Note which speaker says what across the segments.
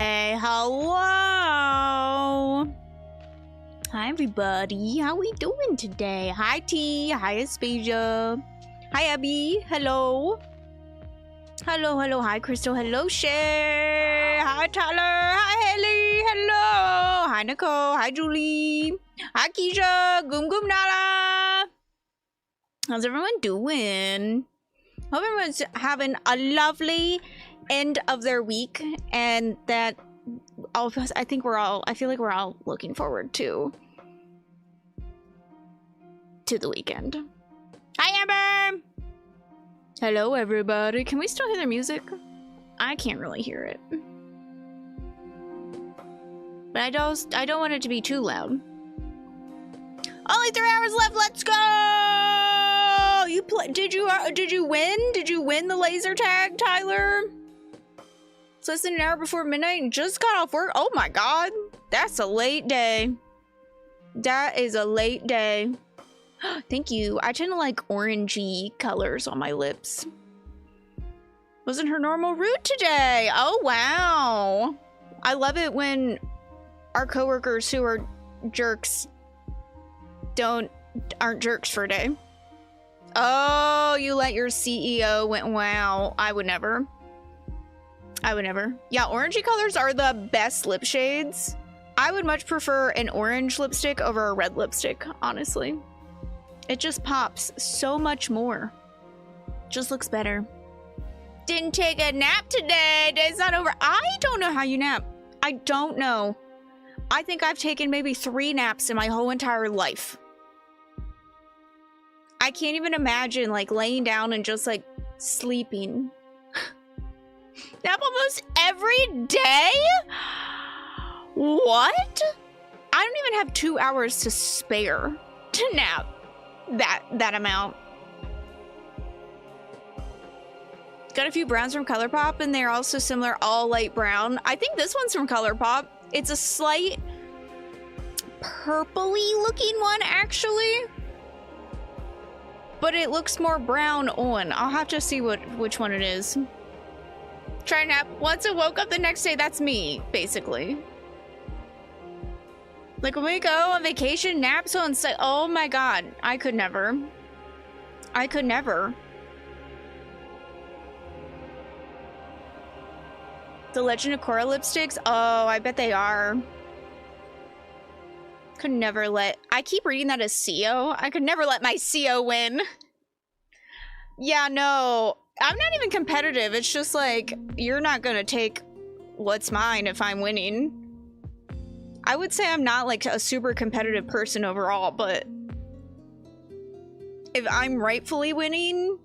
Speaker 1: Hey, hello! Hi, everybody. How we doing today? Hi, T. Hi, Aspasia. Hi, Abby. Hello. Hello, hello. Hi, Crystal. Hello, Shay. Hi, Tyler. Hi, Haley. Hello. Hi, Nicole. Hi, Julie. Hi, Keisha. Goom Goom Nala. How's everyone doing? Hope everyone's having a lovely end of their week, and that all of us, I feel like we're all looking forward to the weekend. Hi, Amber. Hello, everybody. Can we still hear the music? I can't really hear it, but I don't want it to be too loud. Only 3 hours left. Let's go. Did you win? Did you win the laser tag, Tyler? It's less than an hour before midnight and just got off work. Oh my god, that's a late day. That is a late day. Thank you. I tend to like orangey colors on my lips. Wasn't her normal route today. Oh wow. I love it when our coworkers who are jerks aren't jerks for a day. Oh, you let your CEO win. Wow, I would never. I would never. Yeah, orangey colors are the best lip shades. I would much prefer an orange lipstick over a red lipstick, honestly. It just pops so much more. Just looks better. Didn't take a nap today. Day's not over. I don't know how you nap. I don't know. I think I've taken maybe 3 naps in my whole entire life. I can't even imagine like laying down and just like sleeping. Nap almost every day? What? I don't even have 2 hours to spare to nap that amount. Got a few browns from ColourPop, and they're also similar, all light brown. I think this one's from ColourPop. It's a slight purpley looking one, actually. But it looks more brown on. I'll have to see which one it is. Try to nap once I woke up the next day. That's me, basically. Like when we go on vacation, naps on site. Oh my god, I could never. I could never. The Legend of Korra lipsticks? Oh, I bet they are. Could never let... I keep reading that as CO. I could never let my CO win. Yeah, no. I'm not even competitive. It's just like, you're not gonna take what's mine if I'm winning. I would say I'm not like a super competitive person overall, but if I'm rightfully winning,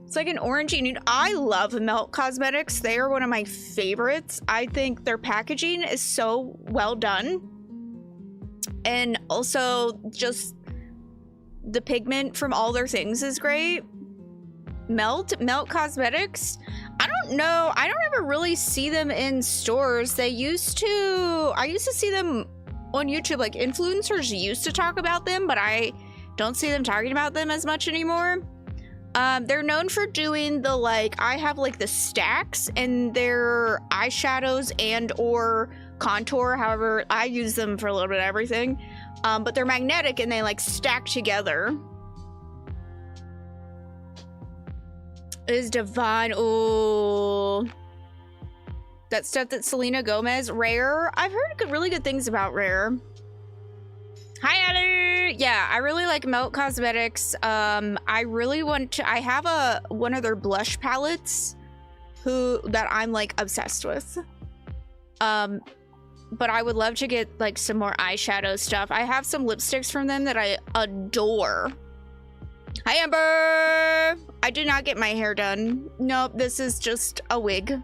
Speaker 1: it's like an orangey nude. I love Melt Cosmetics. They are one of my favorites. I think their packaging is so well done. And also just the pigment from all their things is great. Melt Cosmetics. I don't know. I don't ever really see them in stores. I used to see them on YouTube. Like influencers used to talk about them, but I don't see them talking about them as much anymore. They're known for doing the I have like the stacks and their eyeshadows and or contour. However, I use them for a little bit of everything. But they're magnetic and they like stack together. It is divine. Oh, that stuff that Selena Gomez, Rare. I've heard really good things about Rare. Hi, Ellie. Yeah, I really like Melt Cosmetics. I really want to. I have one of their blush palettes, that I'm like obsessed with. But I would love to get like some more eyeshadow stuff. I have some lipsticks from them that I adore. Hi, Amber. I did not get my hair done. Nope, this is just a wig.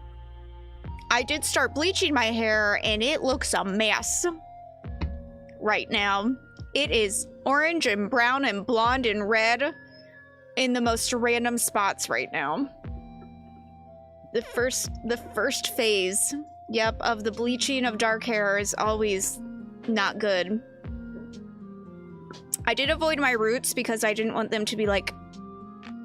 Speaker 1: I did start bleaching my hair and it looks a mess right now. It is orange and brown and blonde and red in the most random spots right now. The first phase, yep, of the bleaching of dark hair is always not good. I did avoid my roots because I didn't want them to be like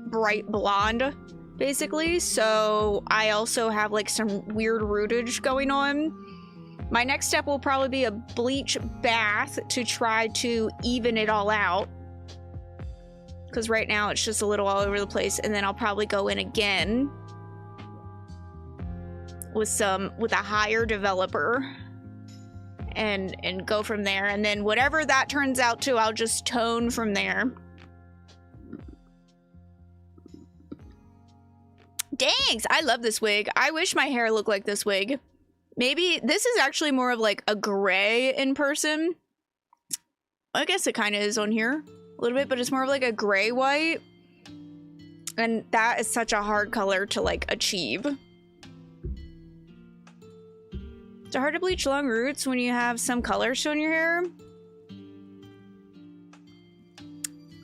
Speaker 1: bright blonde, basically. So I also have like some weird rootage going on. My next step will probably be a bleach bath to try to even it all out. Because right now it's just a little all over the place. And then I'll probably go in again with a higher developer and go from there. And then whatever that turns out to, I'll just tone from there. Thanks! I love this wig. I wish my hair looked like this wig. Maybe this is actually more of like a gray in person. I guess it kind of is on here a little bit, but it's more of like a gray white. And that is such a hard color to like achieve. Is it hard to bleach long roots when you have some color still in your hair?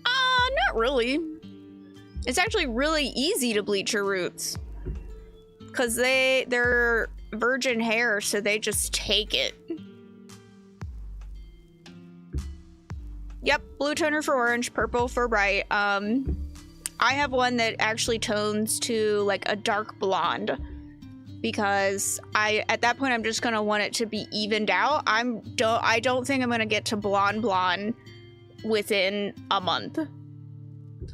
Speaker 1: Not really. It's actually really easy to bleach your roots. Because they're virgin hair, so they just take it. Yep, blue toner for orange, purple for bright. I have one that actually tones to like a dark blonde. because at that point I'm just gonna want it to be evened out. I don't think I'm gonna get to blonde within a month,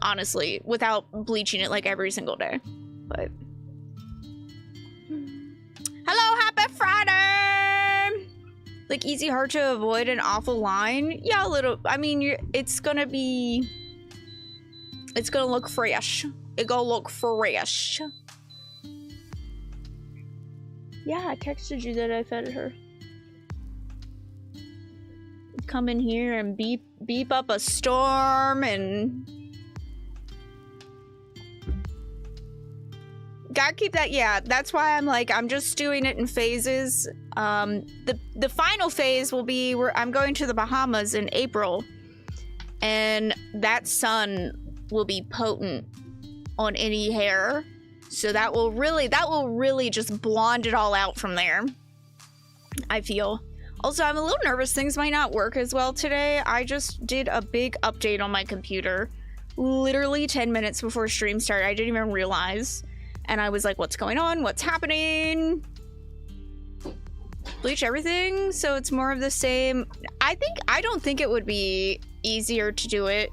Speaker 1: honestly, without bleaching it like every single day. But hello, happy Friday. Like, easy, hard to avoid an awful line. Yeah, a little. I mean, it's gonna look fresh. It gonna look fresh. Yeah, I texted you that I fed her. Come in here and beep up a storm and gotta keep that. Yeah, that's why I'm like, I'm just doing it in phases. The final phase will be where I'm going to the Bahamas in April, and that sun will be potent on any hair. So that will really just blonde it all out from there, I feel. Also, I'm a little nervous. Things might not work as well today. I just did a big update on my computer literally 10 minutes before stream started. I didn't even realize. And I was like, what's going on? What's happening? Bleach everything, so it's more of the same. I don't think it would be easier to do it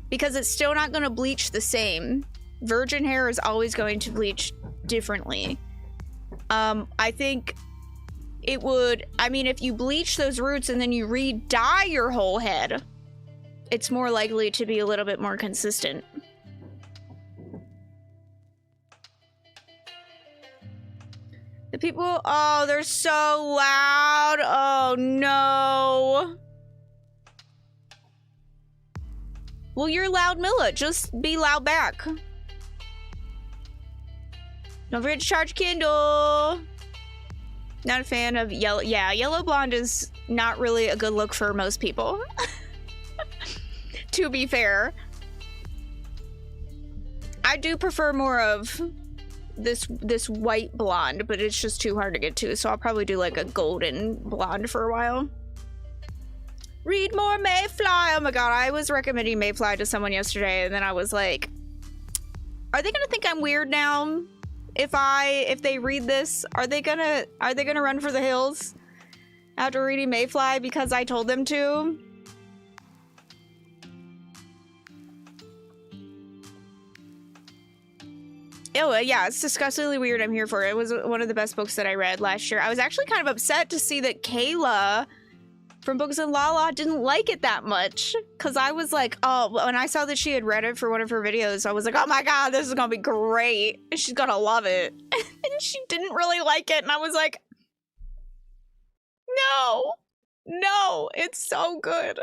Speaker 1: because it's still not going to bleach the same. Virgin hair is always going to bleach differently. I think it would, I mean, if you bleach those roots and then you re-dye your whole head, it's more likely to be a little bit more consistent. The people, oh, they're so loud. Oh, no. Well, you're loud, Milla. Just be loud back. Don't forget to charge Kindle. Not a fan of yellow. Yeah, yellow blonde is not really a good look for most people. To be fair. I do prefer more of this white blonde, but it's just too hard to get to, so I'll probably do like a golden blonde for a while. Read more Mayfly. Oh my god, I was recommending Mayfly to someone yesterday, and then I was like, are they gonna think I'm weird now? If they read this, are they gonna run for the hills after reading Mayfly because I told them to? Oh, yeah, it's disgustingly weird. I'm here for it. It was one of the best books that I read last year. I was actually kind of upset to see that Kayla from Books and Lala didn't like it that much. Because I was like, oh, when I saw that she had read it for one of her videos, I was like, oh my god, this is going to be great. She's going to love it. And she didn't really like it. And I was like, no, it's so good.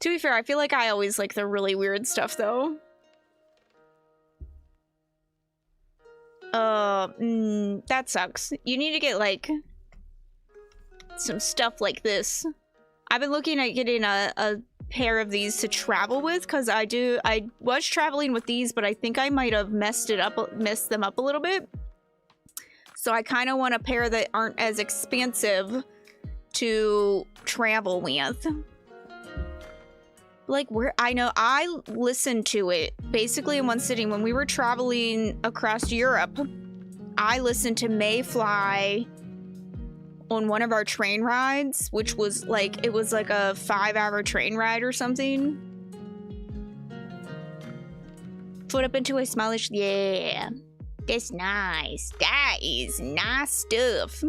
Speaker 1: To be fair, I feel like I always like the really weird stuff, though. That sucks. You need to get, like, some stuff like this. I've been looking at getting a pair of these to travel with, because I was traveling with these, but I think I might have messed them up a little bit. So I kind of want a pair that aren't as expensive to travel with. Like, I know I listened to it basically in one sitting when we were traveling across Europe. I listened to Mayfly on one of our train rides, which was like, it was like a 5-hour train ride or something. Foot up into a smallish, yeah. That's nice. That is nice stuff.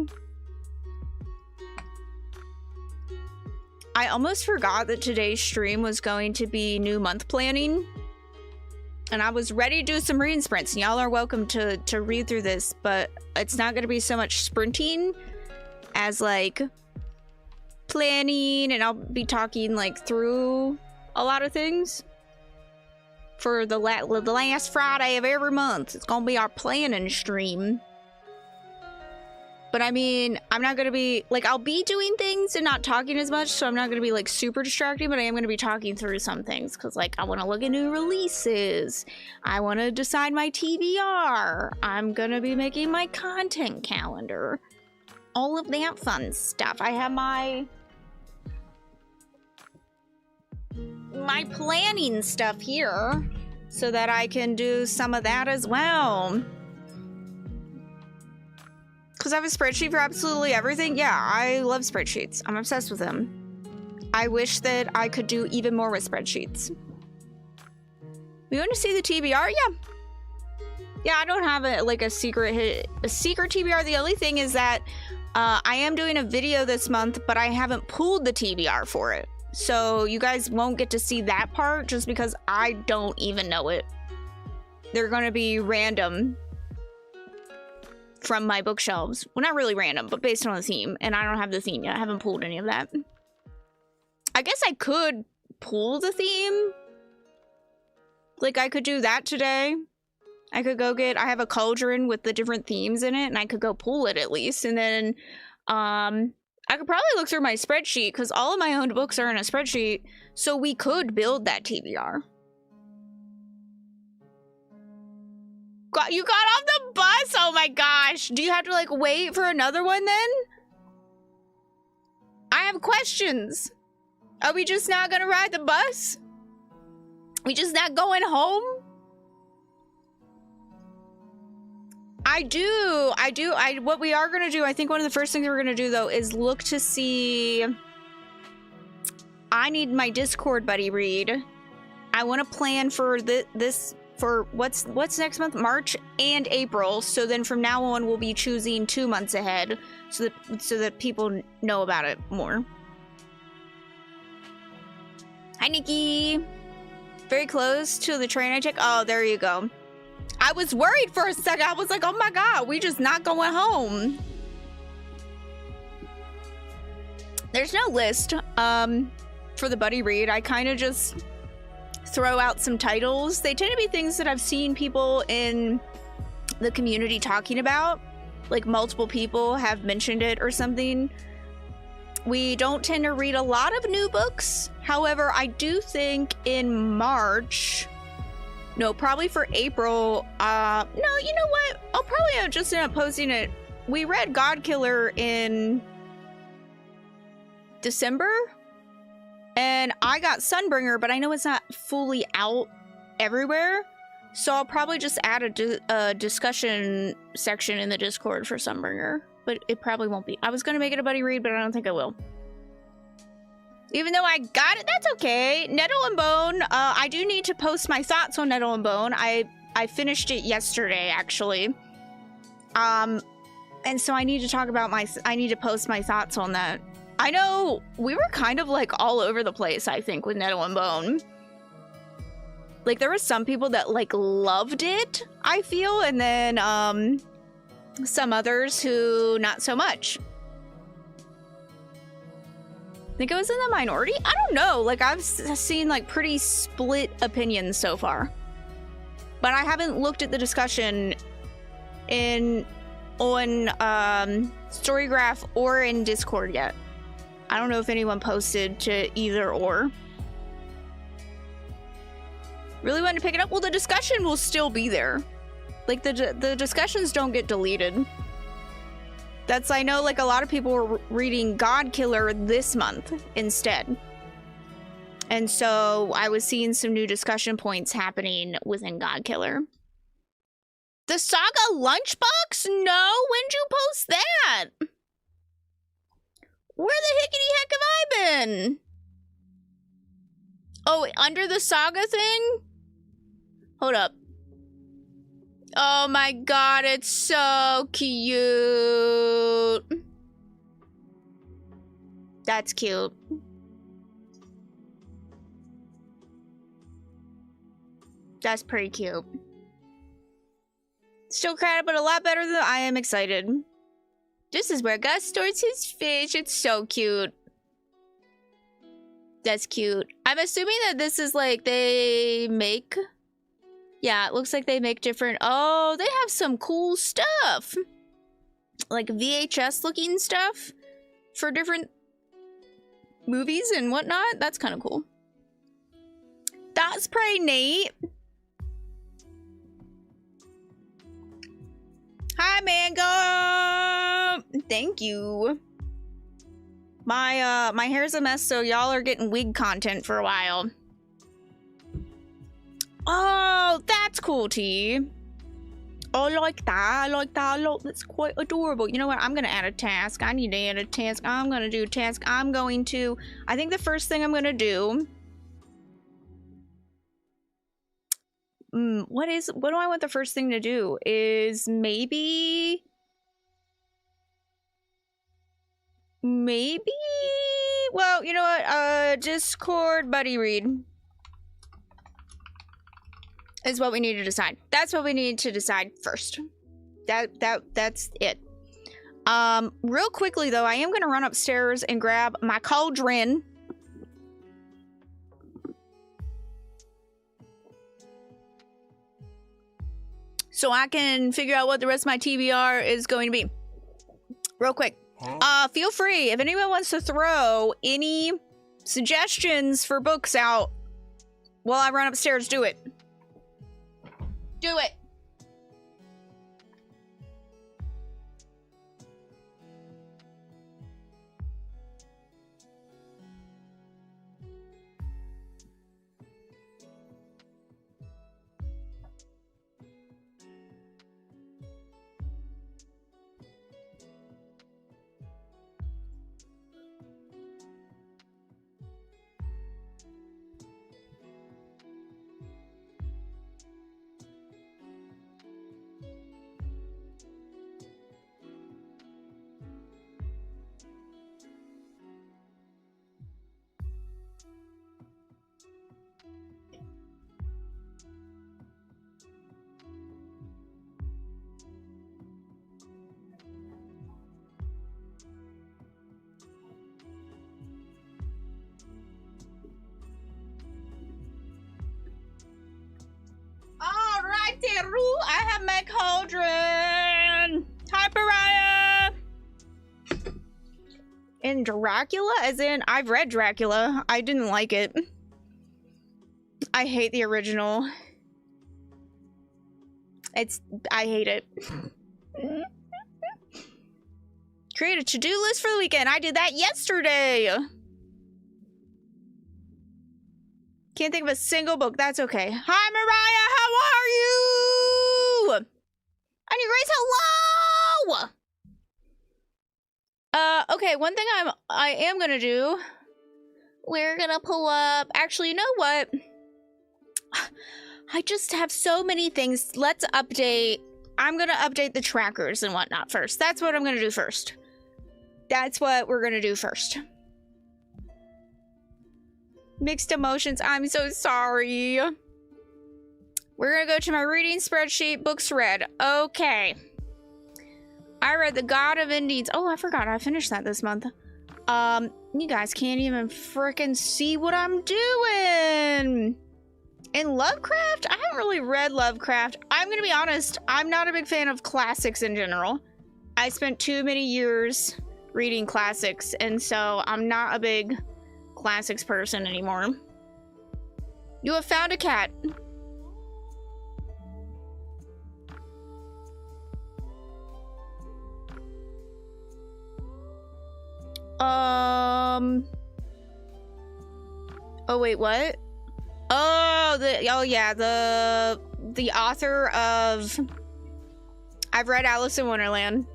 Speaker 1: I almost forgot that today's stream was going to be new month planning. And I was ready to do some reading sprints. And y'all are welcome to read through this, but it's not going to be so much sprinting as like planning, and I'll be talking like through a lot of things. For the last Friday of every month, it's going to be our planning stream. But I mean, I'm not going to be, like, I'll be doing things and not talking as much, so I'm not going to be, like, super distracting, but I am going to be talking through some things, because, like, I want to look at new releases. I want to decide my TBR. I'm going to be making my content calendar. All of that fun stuff. I have my planning stuff here, so that I can do some of that as well. Because I have a spreadsheet for absolutely everything. Yeah, I love spreadsheets. I'm obsessed with them. I wish that I could do even more with spreadsheets. We want to see the TBR? Yeah. Yeah, I don't have a secret TBR. The only thing is that I am doing a video this month, but I haven't pulled the TBR for it. So you guys won't get to see that part just because I don't even know it. They're going to be random from my bookshelves. Well, not really random, but based on the theme. And I don't have the theme yet. I haven't pulled any of that. I guess I could pull the theme. Like, I could do that today. I could go get... I have a cauldron with the different themes in it, and I could go pull it at least. And then, I could probably look through my spreadsheet, because all of my owned books are in a spreadsheet, so we could build that TBR. You got off the bus? Oh my gosh. Do you have to, like, wait for another one then? I have questions. Are we just not gonna ride the bus? We just not going home? What we are gonna do, I think one of the first things we're gonna do though is look to see. I need my Discord buddy read. I want to plan for this for what's next month, March and April. So then from now on we'll be choosing 2 months ahead, so that people know about it more. Hi, Nikki. Very close to the train I took. Oh, there you go. I was worried for a second. I was like, oh my god, we just not going home. There's no list for the buddy read. I kind of just throw out some titles. They tend to be things that I've seen people in the community talking about. Like multiple people have mentioned it or something. We don't tend to read a lot of new books. However, I do think in March, no, probably for April, no, you know what? I'll probably just end up posting it. We read Godkiller in December, and I got Sunbringer, but I know it's not fully out everywhere. So I'll probably just add a discussion section in the Discord for Sunbringer. But it probably won't be. I was going to make it a buddy read, but I don't think I will. Even though I got it, that's okay. Nettle and Bone. I do need to post my thoughts on Nettle and Bone. I finished it yesterday, actually. And so I need to talk about I need to post my thoughts on that. I know we were kind of like all over the place, I think, with Nettle and Bone. Like there were some people that like loved it, I feel, and then some others who not so much. I think I was in the minority. I don't know. Like I've seen like pretty split opinions so far, but I haven't looked at the discussion on Storygraph or in Discord yet. I don't know if anyone posted to either or. Really wanted to pick it up. Well, the discussion will still be there. Like, the discussions don't get deleted. That's, I know, like, a lot of people were reading Godkiller this month instead. And so I was seeing some new discussion points happening within Godkiller. The Saga Lunchbox? No? When'd you post that? Where the hickety heck have I been? Oh, under the Saga thing? Hold up. Oh my god, it's so cute. That's cute. That's pretty cute. Still crowded, but a lot better than I am excited. This is where Gus stores his fish. It's so cute. That's cute. I'm assuming that this is like they make... Yeah, it looks like they make different... Oh, they have some cool stuff. Like VHS looking stuff for different movies and whatnot. That's kind of cool. That's pretty neat. Hi, Mango! Thank you. My hair's a mess, so y'all are getting wig content for a while. Oh, that's cool, T. I like that. I like that a lot. That's quite adorable. You know what? I'm gonna add a task. I need to add a task. I'm gonna do a task. I think the first thing I'm gonna do... what do I want the first thing to do? Is maybe... Well, you know what? Discord buddy read is what we need to decide. That's what we need to decide first. That's it. Real quickly though, I am gonna run upstairs and grab my cauldron. So I can figure out what the rest of my TBR is going to be. Real quick. Feel free, if anyone wants to throw any suggestions for books out while I run upstairs, do it. Do it. I have my cauldron. Hi, Pariah. And Dracula, as in, I've read Dracula. I didn't like it. I hate the original. I hate it. Create a to-do list for the weekend. I did that yesterday. Can't think of a single book. That's okay. Hi, Mariah. How are you? And you Grace, hello. Okay. One thing I am gonna do. We're gonna pull up. Actually, you know what? I just have so many things. Let's update. I'm gonna update the trackers and whatnot first. That's what I'm gonna do first. That's what we're gonna do first. Mixed emotions. I'm so sorry. We're gonna go to my reading spreadsheet. Books read. Okay. I read The God of Indians. Oh, I forgot. I finished that this month. You guys can't even freaking see what I'm doing. In Lovecraft, I haven't really read Lovecraft. I'm gonna be honest. I'm not a big fan of classics in general. I spent too many years reading classics, and so I'm not a big classics person anymore. You have found a cat. Oh wait, what? Oh yeah, the author of I've read Alice in Wonderland.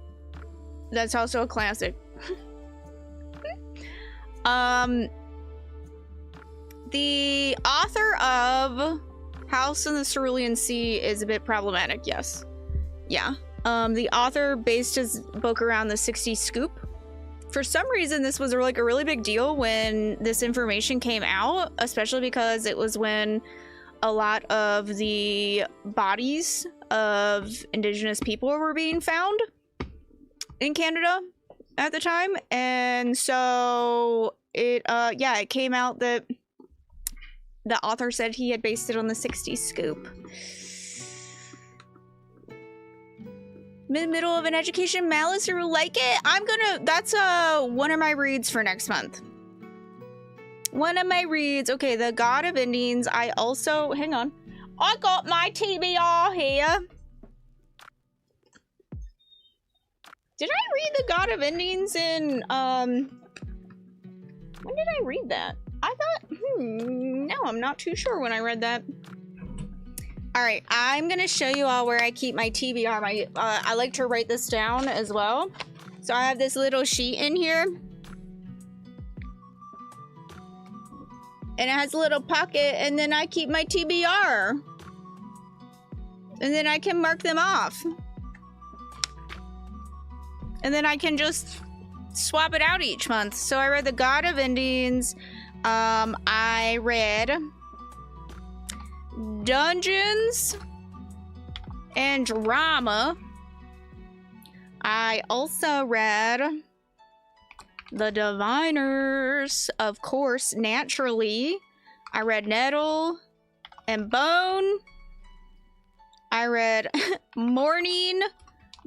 Speaker 1: That's also a classic. The author of House in the Cerulean Sea is a bit problematic, yes. Yeah. The author based his book around the 60s scoop. For some reason, this was like a really big deal when this information came out, especially because it was when a lot of the bodies of Indigenous people were being found in Canada at the time. And so it came out that the author said he had based it on the 60s scoop. Middle of an education, Malice, or like it? That's one of my reads for next month. One of my reads. Okay, The God of Indians. I also, hang on. I got my TBR here. Did I read The God of Indians in, when did I read that? I thought, no, I'm not too sure when I read that. All right, I'm gonna show you all where I keep my TBR. I like to write this down as well. So I have this little sheet in here. And it has a little pocket, and then I keep my TBR. And then I can mark them off. And then I can just swap it out each month. So I read The God of Endings. I read Dungeons and Drama. I also read The Diviners, of course, naturally. I read Nettle and Bone. I read Morning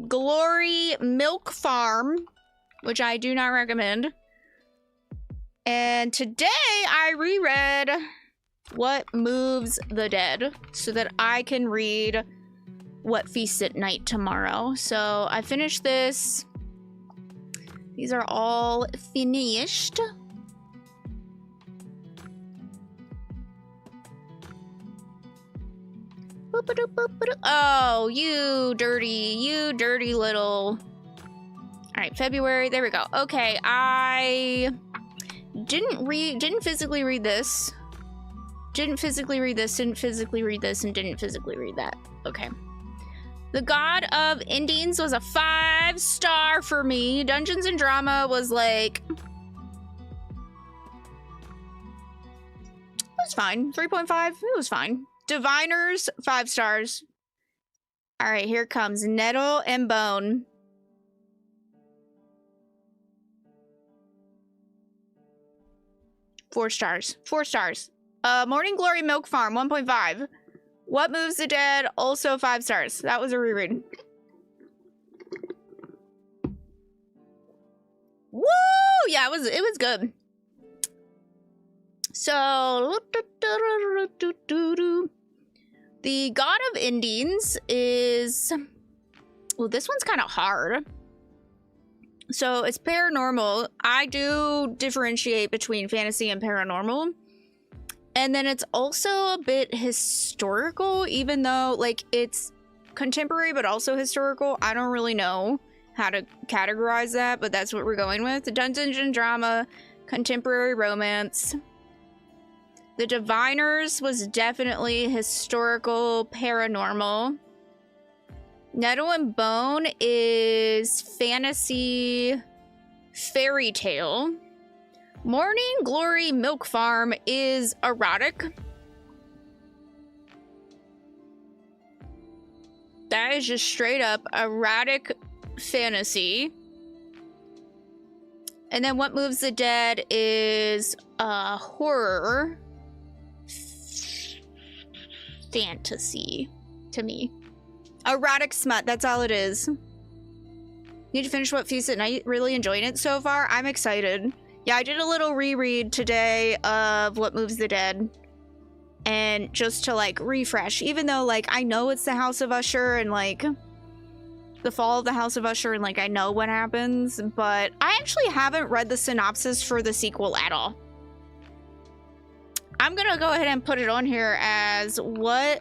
Speaker 1: Glory Milk Farm, which I do not recommend. And today I reread What Moves the Dead so that I can read What Feasts at Night tomorrow. So I finished this. These are all finished. Oh, you dirty little... Alright, February, there we go. Okay, I didn't physically read this. Didn't physically read this, didn't physically read this, and didn't physically read that. Okay. The God of Endings was a 5-star for me. Dungeons and Drama was like... It was fine. 3.5, it was fine. Diviners, 5 stars. Alright, here comes Nettle and Bone. Four stars. Morning Glory Milk Farm, 1.5. What Moves the Dead, also 5 stars. That was a reread. Woo! Yeah, it was good. So, the God of Endings is... Well, this one's kind of hard. So, it's paranormal. I do differentiate between fantasy and paranormal. And then it's also a bit historical, even though, like, it's contemporary but also historical. I don't really know how to categorize that, but that's what we're going with. The Dungeons and Drama, contemporary romance. The Diviners was definitely historical, paranormal. Nettle and Bone is fantasy, fairy tale. Morning Glory Milk Farm is erotic. That is just straight up erotic fantasy. And then What Moves the Dead is horror fantasy to me. Erotic smut, that's all it is. Need to finish What Feasts at Night. Really enjoying it so far. I'm excited. Yeah, I did a little reread today of What Moves the Dead. And just to, like, refresh. Even though, like, I know it's the House of Usher and, like, the fall of the House of Usher and, like, I know what happens. But I actually haven't read the synopsis for the sequel at all. I'm gonna go ahead and put it on here as What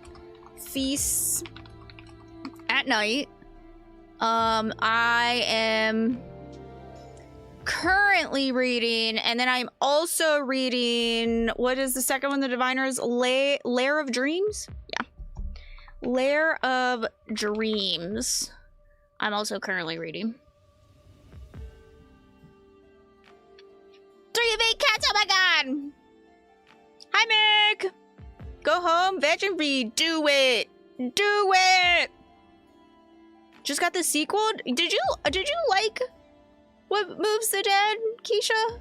Speaker 1: Feasts at Night. I am currently reading, and then I'm also reading, what is the second one, the Diviners? Lair of Dreams? Yeah. Lair of Dreams. I'm also currently reading. 3 of 8 cats, oh my god! Hi, Mick! Go home, veg and read. Do it! Do it! Just got the sequel? Did you like What Moves the Dead, Keisha?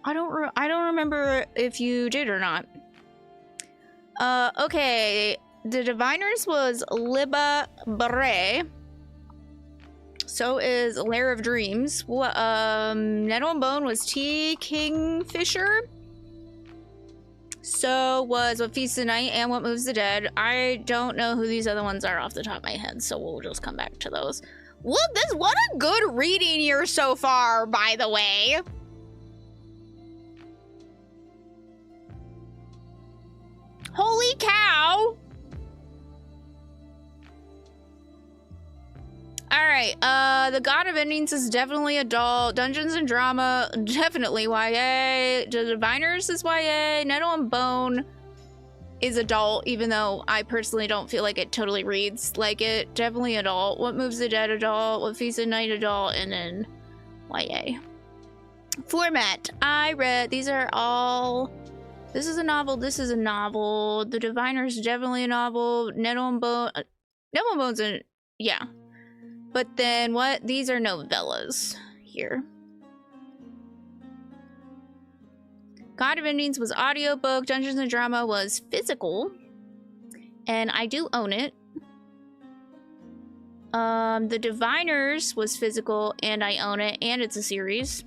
Speaker 1: I don't remember if you did or not. Okay. The Diviners was Liba Beret. So is Lair of Dreams. Nettle and Bone was T. Kingfisher. So was What Feasts the Night and What Moves the Dead. I don't know who these other ones are off the top of my head, so we'll just come back to those. What a good reading year so far, by the way. Holy cow! Alright, the God of Endings is definitely adult. Dungeons and Drama, definitely YA. The Diviners is YA. Nettle and Bone is adult, even though I personally don't feel like it totally reads like it. Definitely adult. What Moves the Dead adult. What Feasts at Night adult. And then YA. Format. I read. These are all... This is a novel. This is a novel. The Diviners is definitely a novel. Nettle and Bone... Nettle and Bone's a... Yeah. But then what? These are novellas here. God of Endings was audiobook. Dungeons and Drama was physical. And I do own it. The Diviners was physical and I own it. And it's a series.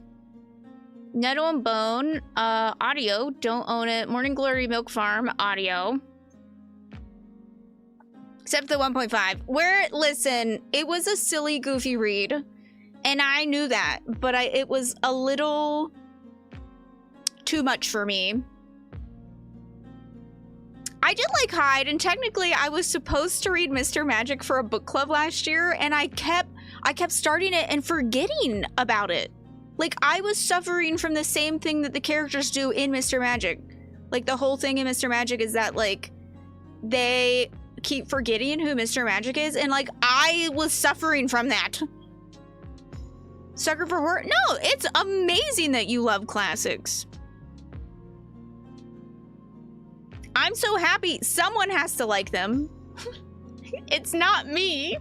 Speaker 1: Nettle and Bone, audio. Don't own it. Morning Glory Milk Farm, audio. Except the 1.5. Where, listen, it was a silly, goofy read. And I knew that. But it was a little too much for me. I did like Hyde, and technically I was supposed to read Mr. Magic for a book club last year, and I kept starting it and forgetting about it. Like, I was suffering from the same thing that the characters do in Mr. Magic. Like, the whole thing in Mr. Magic is that, like, they keep forgetting who Mr. Magic is, and, like, I was suffering from that. Sucker for horror? No, it's amazing that you love classics. I'm so happy. Someone has to like them. It's not me.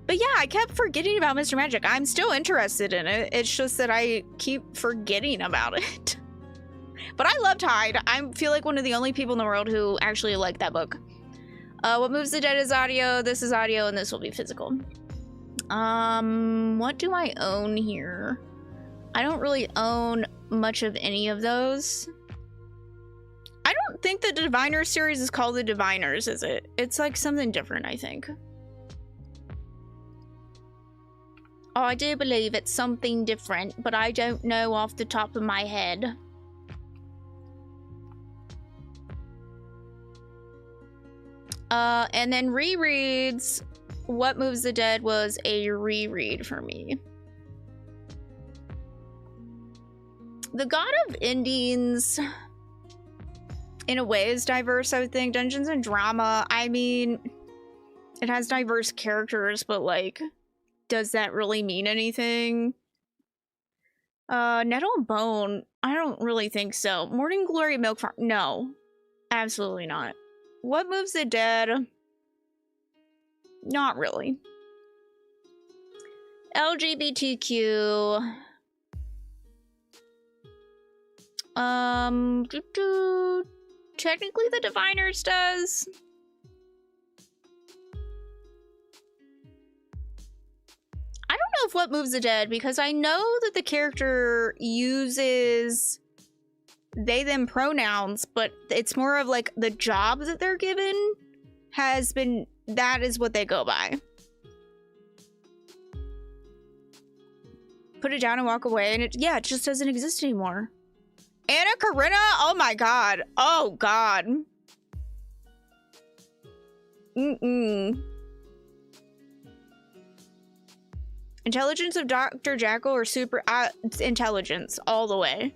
Speaker 1: But yeah, I kept forgetting about Mr. Magic. I'm still interested in it. It's just that I keep forgetting about it. But I loved Hyde. I feel like one of the only people in the world who actually liked that book. What Moves the Dead is audio. This is audio, and this will be physical. What do I own here? I don't really own much of any of those. I don't think the Diviners series is called the Diviners, is it? It's like something different, I think. Oh, I do believe it's something different, but I don't know off the top of my head. And then rereads. What Moves the Dead was a reread for me. The God of Endings, in a way, is diverse, I would think. Dungeons and Drama, I mean, it has diverse characters, but, like, does that really mean anything? Nettle and Bone, I don't really think so. Morning Glory Milk Farm, no. Absolutely not. What Moves the Dead? Not really. LGBTQ. Technically the Diviners does. I don't know if What Moves the Dead, because I know that the character uses they, them pronouns, but it's more of like the job that they're given has been, that is what they go by. Put it down and walk away, and it just doesn't exist anymore. Anna Karenina? Oh my god. Oh god. Intelligence of Dr. Jackal or super intelligence all the way.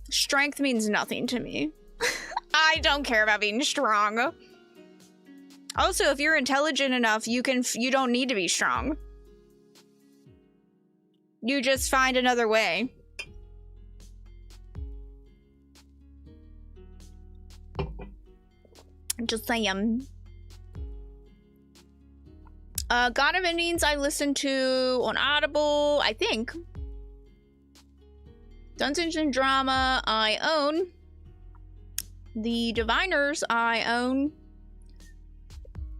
Speaker 1: Strength means nothing to me. I don't care about being strong. Also, if you're intelligent enough, you don't need to be strong. You just find another way. Just saying. God of Endings I listened to on Audible, I think. Dungeons and Drama I own. The Diviners I own.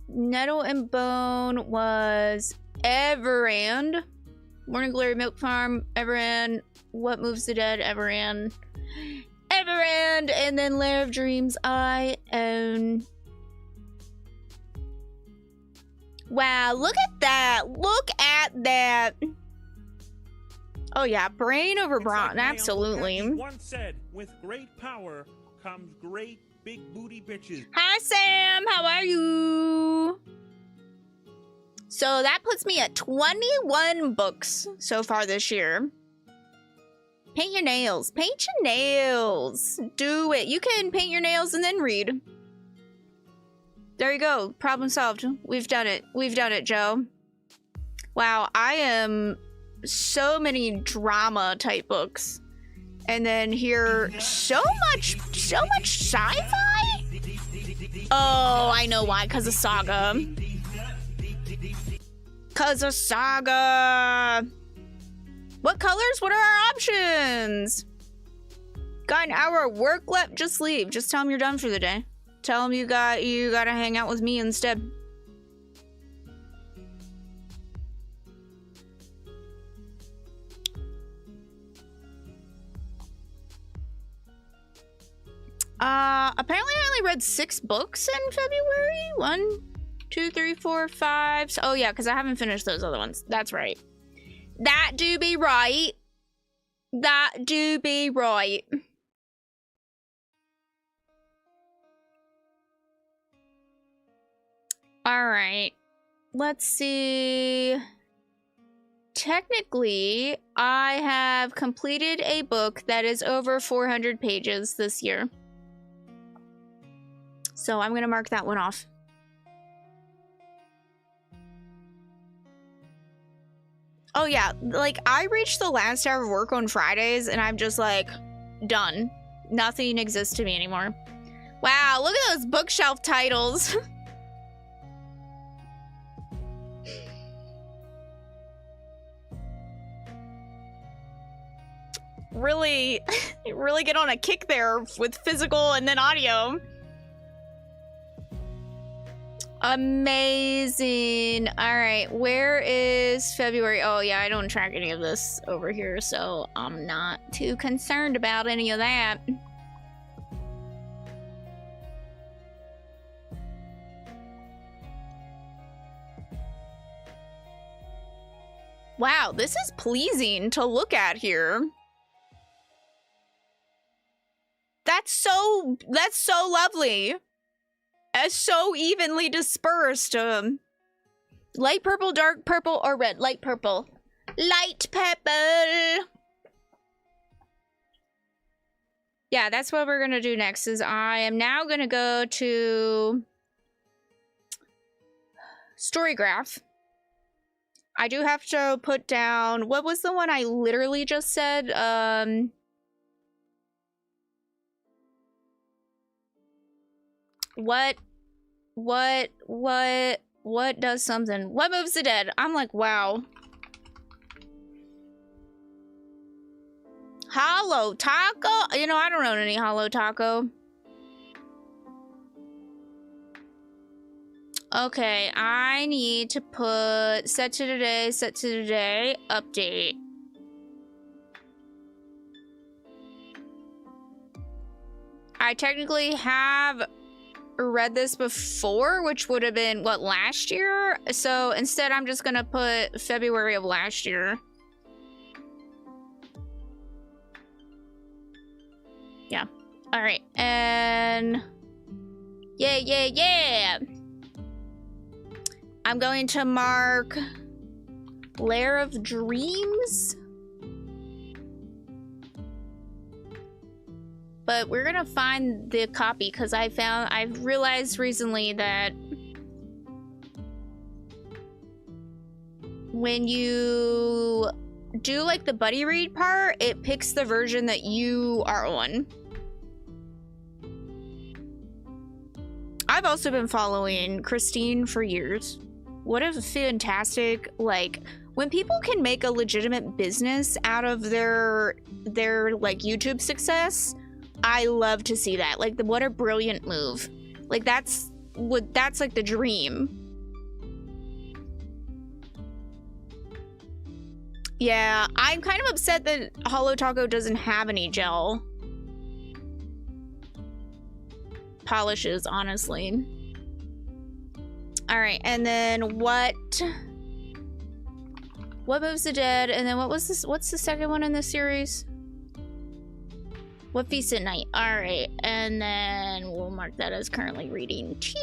Speaker 1: Nettle and Bone was Everand. Morning Glory Milk Farm, Everand. What Moves the Dead, Everand. Everand, and then Lair of Dreams I own. Wow, look at that. Look at that. Oh yeah, brain over brawn, absolutely.
Speaker 2: Once said, with great power comes great big booty bitches.
Speaker 1: Hi, Sam. How are you? So that puts me at 21 books so far this year. Paint your nails. Paint your nails. Do it. You can paint your nails and then read. There you go. Problem solved. We've done it. We've done it, Joe. Wow, I am so many drama type books. And then here, so much sci-fi? Oh, I know why. Because of Saga. Because of Saga. What colors? What are our options? Got an hour of work left? Just leave. Just tell them you're done for the day. Tell them you gotta hang out with me instead. Apparently I only read 6 books in February. 1, 2, 3, 4, 5. Oh yeah, because I haven't finished those other ones. That's right. That do be right. That do be right. All right. Let's see. Technically, I have completed a book that is over 400 pages this year. So I'm going to mark that one off. Oh yeah, like I reached the last hour of work on Fridays and I'm just like, done. Nothing exists to me anymore. Wow, look at those bookshelf titles. Really get on a kick there with physical and then audio. Amazing. All right, where is February? Oh yeah, I don't track any of this over here, so I'm not too concerned about any of that. Wow, this is pleasing to look at here. That's so lovely. So evenly dispersed. Light purple, dark purple, or red? Light purple. Light purple. Yeah, that's what we're gonna do next. Is I am now gonna go to storygraph. I do have to put down, what was the one I literally just said? What does something? What moves the dead? I'm like, wow. Hollow Taco? You know, I don't own any Hollow Taco. Okay, I need to put set to today, update. I technically have read this before, which would have been, what, last year? So instead, I'm just gonna put February of last year. Yeah. All right, and yeah. I'm going to mark Lair of Dreams. But we're gonna find the copy because I've realized recently that when you do like the buddy read part, it picks the version that you are on. I've also been following Christine for years. What a fantastic, like, when people can make a legitimate business out of their like YouTube success, I love to see that. Like, what a brilliant move. Like, that's like the dream. Yeah, I'm kind of upset that Hollow Taco doesn't have any gel polishes, honestly. All right, and then what moves the dead? And then what was this? What's the second one in this series? What feast at night? Alright, and then we'll mark that as currently reading 2.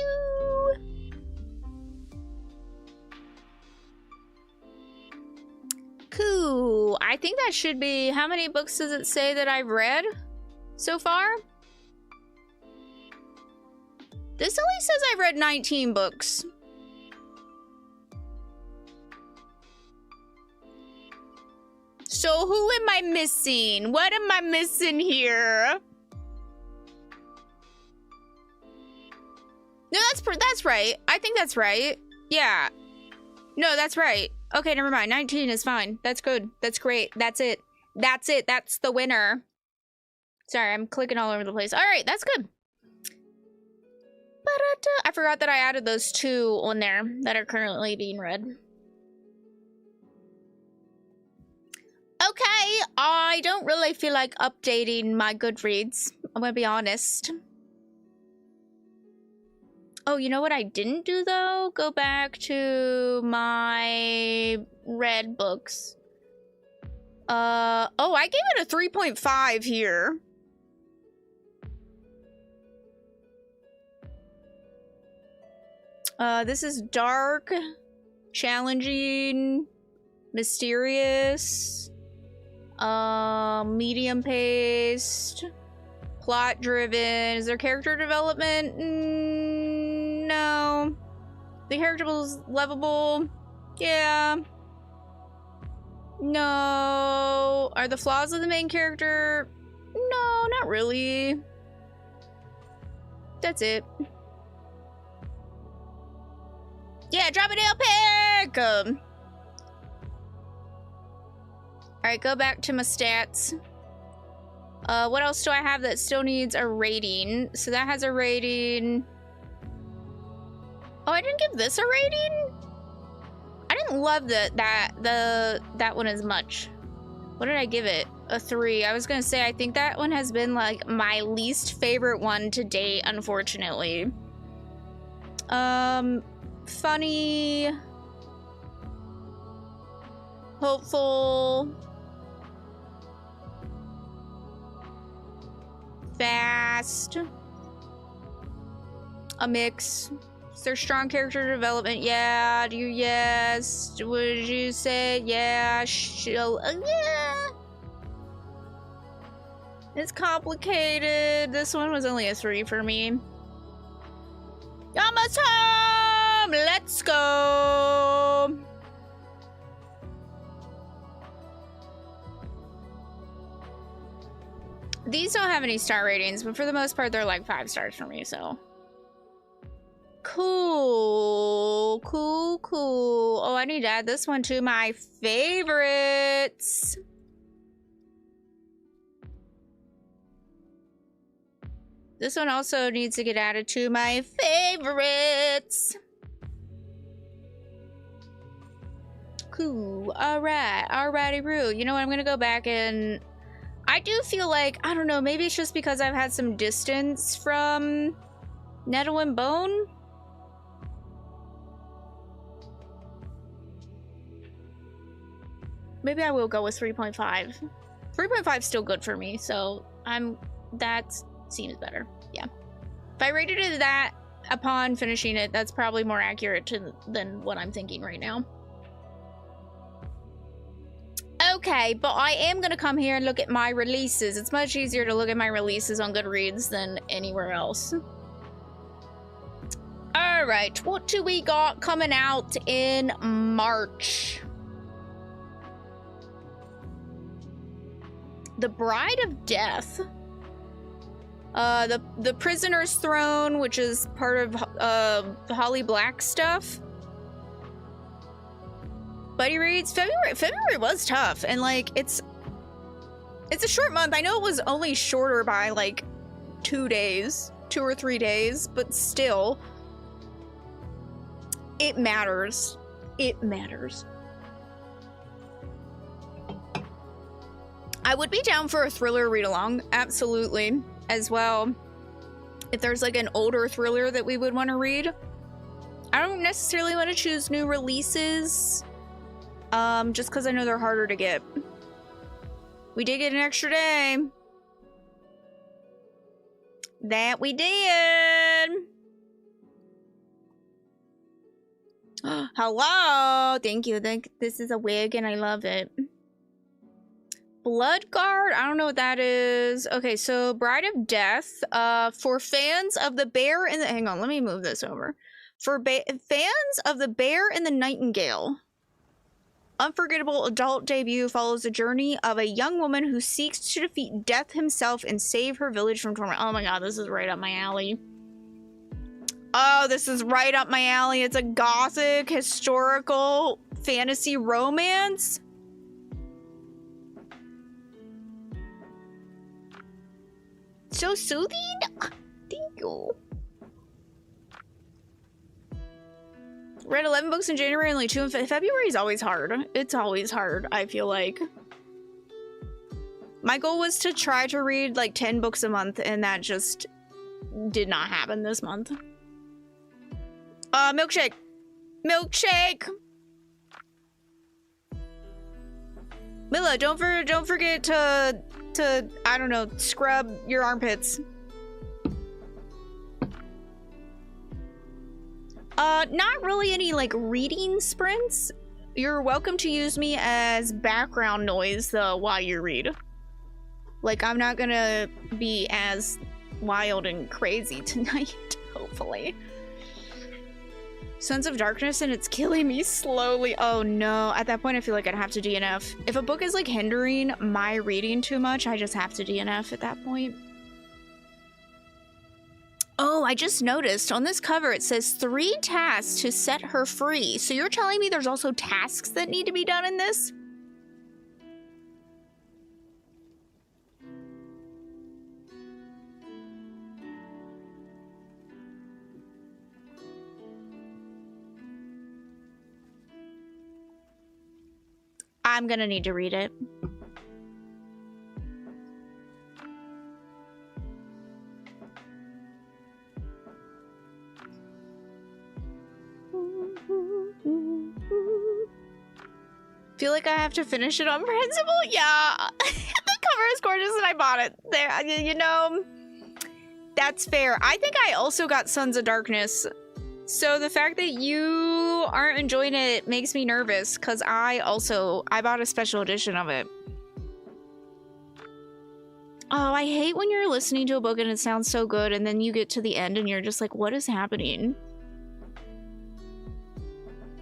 Speaker 1: Cool. I think that should be... How many books does it say that I've read so far? This only says I've read 19 books. So who am I missing? What am I missing here? No, that's right. I think that's right. Yeah. No, that's right. Okay, never mind. 19 is fine. That's good. That's great. That's it. That's it. That's the winner. Sorry, I'm clicking all over the place. All right, that's good. I forgot that I added those 2 on there that are currently being read. Okay, I don't really feel like updating my Goodreads. I'm gonna be honest. Oh, you know what I didn't do though? Go back to my read books. Oh, I gave it a 3.5 here. This is dark, challenging, mysterious, medium paced, plot driven. Is there character development? No. The character was lovable. Yeah. No. Are the flaws of the main character? No, not really. That's it. Yeah, drop a nail pick! Alright, go back to my stats. What else do I have that still needs a rating? So that has a rating. Oh, I didn't give this a rating? I didn't love that one as much. What did I give it? A 3. I was gonna say, I think that one has been like my least favorite one to date, unfortunately. Funny, hopeful, fast, a mix. Is there strong character development? Yeah. Do you? Yes. Would you say? Yeah. Yeah. It's complicated. This one was only a 3 for me. Almost home! Let's go! These don't have any star ratings, but for the most part, they're like 5 stars for me, so. Cool. Cool, cool. Oh, I need to add this one to my favorites. This one also needs to get added to my favorites. Cool. Alright. Alrighty-roo. You know what? I'm gonna go back and... I do feel like, I don't know, maybe it's just because I've had some distance from Nettle and Bone. Maybe I will go with 3.5. 3.5 is still good for me, so that seems better. Yeah. If I rated it that upon finishing it, that's probably more accurate than what I'm thinking right now. Okay, but I am gonna come here and look at my releases. It's much easier to look at my releases on Goodreads than anywhere else. Alright, what do we got coming out in March? The Bride of Death. The Prisoner's Throne, which is part of Holly Black stuff. Buddy reads. February was tough, and like it's a short month. I know it was only shorter by like 2 days, 2 or 3 days, but still, it matters. It matters. I would be down for a thriller read-along, absolutely, as well. If there's like an older thriller that we would want to read. I don't necessarily want to choose new releases, just because I know they're harder to get. We did get an extra day. That we did. Hello. Thank you. This is a wig and I love it. Bloodguard? I don't know what that is. Okay, so Bride of Death. For fans of the Bear and the... Hang on, let me move this over. For fans of the Bear and the Nightingale. Unforgettable adult debut follows the journey of a young woman who seeks to defeat death himself and save her village from torment. Oh my god, this is right up my alley. Oh, this is right up my alley. It's a gothic, historical, fantasy romance. So soothing. Thank you. Read 11 books in January, only 2 in February is always hard. It's always hard, I feel like. My goal was to try to read like 10 books a month, and that just did not happen this month. Milkshake! Milkshake! Milla, don't forget to I don't know, scrub your armpits. Not really any like reading sprints. You're welcome to use me as background noise though while you read. Like, I'm not gonna be as wild and crazy tonight, hopefully. Sons of Darkness and it's killing me slowly. Oh no, at that point I feel like I'd have to DNF. If a book is like hindering my reading too much, I just have to DNF at that point. Oh, I just noticed on this cover it says 3 tasks to set her free. So you're telling me there's also tasks that need to be done in this? I'm gonna need to read it. Feel like I have to finish it on principle? Yeah. The cover is gorgeous and I bought it. There, you know, that's fair. I think I also got Sons of Darkness. So the fact that you aren't enjoying it makes me nervous because I bought a special edition of it. Oh, I hate when you're listening to a book and it sounds so good and then you get to the end and you're just like, what is happening?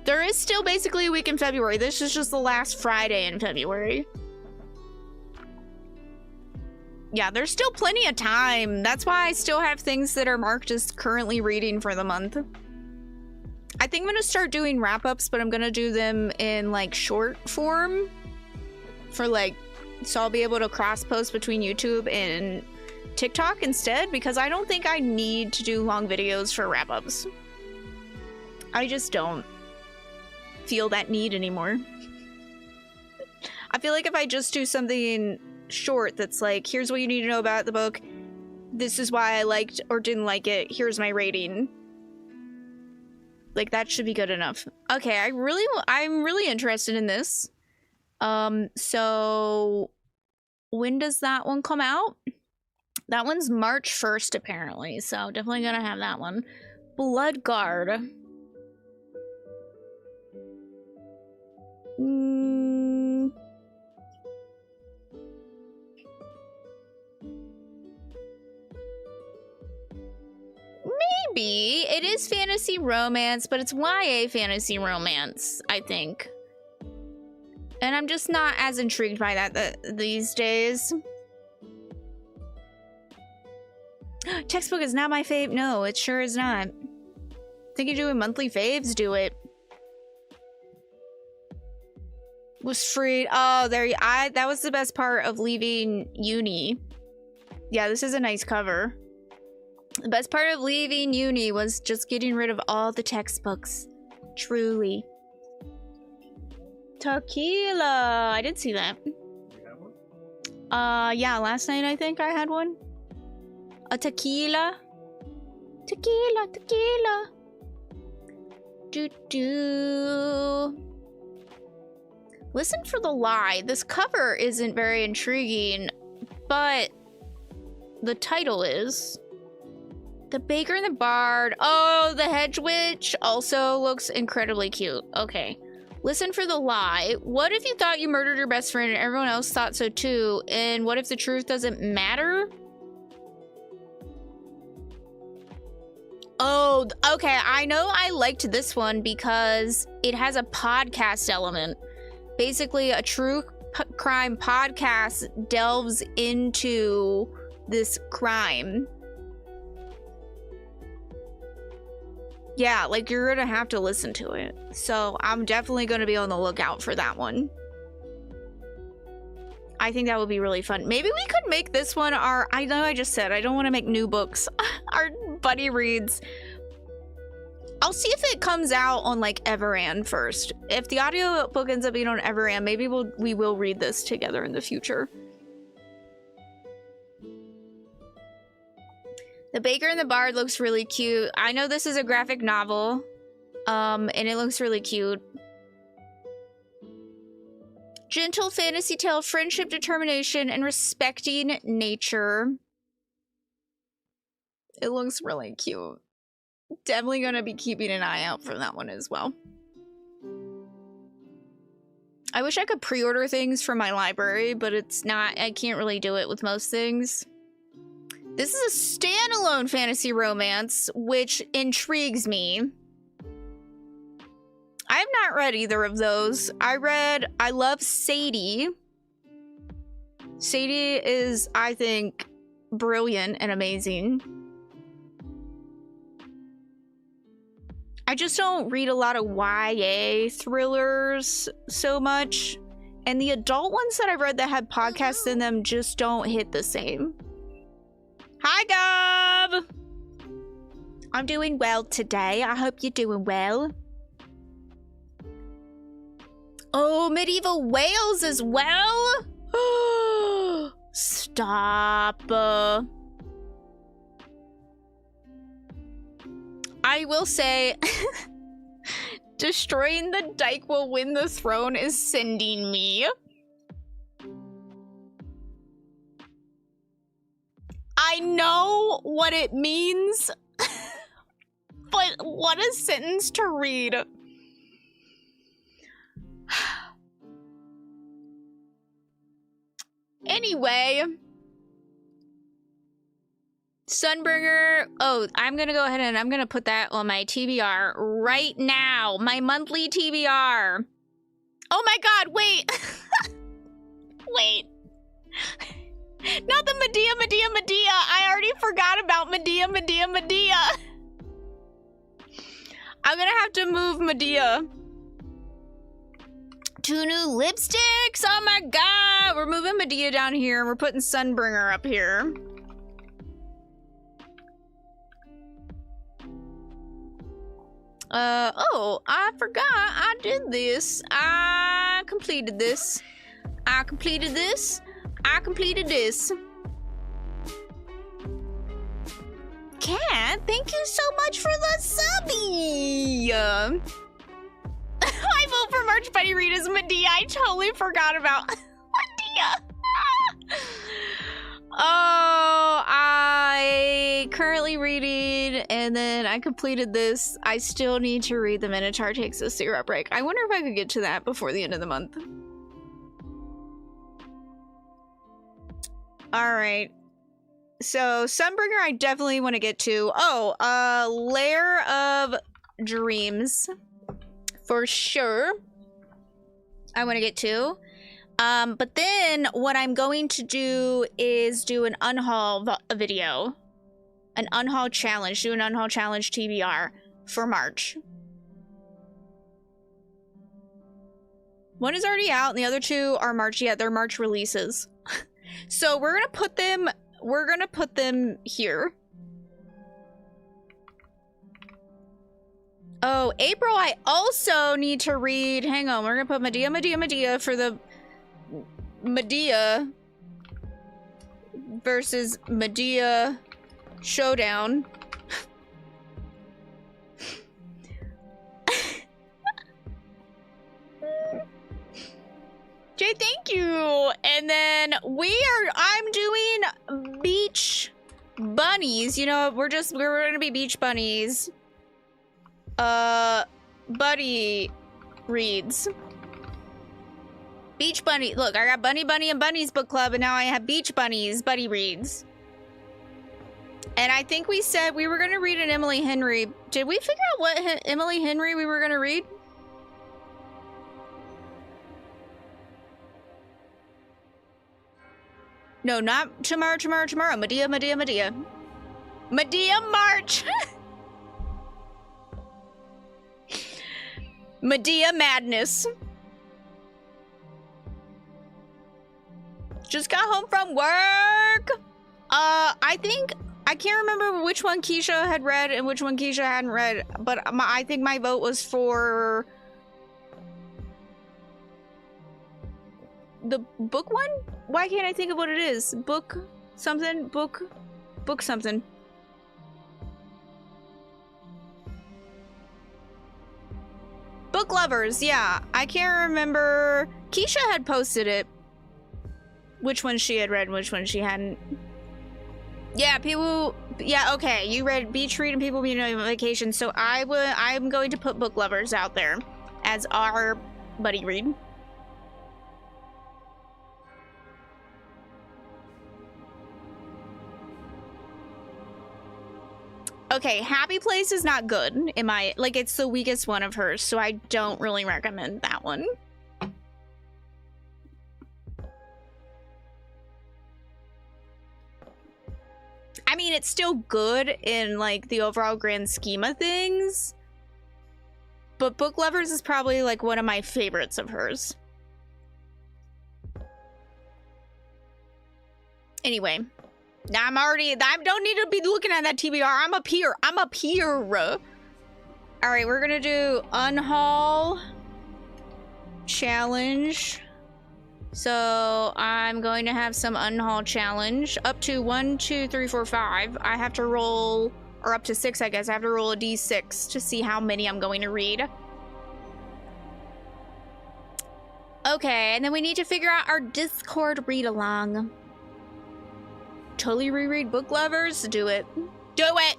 Speaker 1: There is still basically a week in February. This is just the last Friday in February. Yeah, there's still plenty of time. That's why I still have things that are marked as currently reading for the month. I think I'm gonna start doing wrap-ups, but I'm gonna do them in like short form for like, so I'll be able to cross-post between YouTube and TikTok instead, because I don't think I need to do long videos for wrap-ups. I just don't feel that need anymore. I feel like if I just do something short that's like, here's what you need to know about the book, this is why I liked or didn't like it, here's my rating, like that should be good enough. Okay, I'm really interested in this. So when does that one come out? That one's March 1st apparently, so definitely gonna have that one. Bloodguard. Maybe. It is fantasy romance, but it's YA fantasy romance, I think. And I'm just not as intrigued by that these days. Textbook is not my fave. No, it sure is not. Think you're doing monthly faves? Do it. Was free. Oh, there. That was the best part of leaving uni. Yeah, this is a nice cover. The best part of leaving uni was just getting rid of all the textbooks. Truly. Tequila. I did see that.
Speaker 2: You have one?
Speaker 1: Yeah, last night I think I had one. A tequila. Tequila, tequila. Do. Listen for the Lie. This cover isn't very intriguing, but the title is. The Baker and the Bard. Oh, the Hedge Witch also looks incredibly cute. Okay. Listen for the lie. What if you thought you murdered your best friend and everyone else thought so too? And what if the truth doesn't matter? Oh, okay. I know I liked this one because it has a podcast element. Basically, a true crime podcast delves into this crime. Yeah, like you're gonna have to listen to it. So I'm definitely gonna be on the lookout for that one. I think that would be really fun. Maybe we could make this one our, I know I just said I don't want to make new books, our buddy reads. I'll see if it comes out on like Everand first. If the audio book ends up being on Everand, maybe we will read this together in the future. The Baker and the Bard looks really cute. I know this is a graphic novel, and it looks really cute. Gentle fantasy tale of friendship, determination, and respecting nature. It looks really cute. Definitely gonna be keeping an eye out for that one as well. I wish I could pre-order things from my library, but it's not, I can't really do it with most things. This is a standalone fantasy romance, which intrigues me. I have not read either of those. I love Sadie. Sadie is, I think, brilliant and amazing. I just don't read a lot of YA thrillers so much. And the adult ones that I've read that had podcasts in them just don't hit the same. Hi, Gov! I'm doing well today. I hope you're doing well. Oh, medieval Wales as well? Stop. I will say, destroying the dyke will win the throne is sending me. I know what it means, but what a sentence to read. Anyway, Sunbringer. Oh, I'm gonna go ahead and I'm gonna put that on my TBR right now. My monthly TBR. Oh my god, wait. Wait. Not the Medea. I already forgot about Medea. I'm gonna have to move Medea. 2 new lipsticks. Oh my god. We're moving Medea down here and we're putting Sunbringer up here. Oh, I forgot I did this. I completed this. I completed this. Cat, thank you so much for the subby. I vote for March Buddy Read as Medea. I totally forgot about Medea. Oh, I currently reading, and then I completed this. I still need to read The Minotaur Takes a Cigarette Break. I wonder if I could get to that before the end of the month. All right. So Sunbringer, I definitely want to get to. Oh, Lair of Dreams, for sure. I want to get to. But then what I'm going to do is do an Unhaul video, an Unhaul challenge. Do an Unhaul challenge TBR for March. One is already out, and the other 2 are March. Yeah, they're March releases. So we're gonna put them here. Oh, April, I also need to read. Hang on, we're gonna put Medea for the Medea versus Medea showdown. Jay, thank you. And then I'm doing beach bunnies, you know, we're gonna be beach bunnies. Buddy reads. Beach bunny. Look, I got Bunny and Bunnies book club, and now I have Beach Bunnies buddy reads. And I think we said we were gonna read an Emily Henry. Did we figure out what Emily Henry we were gonna read? No, not tomorrow. Medea March. Medea Madness. Just got home from work. I think, I can't remember which one Keisha had read and which one Keisha hadn't read, but I think my vote was for the book one? Why can't I think of what it is? Book something? Book something. Book lovers, yeah. I can't remember. Keisha had posted it. Which one she had read and which one she hadn't. Yeah, people. Yeah, okay. You read Beach Read and People Being on Vacation. So I'm going to put book lovers out there as our buddy read. Okay, Happy Place is not good in my, like, it's the weakest one of hers, so I don't really recommend that one. I mean, it's still good in, like, the overall grand scheme of things, but Book Lovers is probably, like, one of my favorites of hers. Anyway. I don't need to be looking at that TBR. I'm up here. All right, we're gonna do Unhaul challenge. So I'm going to have some Unhaul challenge up to 1, 2, 3, 4, 5. I have to roll, or up to 6, I guess. I have to roll a D6 to see how many I'm going to read. Okay, and then we need to figure out our Discord read along. Totally reread Book Lovers. Do it. Do it!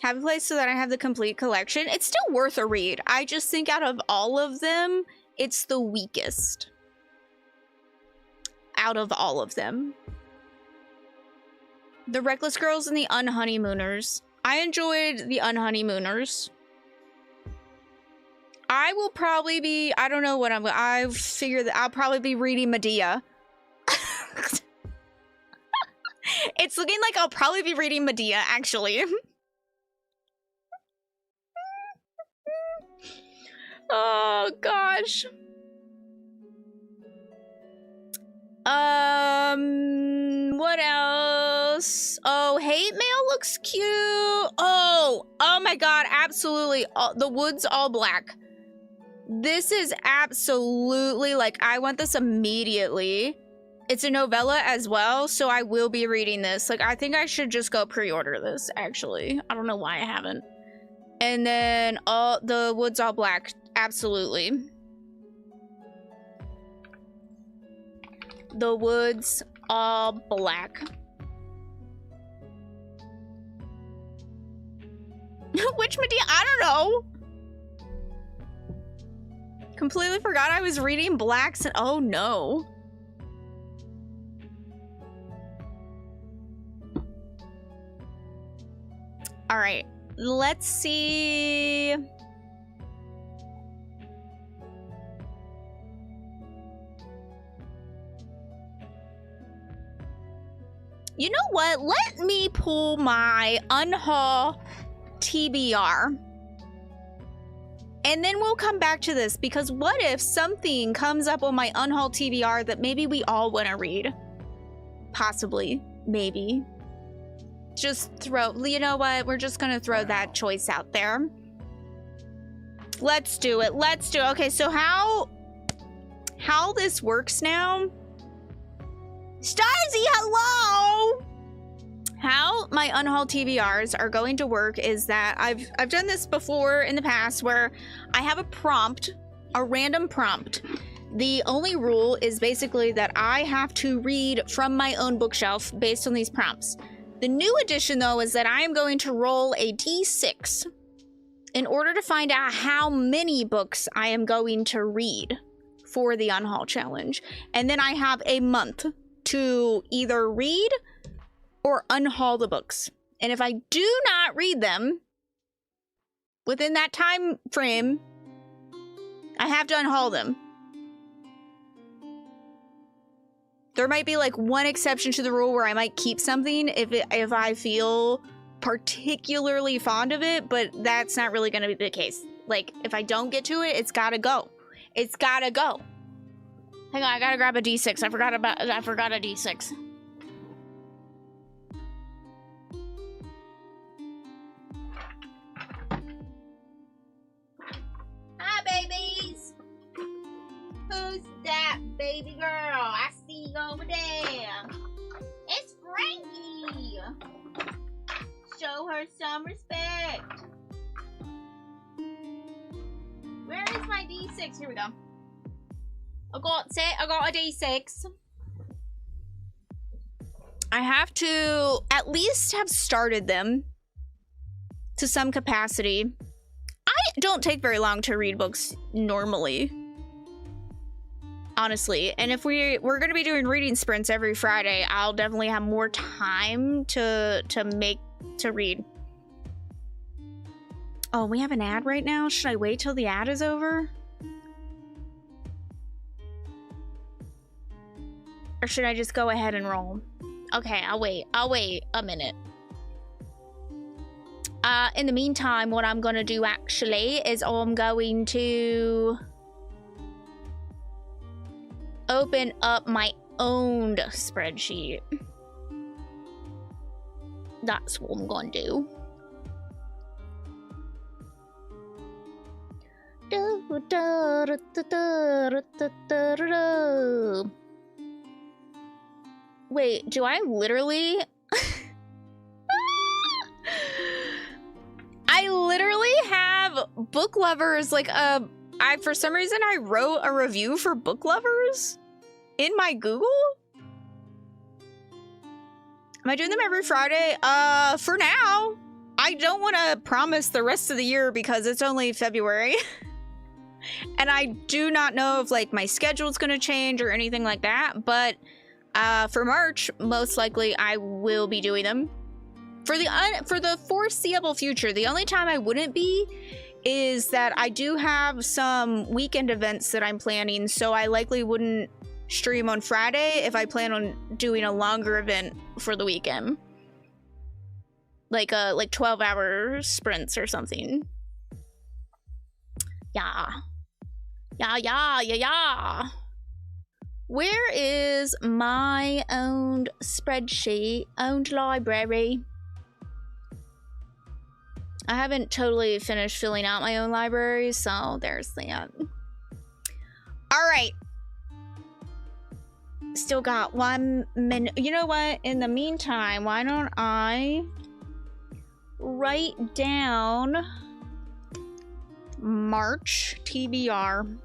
Speaker 1: Have a place so that I have the complete collection. It's still worth a read. I just think out of all of them, it's the weakest. Out of all of them. The Reckless Girls and the Unhoneymooners. I enjoyed the Unhoneymooners. I will probably be, I don't know what I figure that I'll probably be reading Medea. It's looking like I'll probably be reading Medea, actually. Oh, gosh. What else? Oh, Hate Mail looks cute. Oh my god, absolutely. The Woods All Black. This is absolutely, like, I want this immediately. It's a novella as well, so I will be reading this. Like, I think I should just go pre-order this, actually. I don't know why I haven't. And then the Woods All Black, absolutely. The Woods All Black. Which Medea? I don't know. Completely forgot I was reading Blacks and oh no. All right, let's see. You know what? Let me pull my Unhaul TBR. And then we'll come back to this, because what if something comes up on my Unhaul TBR that maybe we all want to read? Possibly. Maybe. Just throw, you know what? We're just gonna throw that choice out there. Let's do it. Let's do it. Okay, so how this works now? Starzy, hello! How my Unhaul TBRs are going to work is that I've done this before in the past where I have a prompt, a random prompt The only rule is basically that I have to read from my own bookshelf based on these prompts. The new addition, though, is that I am going to roll a d6 in order to find out how many books I am going to read for the Unhaul challenge. And then I have a month to either read or unhaul the books. And if I do not read them within that time frame, I have to unhaul them. There might be like one exception to the rule where I might keep something if I feel particularly fond of it, but that's not really going to be the case. Like, if I don't get to it, it's gotta go. It's gotta go. Hang on, I gotta grab a d6. I forgot a d6. Hi, babies. Who's that baby girl? I see you over there. It's Frankie. Show her some respect. Where is my d6? Here we go. I got a d6. I have to at least have started them to some capacity. I don't take very long to read books normally, honestly. And if we're going to be doing reading sprints every Friday, I'll definitely have more time to read. Oh, we have an ad right now? Should I wait till the ad is over? Or should I just go ahead and roll? Okay, I'll wait a minute. In the meantime, what I'm gonna do actually is I'm going to open up my own spreadsheet. That's what I'm gonna do. Wait, do I literally... I literally have book lovers, like, for some reason I wrote a review for book lovers in my Google? Am I doing them every Friday? For now. I don't want to promise the rest of the year because it's only February. And I do not know if, like, my schedule's gonna change or anything like that, but for March, most likely I will be doing them. For the foreseeable future, the only time I wouldn't be is that I do have some weekend events that I'm planning, so I likely wouldn't stream on Friday if I plan on doing a longer event for the weekend. Like 12-hour sprints or something. Yeah. Yeah. Where is my owned spreadsheet, owned library? I haven't totally finished filling out my own library, so there's that. All right. Still got 1 minute. You know what? In the meantime, why don't I write down March TBR.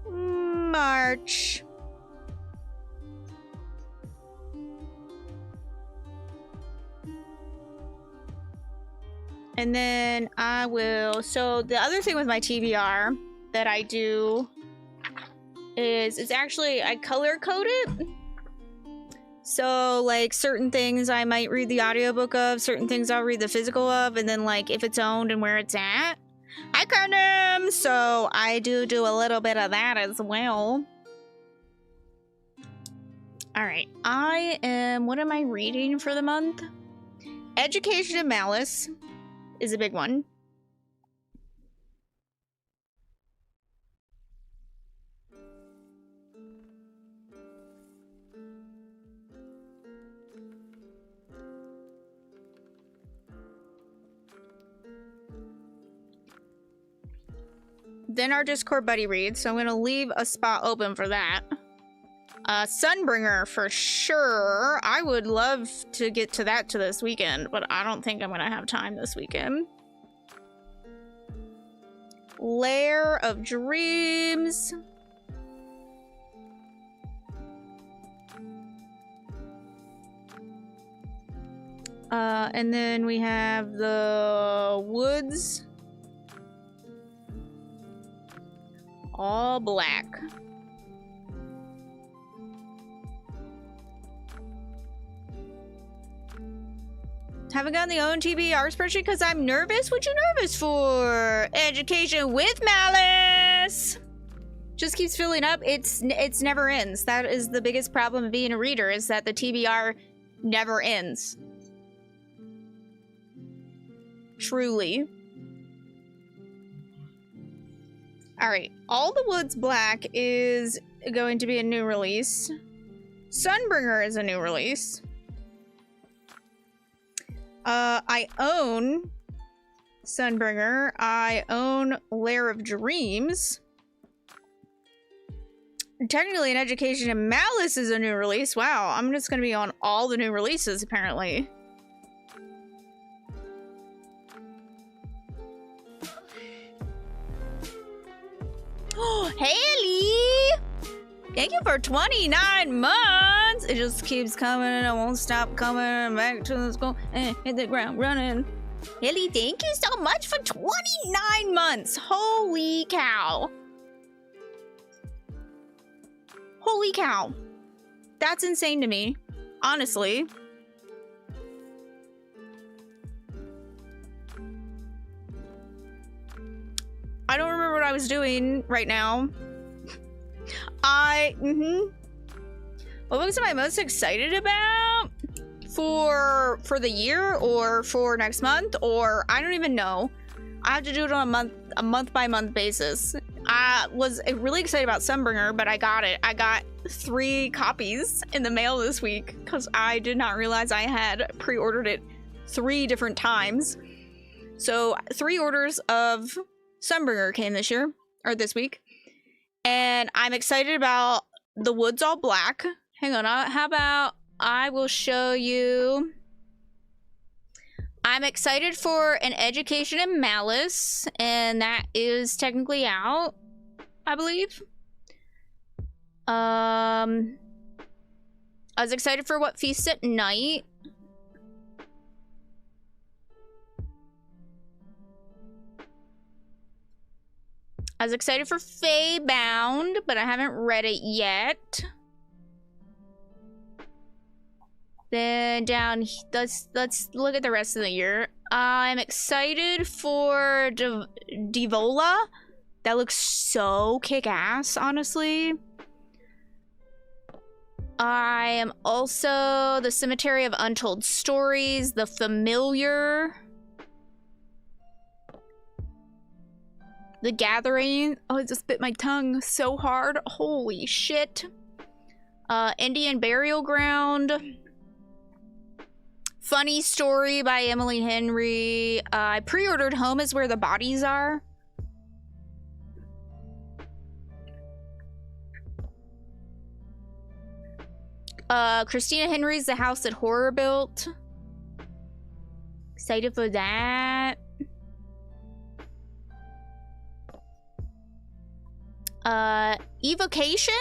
Speaker 1: March. And then I will, so the other thing with my TBR that I do is it's actually, I color code it. So like certain things I might read the audiobook of, certain things I'll read the physical of, and then like if it's owned and where it's at, I code them. So I do a little bit of that as well. All right, what am I reading for the month? Education and Malice is a big one. Then our Discord buddy reads, so I'm gonna leave a spot open for that. Sunbringer for sure. I would love to get to that this weekend, but I don't think I'm gonna have time this weekend. Lair of Dreams. And then we have the Woods. All black. Haven't gotten the own TBR spreadsheet because I'm nervous? What you nervous for? Education with malice! Just keeps filling up. It's never ends. That is the biggest problem of being a reader, is that the TBR never ends. Truly. Alright, All the Woods Black is going to be a new release. Sunbringer is a new release. I own Sunbringer. I own Lair of Dreams. Technically, An Education in Malice is a new release. Wow, I'm just gonna be on all the new releases, apparently. Oh, Haley! Thank you for 29 months! It just keeps coming and I won't stop coming. Back to the school and hit the ground running. Haley, thank you so much for 29 months! Holy cow! Holy cow. That's insane to me. Honestly. I don't remember what I was doing right now. What books am I most excited about? For the year or for next month, or I don't even know. I have to do it on a month by month basis. I was really excited about Sunbringer, but I got it. I got 3 copies in the mail this week because I did not realize I had pre-ordered it 3 different times. So 3 orders of Sunbringer came this week. And I'm excited about The Woods All Black. Hang on, how about I will show you. I'm excited for An Education in Malice, and that is technically out, I believe. I was excited for What Feasts at Night. I was excited for Fae Bound, but I haven't read it yet. Then down, let's look at the rest of the year. I'm excited for Devola. That looks so kick-ass, honestly. I am also The Cemetery of Untold Stories, The Familiar. The Gathering. Oh, it just bit my tongue so hard. Holy shit. Indian Burial Ground. Funny Story by Emily Henry. I pre-ordered Home is Where the Bodies Are. Christina Henry's The House That Horror Built. Excited for that. Evocation,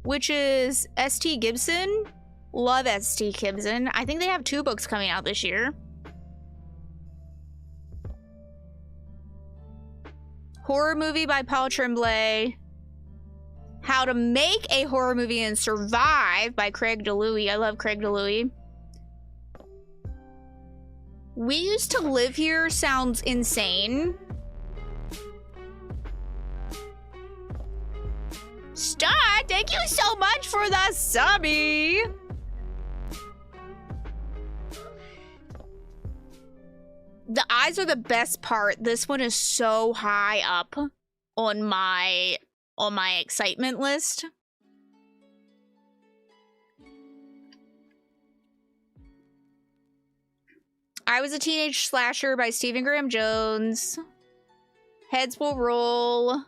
Speaker 1: which is S.T. Gibson. Love S.T. Gibson. I think they have 2 books coming out this year. Horror Movie by Paul Tremblay. How to Make a Horror Movie and Survive by Craig DeLuey. I love Craig DeLuey. We Used to Live Here sounds insane. Star, thank you so much for the subby. The eyes are the best part. This one is so high up on my excitement list. I Was a Teenage Slasher by Stephen Graham Jones. Heads Will Roll.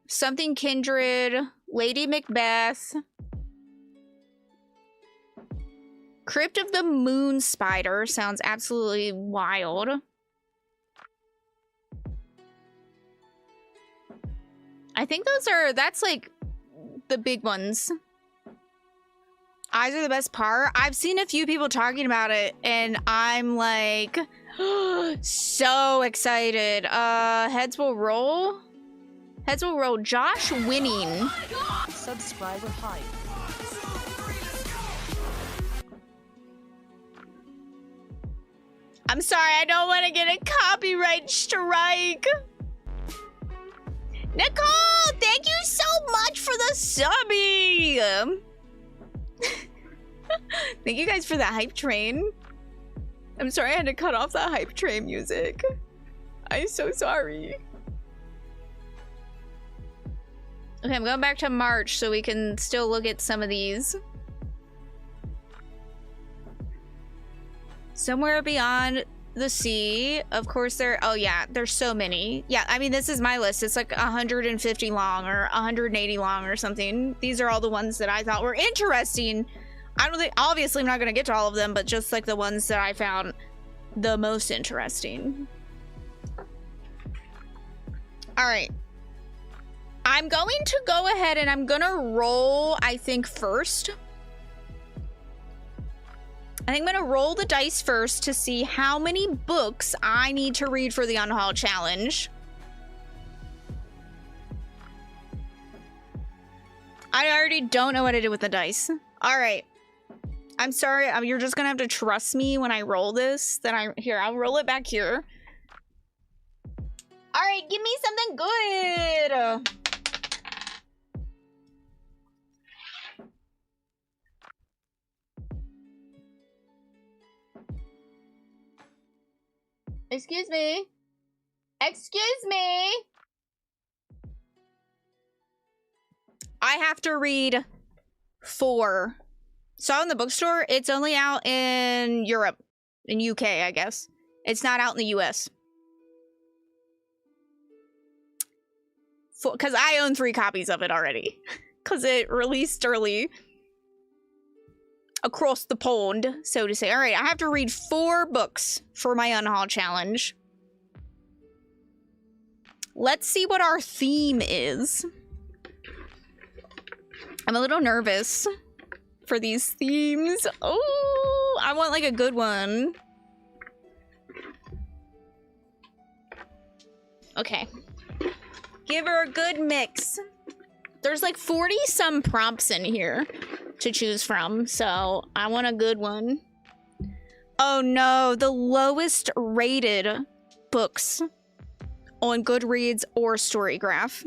Speaker 1: Something Kindred Lady Macbeth. Crypt of the Moon Spider sounds absolutely wild. I think that's like the big ones. Eyes are the best part. I've seen a few people talking about it and I'm like so excited. Heads will roll. Heads will roll. Josh winning.
Speaker 3: Subscriber hype.
Speaker 1: I'm sorry, I don't want to get a copyright strike. Nicole, thank you so much for the subby. Thank you guys for the hype train. I'm sorry I had to cut off the hype train music. I'm so sorry. Okay, I'm going back to March so we can still look at some of these. Somewhere Beyond the Sea. Of course oh yeah, there's so many. Yeah, I mean, this is my list. It's like 150 long or 180 long or something. These are all the ones that I thought were interesting. I don't think, obviously I'm not gonna get to all of them, but just like the ones that I found the most interesting. All right. I'm going to go ahead and I'm gonna roll, I think, first. I think I'm gonna roll the dice first to see how many books I need to read for the Unhaul challenge. I already don't know what I did with the dice. All right. I'm sorry. You're just gonna have to trust me when I roll this. I'll roll it back here. All right, give me something good. Excuse me. Excuse me. I have to read 4. Saw in the bookstore. It's only out in Europe. In UK, I guess. It's not out in the US. Because I own 3 copies of it already. Because it released early. Across the pond, so to say. Alright, I have to read 4 books for my Unhaul challenge. Let's see what our theme is. I'm a little nervous for these themes. Oh, I want like a good one. Okay. Give her a good mix. There's like 40 some prompts in here to choose from, so I want a good one. Oh no, the lowest rated books on Goodreads or Storygraph.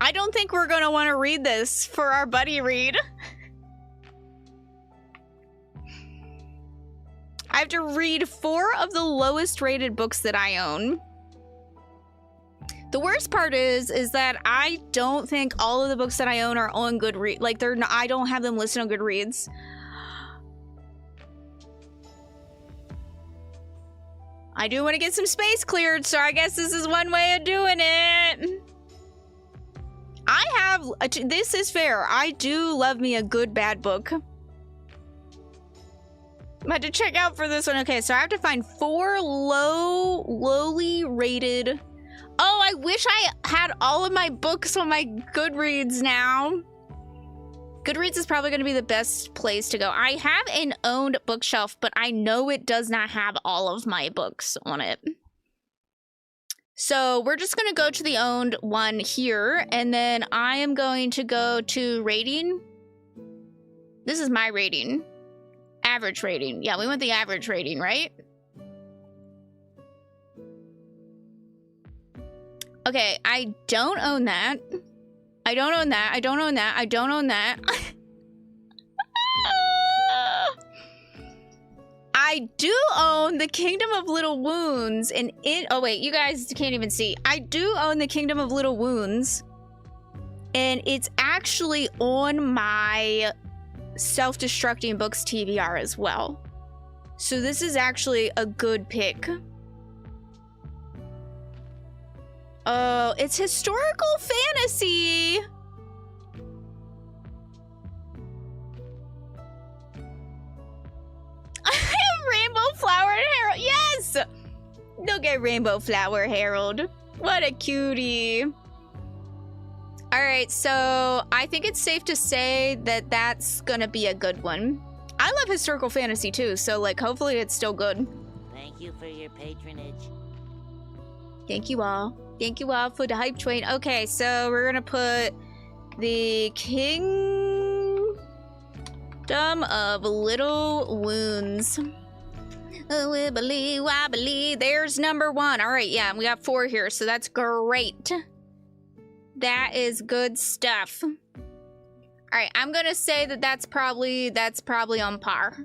Speaker 1: I don't think we're gonna want to read this for our buddy read. I have to read 4 of the lowest rated books that I own. The worst part is that I don't think all of the books that I own are on Goodreads. Like, they're not, I don't have them listed on Goodreads. I do want to get some space cleared, so I guess this is one way of doing it. I have, this is fair. I do love me a good bad book. I had to check out for this one. Okay, so I have to find 4 lowly rated. Oh, I wish I had all of my books on my Goodreads now. Goodreads is probably going to be the best place to go. I have an owned bookshelf, but I know it does not have all of my books on it. So we're just going to go to the owned one here, and then I am going to go to rating. This is my rating. Average rating. Yeah, we want the average rating, right? Okay, I don't own that. I don't own that. I don't own that. I don't own that. I do own The Kingdom of Little Wounds, and oh wait, you guys can't even see. I do own The Kingdom of Little Wounds, and it's actually on my self-destructing books TBR as well. So this is actually a good pick. Oh, it's historical fantasy. Rainbow Flower Herald. Yes! Look at Rainbow Flower Herald. What a cutie. All right, so I think it's safe to say that that's gonna be a good one. I love historical fantasy too, so like hopefully it's still good.
Speaker 4: Thank you for your patronage.
Speaker 1: Thank you all. Thank you all for the hype train. Okay, so we're gonna put the Kingdom of Little Wounds. Oh, wibbly wobbly. There's number 1. All right, yeah, we got 4 here, so that's great. That is good stuff. All right, I'm gonna say that that's probably on par.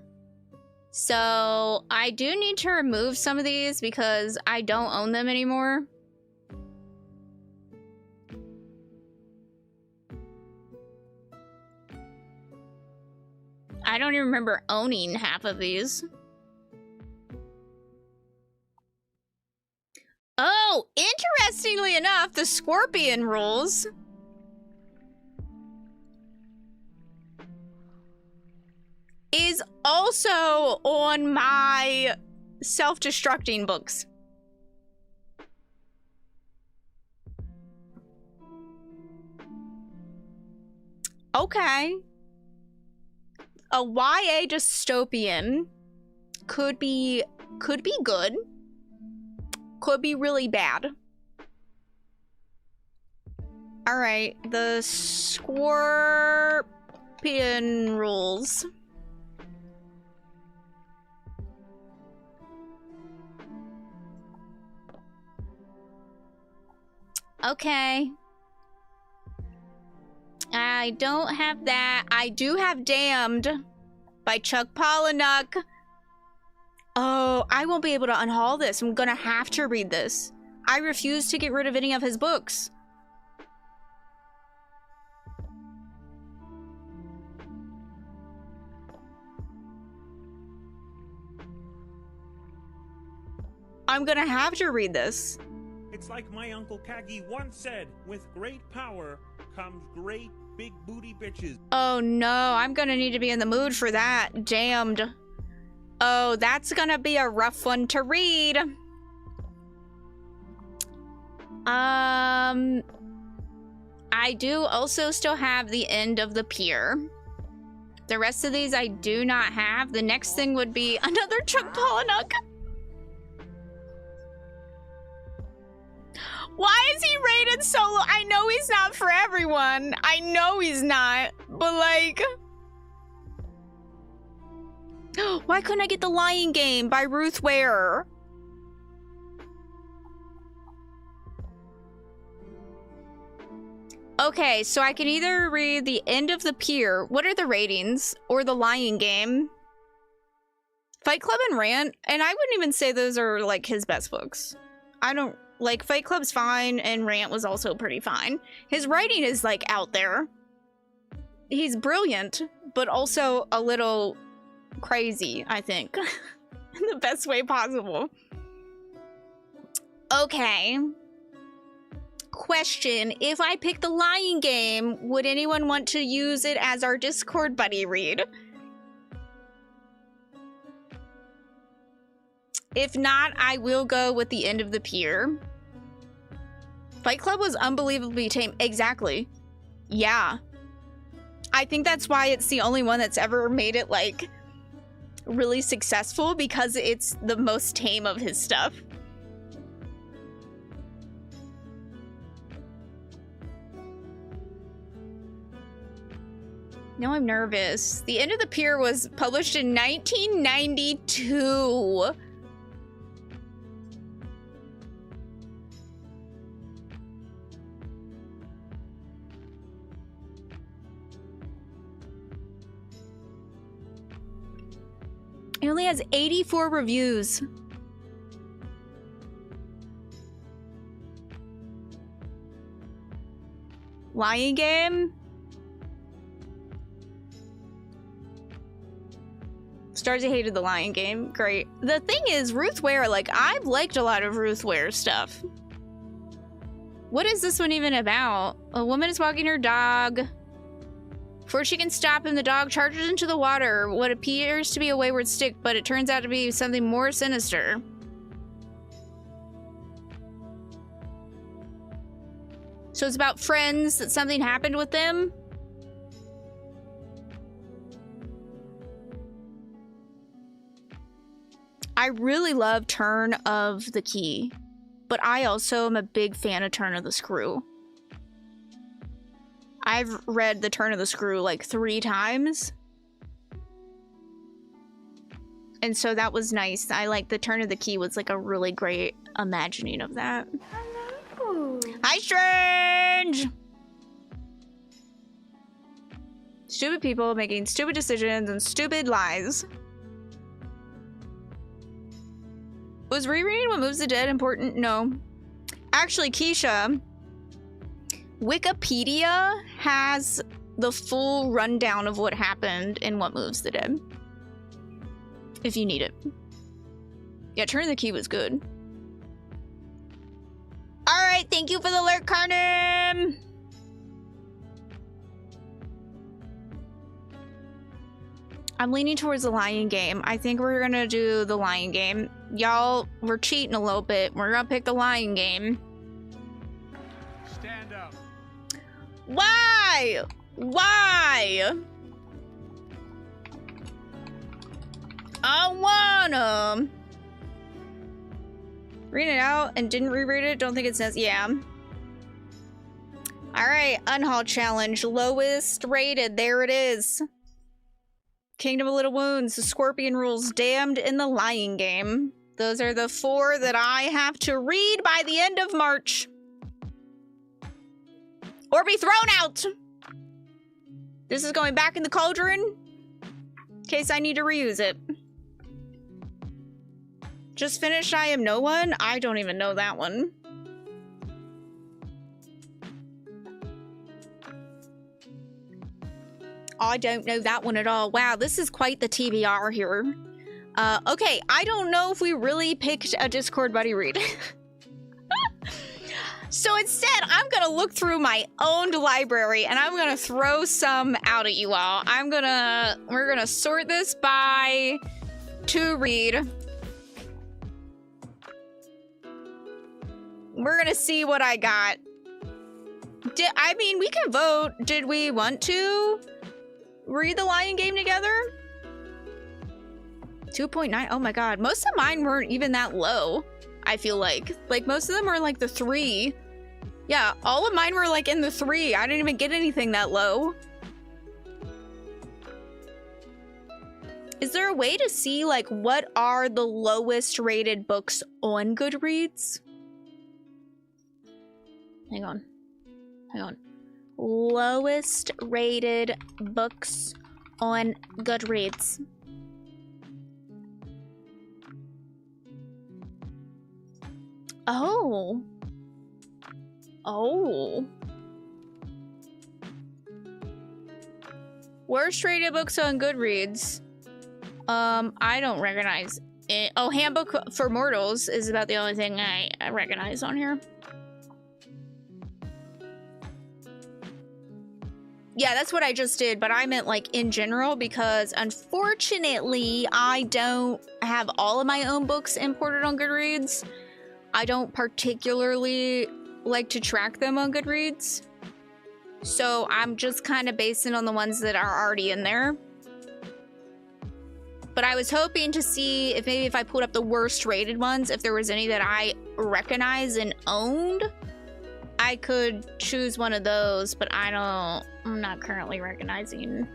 Speaker 1: So I do need to remove some of these because I don't own them anymore. I don't even remember owning half of these. Oh, interestingly enough, the Scorpion rules is also on my self-destructing books. Okay. A YA dystopian could be good. Could be really bad. All right, the Scorpion rules. Okay. I don't have that. I do have Damned by Chuck Palahniuk. Oh, I won't be able to unhaul this. I'm gonna have to read this. I refuse to get rid of any of his books. I'm gonna have to read this.
Speaker 2: It's like my Uncle Kagi once said, with great power comes great big booty bitches.
Speaker 1: Oh no, I'm gonna need to be in the mood for that. Damned. Oh, that's gonna be a rough one to read. I do also still have The End of the Pier. The rest of these I do not have. The next thing would be another Chuck Palahniuk. Why is he rated so low? I know he's not for everyone. I know he's not, but like... Why couldn't I get The Lion Game by Ruth Ware? Okay, so I can either read The End of the Pier, what are the ratings, or The Lion Game. Fight Club and Rant, and I wouldn't even say those are like his best books. I don't... Like, Fight Club's fine, and Rant was also pretty fine. His writing is, like, out there. He's brilliant, but also a little crazy, I think. In the best way possible. Okay. Question. If I pick The Lion Game, would anyone want to use it as our Discord buddy read? If not, I will go with The End of the Pier. Fight Club was unbelievably tame. Exactly. Yeah. I think that's why it's the only one that's ever made it, like, really successful, because it's the most tame of his stuff. Now I'm nervous. The End of the Pier was published in 1992. It only has 84 reviews. Lion Game? Starzy hated the Lion game. Great. The thing is, Ruth Ware, like, I've liked a lot of Ruth Ware stuff. What is this one even about? A woman is walking her dog. Before she can stop him, the dog charges into the water, what appears to be a wayward stick, but it turns out to be something more sinister. So it's about friends, that something happened with them. I really love Turn of the Key, but I also am a big fan of Turn of the Screw. I've read the Turn of the Screw like 3 times. And so that was nice. I like the Turn of the Key was like a really great imagining of that.
Speaker 5: Hello.
Speaker 1: Hi, Strange! Stupid people making stupid decisions and stupid lies. Was rereading What Moves the Dead important? No. Actually, Keisha, Wikipedia has the full rundown of what happened in What Moves the Dead. If you need it. Yeah, Turn of the Key was good. Alright, thank you for the alert, Carnum! I'm leaning towards the Lion game. I think we're gonna do the Lion game. Y'all, we're cheating a little bit. We're gonna pick the Lion game.
Speaker 2: Stand up.
Speaker 1: Why? Why? I wanna read it out and didn't reread it. Don't think it says, yeah. All right, Unhaul challenge, lowest rated. There it is. Kingdom of Little Wounds, The Scorpion Rules, Damned in the Lion Game. Those are the 4 that I have to read by the end of March. Or be thrown out. This is going back in the cauldron in case I need to reuse it. Just finished I Am No One? I don't even know that one. I don't know that one at all. Wow, this is quite the TBR here. Okay, I don't know if we really picked a Discord buddy read. So instead, I'm gonna look through my owned library and I'm gonna throw some out at you all. We're gonna sort this by to read. We're gonna see what I got. I mean, we can vote. Did we want to read the Lion game together? 2.9. Oh my god. Most of mine weren't even that low, I feel like. Like, most of them were like the 3. Yeah, all of mine were like in the 3. I didn't even get anything that low. Is there a way to see, like, what are the lowest rated books on Goodreads? Hang on. Hang on. Lowest rated books on Goodreads. Oh. Oh. Worst rated books on Goodreads. I don't recognize it. Oh, Handbook for Mortals is about the only thing I recognize on here. Yeah, that's what I just did, but I meant like in general because unfortunately I don't have all of my own books imported on Goodreads. I don't particularly like to track them on Goodreads. So I'm just kind of basing on the ones that are already in there. But I was hoping to see if maybe if I pulled up the worst rated ones, if there was any that I recognize and owned, I could choose one of those, but I'm not currently recognizing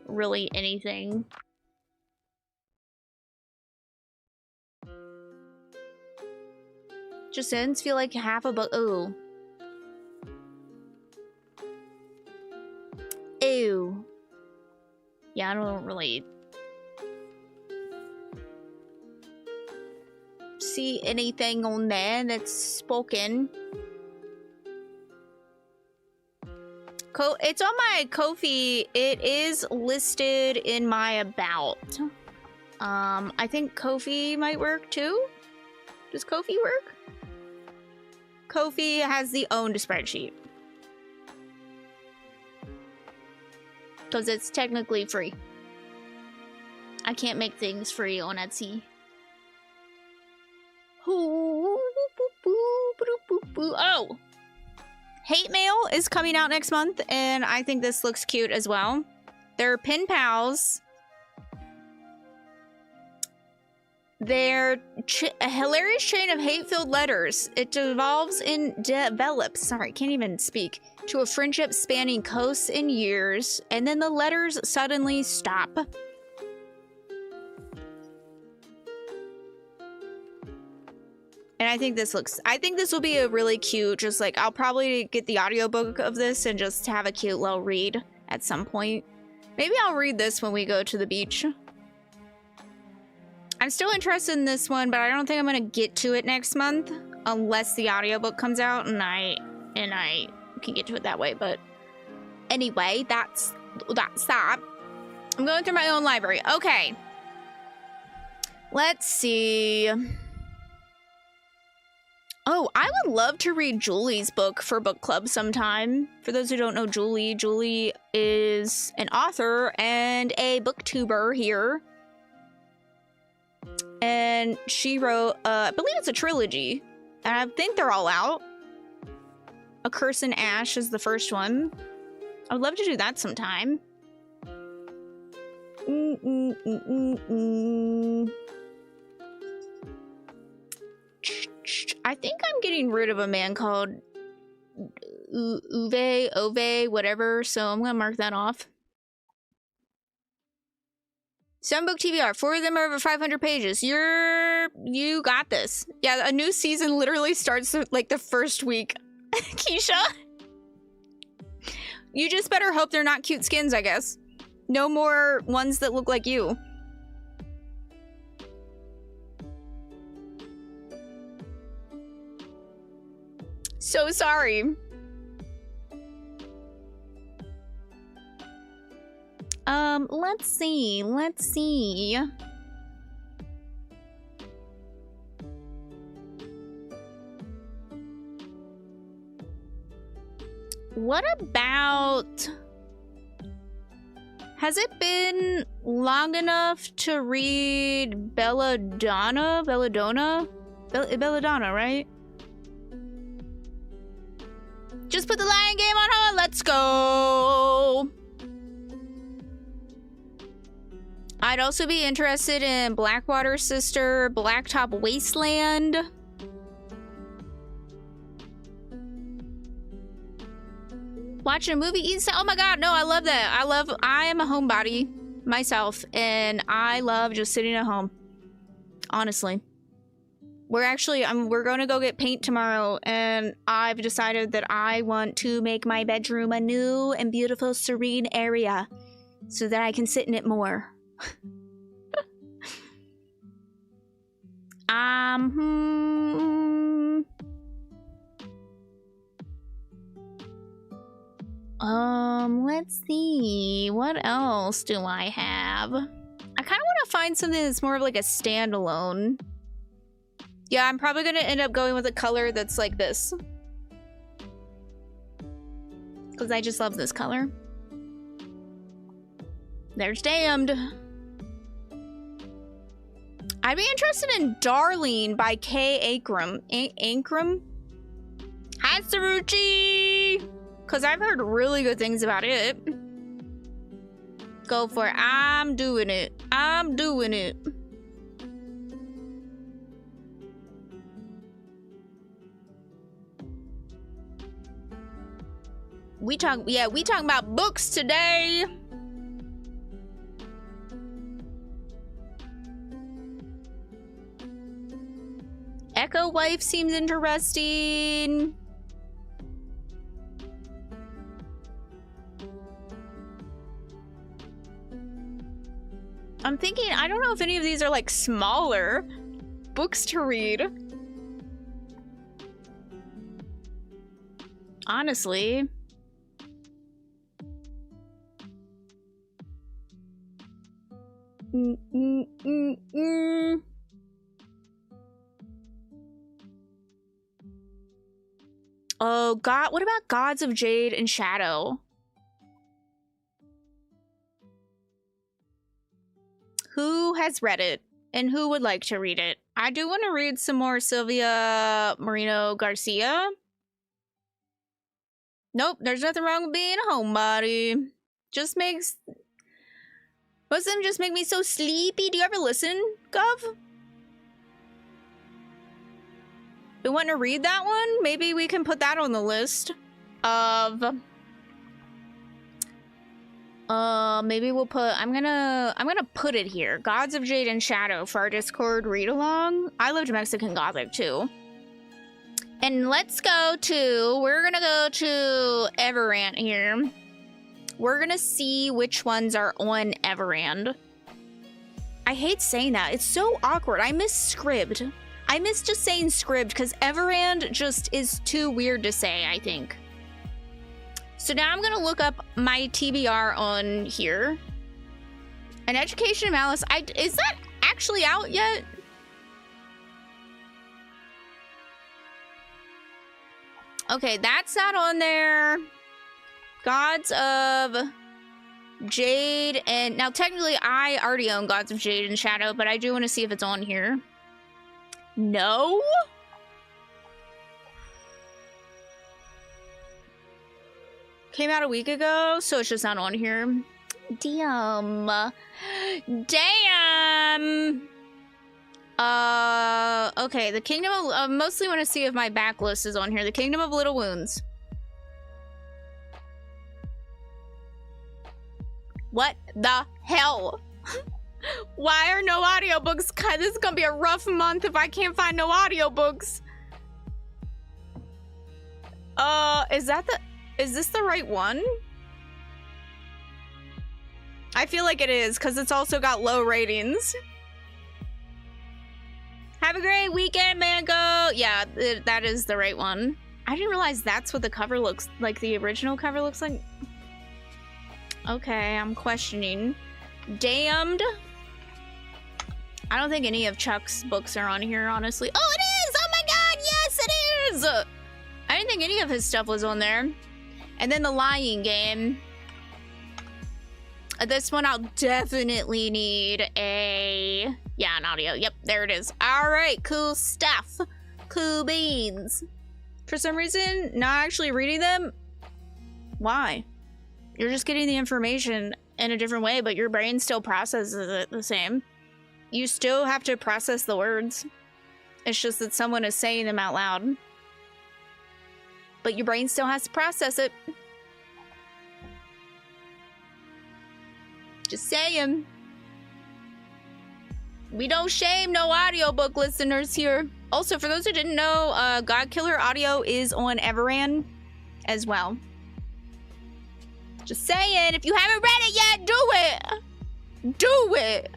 Speaker 1: really anything. Just ends feel like half a book. Ooh. Ew. Yeah, I don't really see anything on there that's spoken. It's on my Ko-fi. It is listed in my about. I think Ko-fi might work too. Does Ko-fi work? Ko-fi has the owned spreadsheet. Because it's technically free. I can't make things free on Etsy. Oh! Hate Mail is coming out next month, and I think this looks cute as well. They're pen pals. They're a hilarious chain of hate-filled letters. It develops, sorry, can't even speak, to a friendship spanning coasts and years, and then the letters suddenly stop. And I think this will be a really cute, just like, I'll probably get the audiobook of this and just have a cute little read at some point. Maybe I'll read this when we go to the beach. I'm still interested in this one, but I don't think I'm gonna get to it next month unless the audiobook comes out and I can get to it that way. But anyway, that's that. I'm going through my own library. Okay. Let's see. Oh, I would love to read Julie's book for book club sometime. For those who don't know Julie is an author and a booktuber here. And she wrote, I believe it's a trilogy. And I think they're all out. A Curse in Ash is the first one. I would love to do that sometime. I think I'm getting rid of a man called Ove, whatever, so I'm gonna mark that off. 7-book TBR, 4 of them are over 500 pages. You got this. Yeah, a new season literally starts like the first week. Keisha? You just better hope they're not cute skins, I guess. No more ones that look like you. So sorry. Let's see. What about... Has it been long enough to read Belladonna, right? Just put the Lion Game on hold. Let's go. I'd also be interested in Blackwater Sister, Blacktop Wasteland. Watching a movie, eating stuff. Oh my god, no, I love that. I am a homebody myself, and I love just sitting at home. Honestly. We're going to go get paint tomorrow, and I've decided that I want to make my bedroom a new and beautiful, serene area so that I can sit in it more. Let's see. What else do I have? I kind of want to find something that's more of like a standalone. Yeah, I'm probably going to end up going with a color that's like this. Because I just love this color. There's Damned. I'd be interested in Darlene by Kay Ankrum. Ankrum? Hi, Saruchi! Because I've heard really good things about it. Go for it. I'm doing it. I'm doing it. We talking about books today. Echo Wife seems interesting. I'm thinking, I don't know if any of these are like smaller books to read. Honestly. Oh, God. What about Gods of Jade and Shadow? Who has read it? And who would like to read it? I do want to read some more Sylvia Moreno Garcia. Nope, there's nothing wrong with being a homebody. Just makes... Most of them just make me so sleepy. Do you ever listen, Gov? Been wanting to read that one? Maybe we can put that on the list of... maybe we'll put... I'm gonna put it here. Gods of Jade and Shadow for our Discord read-along. I loved Mexican Gothic, too. And let's go to... We're gonna go to Everand here. We're gonna see which ones are on Everand. I hate saying that. It's so awkward. I miss Scribd. I miss just saying Scribd because Everand just is too weird to say, I think. So now I'm gonna look up my TBR on here. An Education of Malice. Is that actually out yet? Okay, that's not on there. Gods of Jade and... Now, technically, I already own Gods of Jade and Shadow, but I do want to see if it's on here. No? Came out a week ago, so it's just not on here. Damn. Damn! Okay, the Kingdom of... mostly want to see if my backlist is on here. The Kingdom of Little Wounds. What the hell? Why are no audiobooks? God, this is gonna be a rough month if I can't find no audiobooks. Is this the right one? I feel like it is, because it's also got low ratings. Have a great weekend, Mango! Yeah, that is the right one. I didn't realize that's what the cover looks like, the original cover looks like. Okay, I'm questioning. Damned. I don't think any of Chuck's books are on here, honestly. Oh, it is! Oh my god, yes, it is! I didn't think any of his stuff was on there. And then The Lying Game. This one I'll definitely need a... Yeah, an audio. Yep, there it is. All right, cool stuff. Cool beans. For some reason, not actually reading them. Why? You're just getting the information in a different way, but your brain still processes it the same. You still have to process the words. It's just that someone is saying them out loud. But your brain still has to process it. Just saying. We don't shame no audiobook listeners here. Also, for those who didn't know, Godkiller audio is on Everand as well. Just saying, if you haven't read it yet, do it! Do it!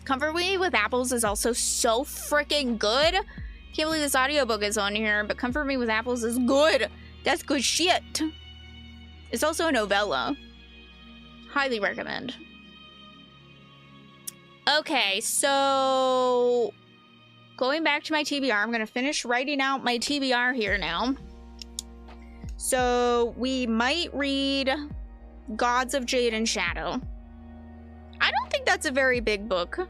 Speaker 1: Comfort Me with Apples is also so freaking good. Can't believe this audiobook is on here, but Comfort Me with Apples is good. That's good shit. It's also a novella. Highly recommend. Okay, so... Going back to my TBR, I'm gonna finish writing out my TBR here now. So, we might read Gods of Jade and Shadow. I don't think that's a very big book.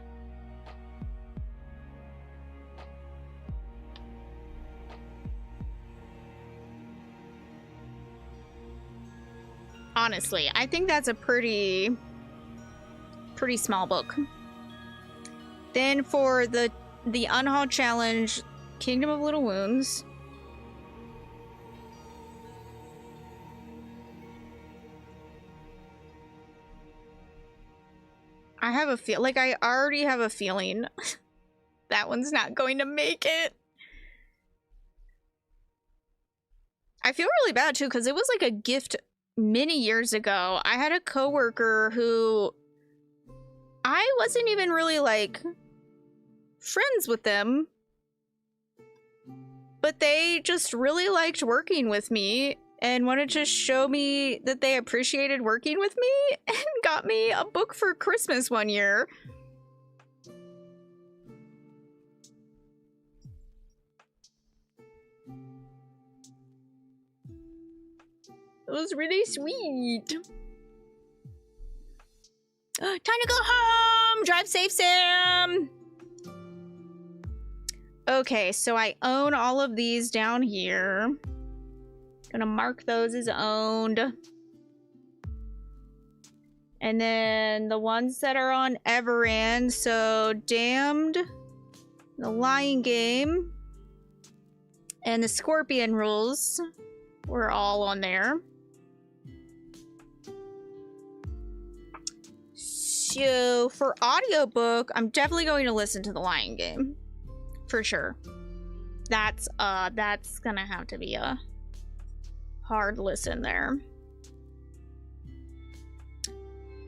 Speaker 1: Honestly, I think that's a pretty small book. Then for the Unhaul challenge, Kingdom of Little Wounds. I have a feel like I already have a feeling that one's not going to make it. I feel really bad too because it was like a gift many years ago. I had a coworker who I wasn't even really like friends with them, but they just really liked working with me and wanted to show me that they appreciated working with me and got me a book for Christmas one year. It was really sweet. Time to go home! Drive safe, Sam! Okay, so I own all of these down here. Gonna mark those as owned. And then the ones that are on Everend, so Damned, The Lying Game, and The Scorpion Rules were all on there. So for audiobook, I'm definitely going to listen to The Lying Game. For sure. That's gonna have to be a hard listen there.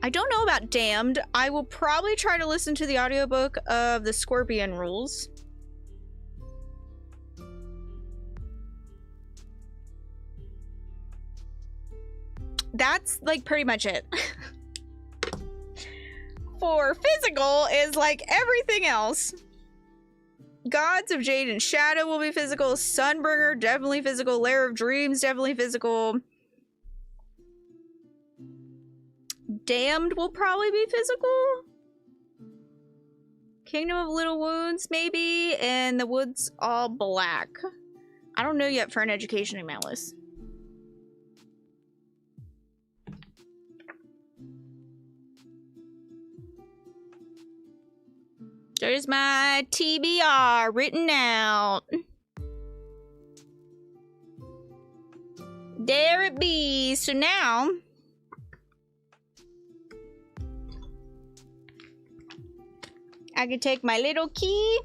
Speaker 1: I don't know about Damned. I will probably try to listen to the audiobook of The Scorpion Rules. That's like pretty much it. For physical is like everything else. Gods of Jade and Shadow will be physical. Sunbringer, definitely physical. Lair of Dreams, definitely physical. Damned will probably be physical. Kingdom of Little Wounds, maybe. And The Woods All Black. I don't know yet for an education email list. There's my TBR written out. There it be. So now, I can take my little key,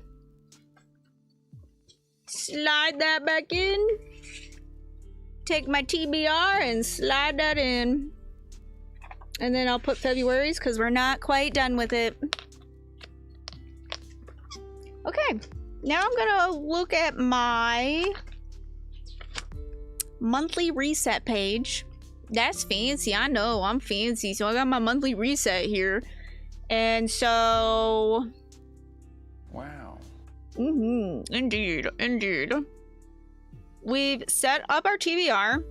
Speaker 1: slide that back in, take my TBR and slide that in. And then I'll put February's because we're not quite done with it. Okay, now I'm gonna look at my monthly reset page. That's fancy, I know, I'm fancy. So I got my monthly reset here. And so...
Speaker 5: Wow.
Speaker 1: Indeed, indeed. We've set up our TBR.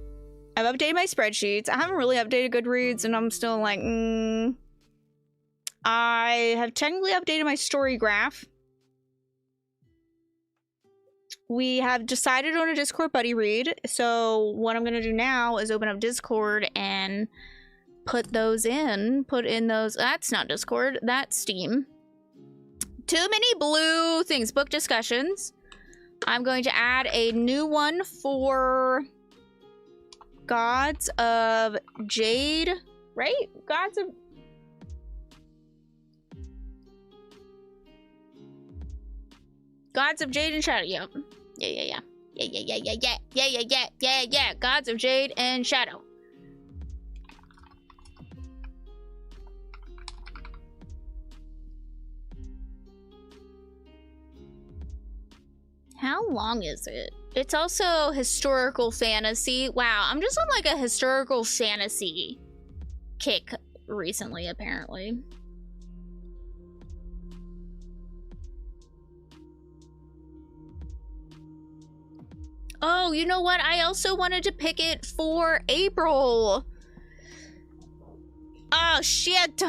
Speaker 1: I've updated my spreadsheets. I haven't really updated Goodreads and I'm still like, I have technically updated my storygraph. We have decided on a Discord buddy read, so what I'm gonna do now is open up Discord and put those in. Put in those. That's not Discord, that's Steam. Too many blue things. Book discussions. I'm going to add a new one for Gods of Jade, right? Gods of... Gods of Jade and Shadow, yep. Yeah. Gods of Jade and Shadow. How long is it? It's also historical fantasy. Wow, I'm just on like a historical fantasy kick recently, apparently. Oh, you know what? I also wanted to pick it for April. Oh, shit.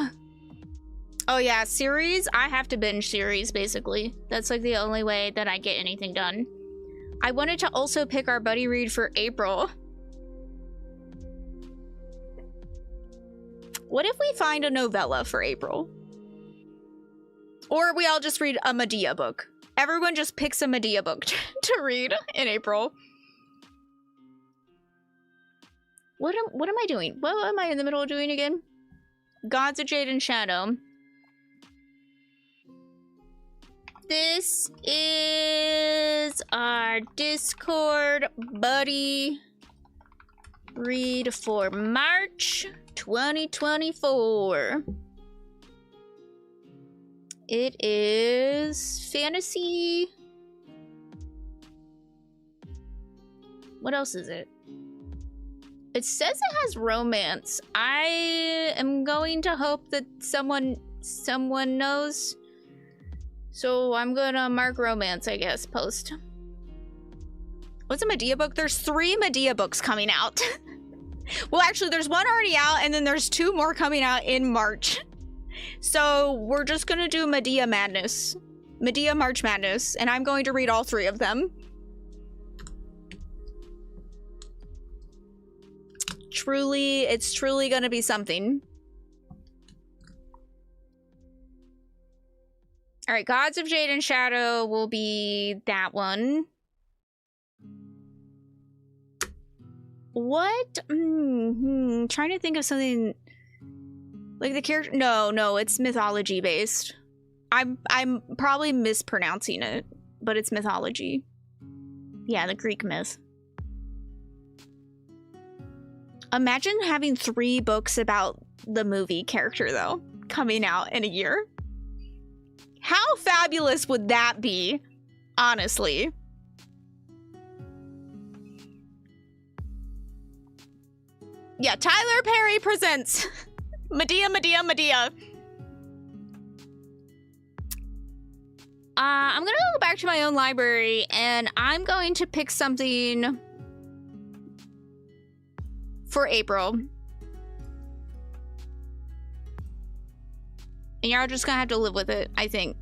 Speaker 1: Oh, yeah, series. I have to binge series, basically. That's like the only way that I get anything done. I wanted to also pick our buddy read for April. What if we find a novella for April? Or we all just read a Medea book. Everyone just picks a Medea book to read in April. What am I doing? What am I in the middle of doing again? Gods of Jade and Shadow. This is our Discord buddy read for March 2024. It is fantasy. What else is it? It says it has romance. I am going to hope that someone knows. So I'm gonna mark romance, I guess, post. What's a Medea book? There's 3 Medea books coming out. Well, actually, there's one already out, and then there's 2 more coming out in March. So we're just gonna do Medea Madness. Medea March Madness, and I'm going to read all 3 of them. It's truly gonna be something. All right, Gods of Jade and Shadow will be that one. What? Trying to think of something like the character. No, it's mythology based. I'm probably mispronouncing it, but it's mythology. Yeah, the Greek myth. Imagine having 3 books about the movie character though, coming out in a year. How fabulous would that be? Honestly. Yeah, Tyler Perry presents Medea, Medea, Medea. I'm gonna go back to my own library and I'm going to pick something for April. And y'all are just gonna have to live with it, I think.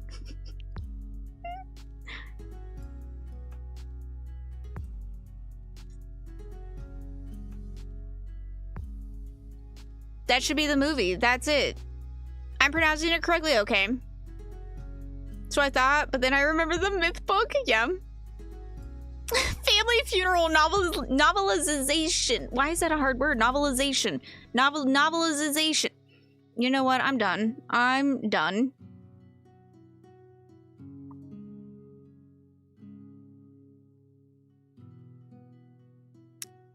Speaker 1: That should be the movie. That's it. I'm pronouncing it correctly, okay? So I thought, but then I remember the myth book. Yeah. Family funeral novelization. Why is that a hard word? Novelization. Novelization. You know what? I'm done. I'm done.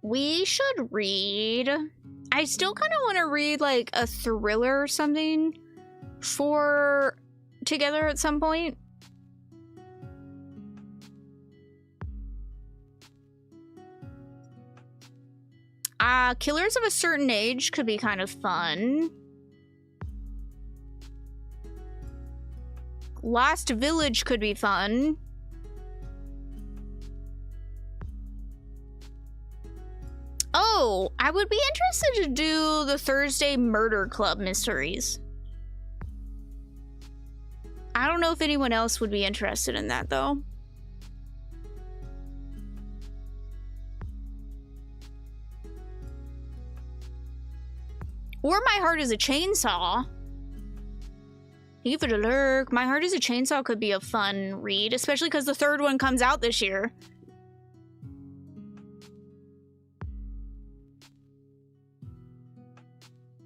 Speaker 1: We should read. I still kind of want to read like a thriller or something for together at some point. Killers of a Certain Age could be kind of fun. Lost Village could be fun. Oh, I would be interested to do the Thursday Murder Club mysteries. I don't know if anyone else would be interested in that, though. Or My Heart is a Chainsaw. Give it a lurk. My Heart is a Chainsaw could be a fun read, especially because the 3rd one comes out this year.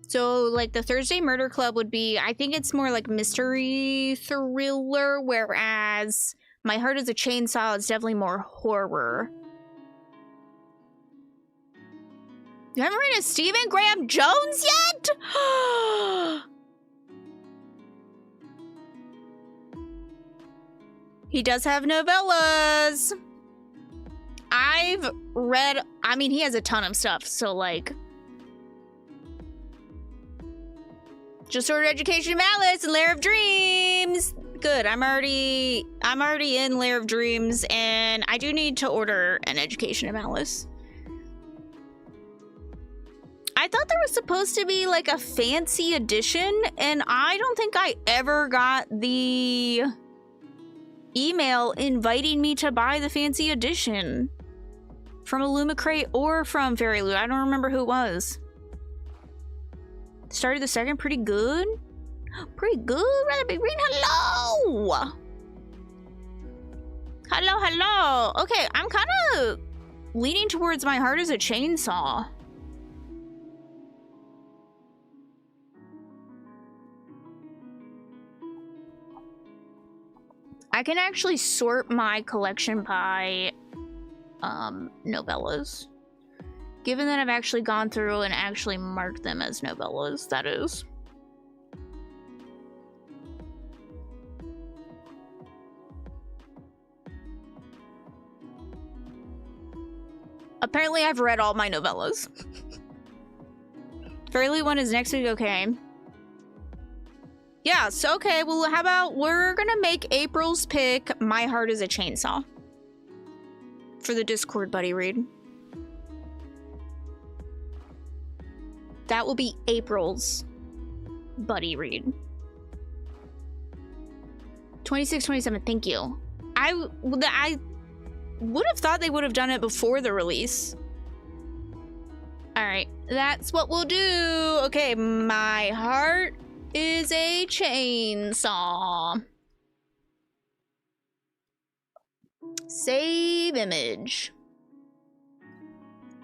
Speaker 1: So, like, the Thursday Murder Club would be, I think it's more like mystery thriller, whereas My Heart is a Chainsaw is definitely more horror. You haven't read a Stephen Graham Jones yet? He does have novellas. I've read, I mean, he has a ton of stuff, so like... Just ordered Education of Malice and Lair of Dreams. Good, I'm already in Lair of Dreams, and I do need to order an Education of Malice. I thought there was supposed to be like a fancy edition, and I don't think I ever got the email inviting me to buy the fancy edition from Illumicrate or from Fairy Loot. I don't remember who it was. Started the 2nd pretty good. Pretty good. Rather be green. Hello. Hello, hello. Okay, I'm kind of leaning towards My Heart is a Chainsaw. I can actually sort my collection by novellas. Given that I've actually gone through and actually marked them as novellas, that is. Apparently I've read all my novellas. Fairly one is next week, okay. Yeah, so okay, well, how about we're gonna make April's pick My Heart is a Chainsaw for the Discord buddy read. That will be April's buddy read. 26, 27, thank you. I would have thought they would have done it before the release. All right, that's what we'll do. Okay, My Heart is a Chainsaw. Save image.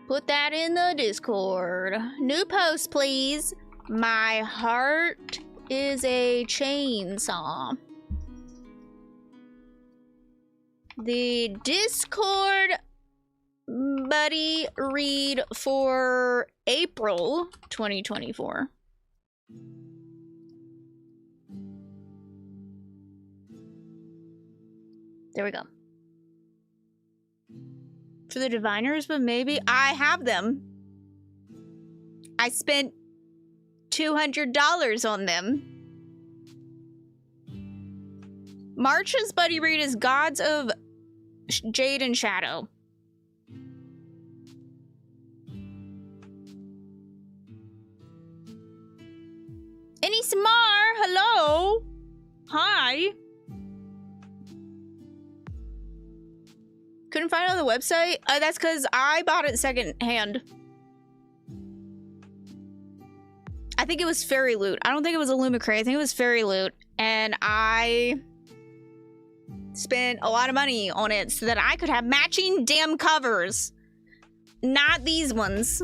Speaker 1: Put that in the Discord. New post, please. My Heart is a Chainsaw. The Discord buddy read for April 2024. There we go. For the diviners, but maybe I have them. I spent $200 on them. March's buddy read is Gods of Jade and Shadow. Any Samar, hello. Hi. Couldn't find it on the website? That's because I bought it secondhand. I think it was Fairy Loot. I don't think it was Illumicray. I think it was Fairy Loot. And I spent a lot of money on it so that I could have matching damn covers. Not these ones.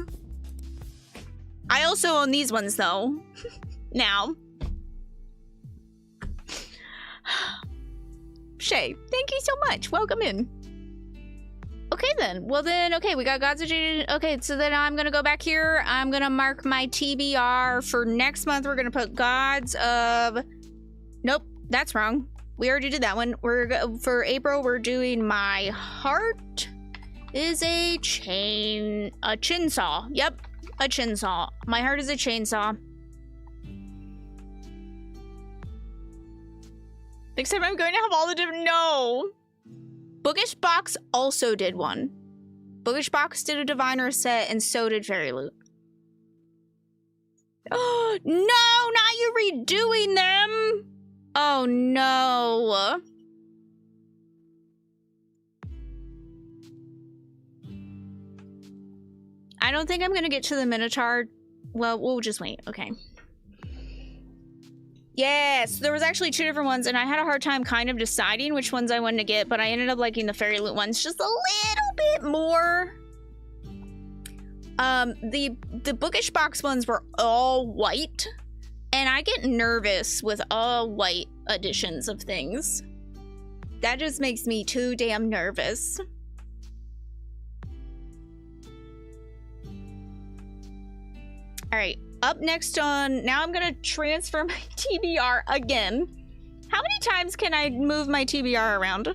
Speaker 1: I also own these ones, though. Now. Shay, thank you so much. Welcome in. Okay then. Well then, okay, we got Gods of Jade. Okay, so then I'm gonna go back here. I'm gonna mark my TBR for next month. We're gonna put Gods of... Nope, that's wrong. We already did that one. For April, we're doing My Heart is a Chainsaw. Yep, a Chainsaw. My Heart is a Chainsaw. Except I'm going to have all the different... No! Bookish Box also did one. Bookish Box did a Diviner set, and so did Fairy Loot. Oh, no! Not you redoing them! Oh, no. I don't think I'm going to get to the Minotaur. Well, we'll just wait. Okay. Yes, there was actually two different ones, and I had a hard time kind of deciding which ones I wanted to get, but I ended up liking the Fairy Loot ones just a little bit more. The Bookish Box ones were all white, and I get nervous with all white editions of things. That just makes me too damn nervous. All right. Up next on, now I'm gonna transfer my TBR again. How many times can I move my TBR around?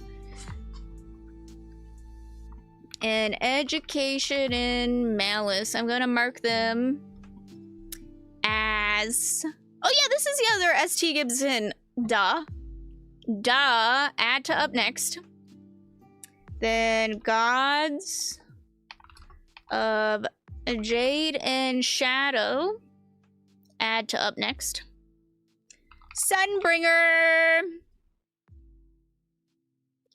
Speaker 1: And Education and Malice, I'm gonna mark them as, oh yeah, this is the other ST Gibson, duh. Add to up next. Then Gods of Jade and Shadow. Add to up next. Sunbringer.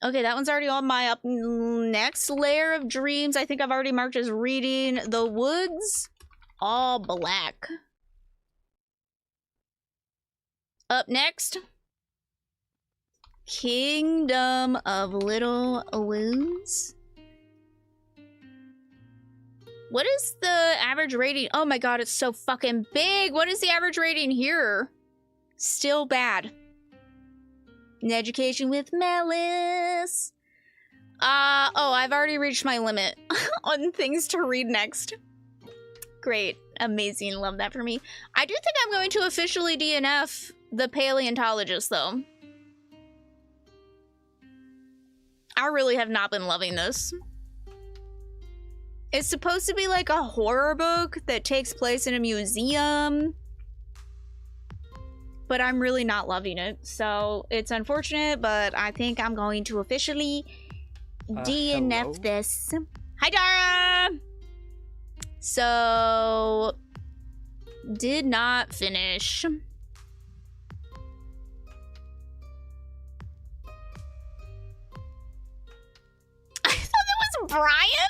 Speaker 1: Okay, that one's already on my up next. Layer of Dreams. I think I've already marked as reading. The Woods. All black. Up next. Kingdom of Little Wounds. What is the average rating? Oh my god, it's so fucking big. What is the average rating here? Still bad. An Education with Malice. Oh, I've already reached my limit on things to read next. Great. Amazing. Love that for me. I do think I'm going to officially DNF the Paleontologist, though. I really have not been loving this. It's supposed to be like a horror book that takes place in a museum. But I'm really not loving it. So it's unfortunate, but I think I'm going to officially DNF
Speaker 5: hello?
Speaker 1: this. Hi, Dara! So, did not finish. I thought that was Brian?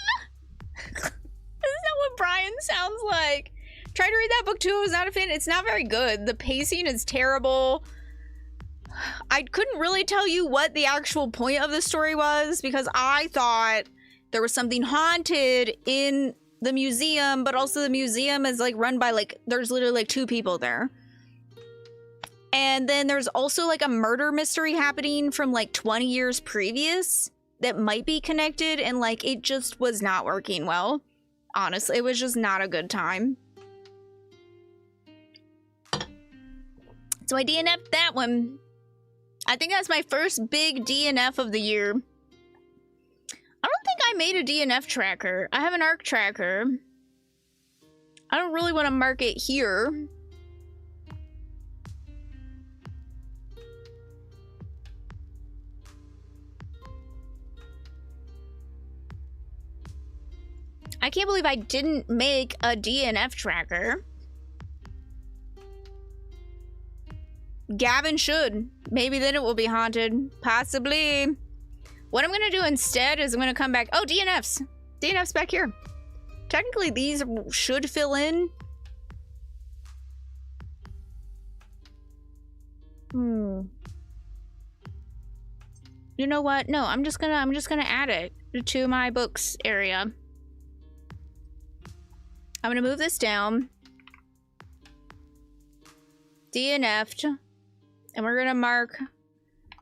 Speaker 1: Is that what Brian sounds like? Tried to read that book too. I was not a fan. It's not very good. The pacing is terrible. I couldn't really tell you what the actual point of the story was because I thought there was something haunted in the museum, but also the museum is like run by like, there's literally like 2 people there. And then there's also like a murder mystery happening from like 20 years previous that might be connected, and like it just was not working well. Honestly, it was just not a good time. So I DNF'd that one. I think that's my first big DNF of the year. I don't think I made a DNF tracker. I have an arc tracker. I don't really want to mark it here. I can't believe I didn't make a DNF tracker. Gavin should. Maybe then it will be haunted. Possibly. What I'm going to do instead is I'm going to come back. Oh, DNFs. DNFs back here. Technically, these should fill in. You know what? No, I'm just gonna add it to my books area. I'm gonna move this down. DNF'd. And we're gonna mark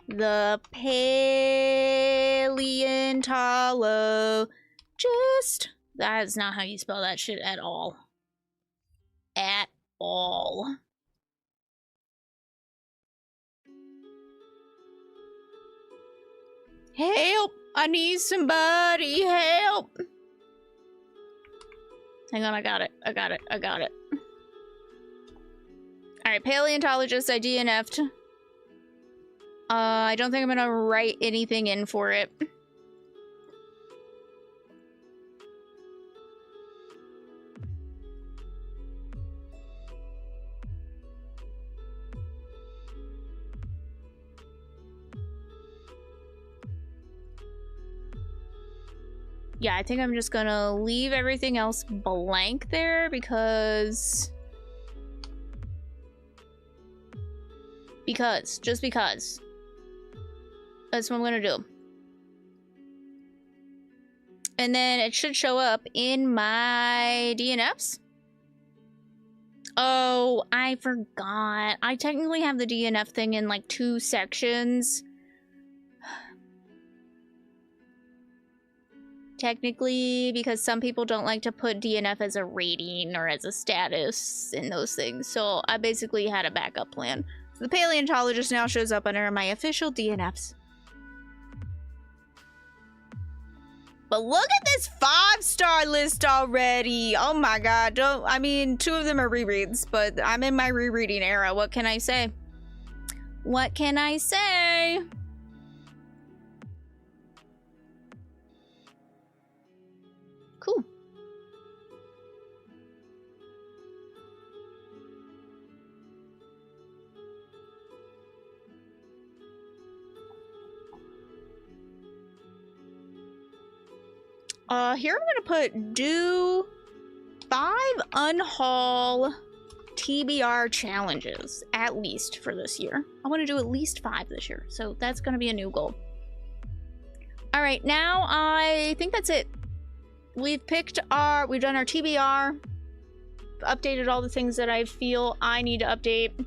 Speaker 1: the paleontologist. That is not how you spell that shit at all. At all. Help! I need somebody help! Hang on, I got it. I got it. I got it. Alright, paleontologist, I DNF'd. I don't think I'm gonna write anything in for it. Yeah, I think I'm just gonna leave everything else blank there because... just because. That's what I'm gonna do. And then it should show up in my DNFs. Oh, I forgot. I technically have the DNF thing in like 2 sections. Technically, because some people don't like to put DNF as a rating or as a status in those things. So I basically had a backup plan. So the paleontologist now shows up under my official DNFs. But look at this 5-star list already. Oh my god. I mean, 2 of them are rereads, but I'm in my rereading era. What can I say? What can I say? Cool. Here I'm gonna put do 5 Unhaul TBR challenges, at least for this year. I want to do at least 5 this year, so that's gonna be a new goal. All right, now I think that's it. We've done our TBR, updated all the things that I feel I need to update.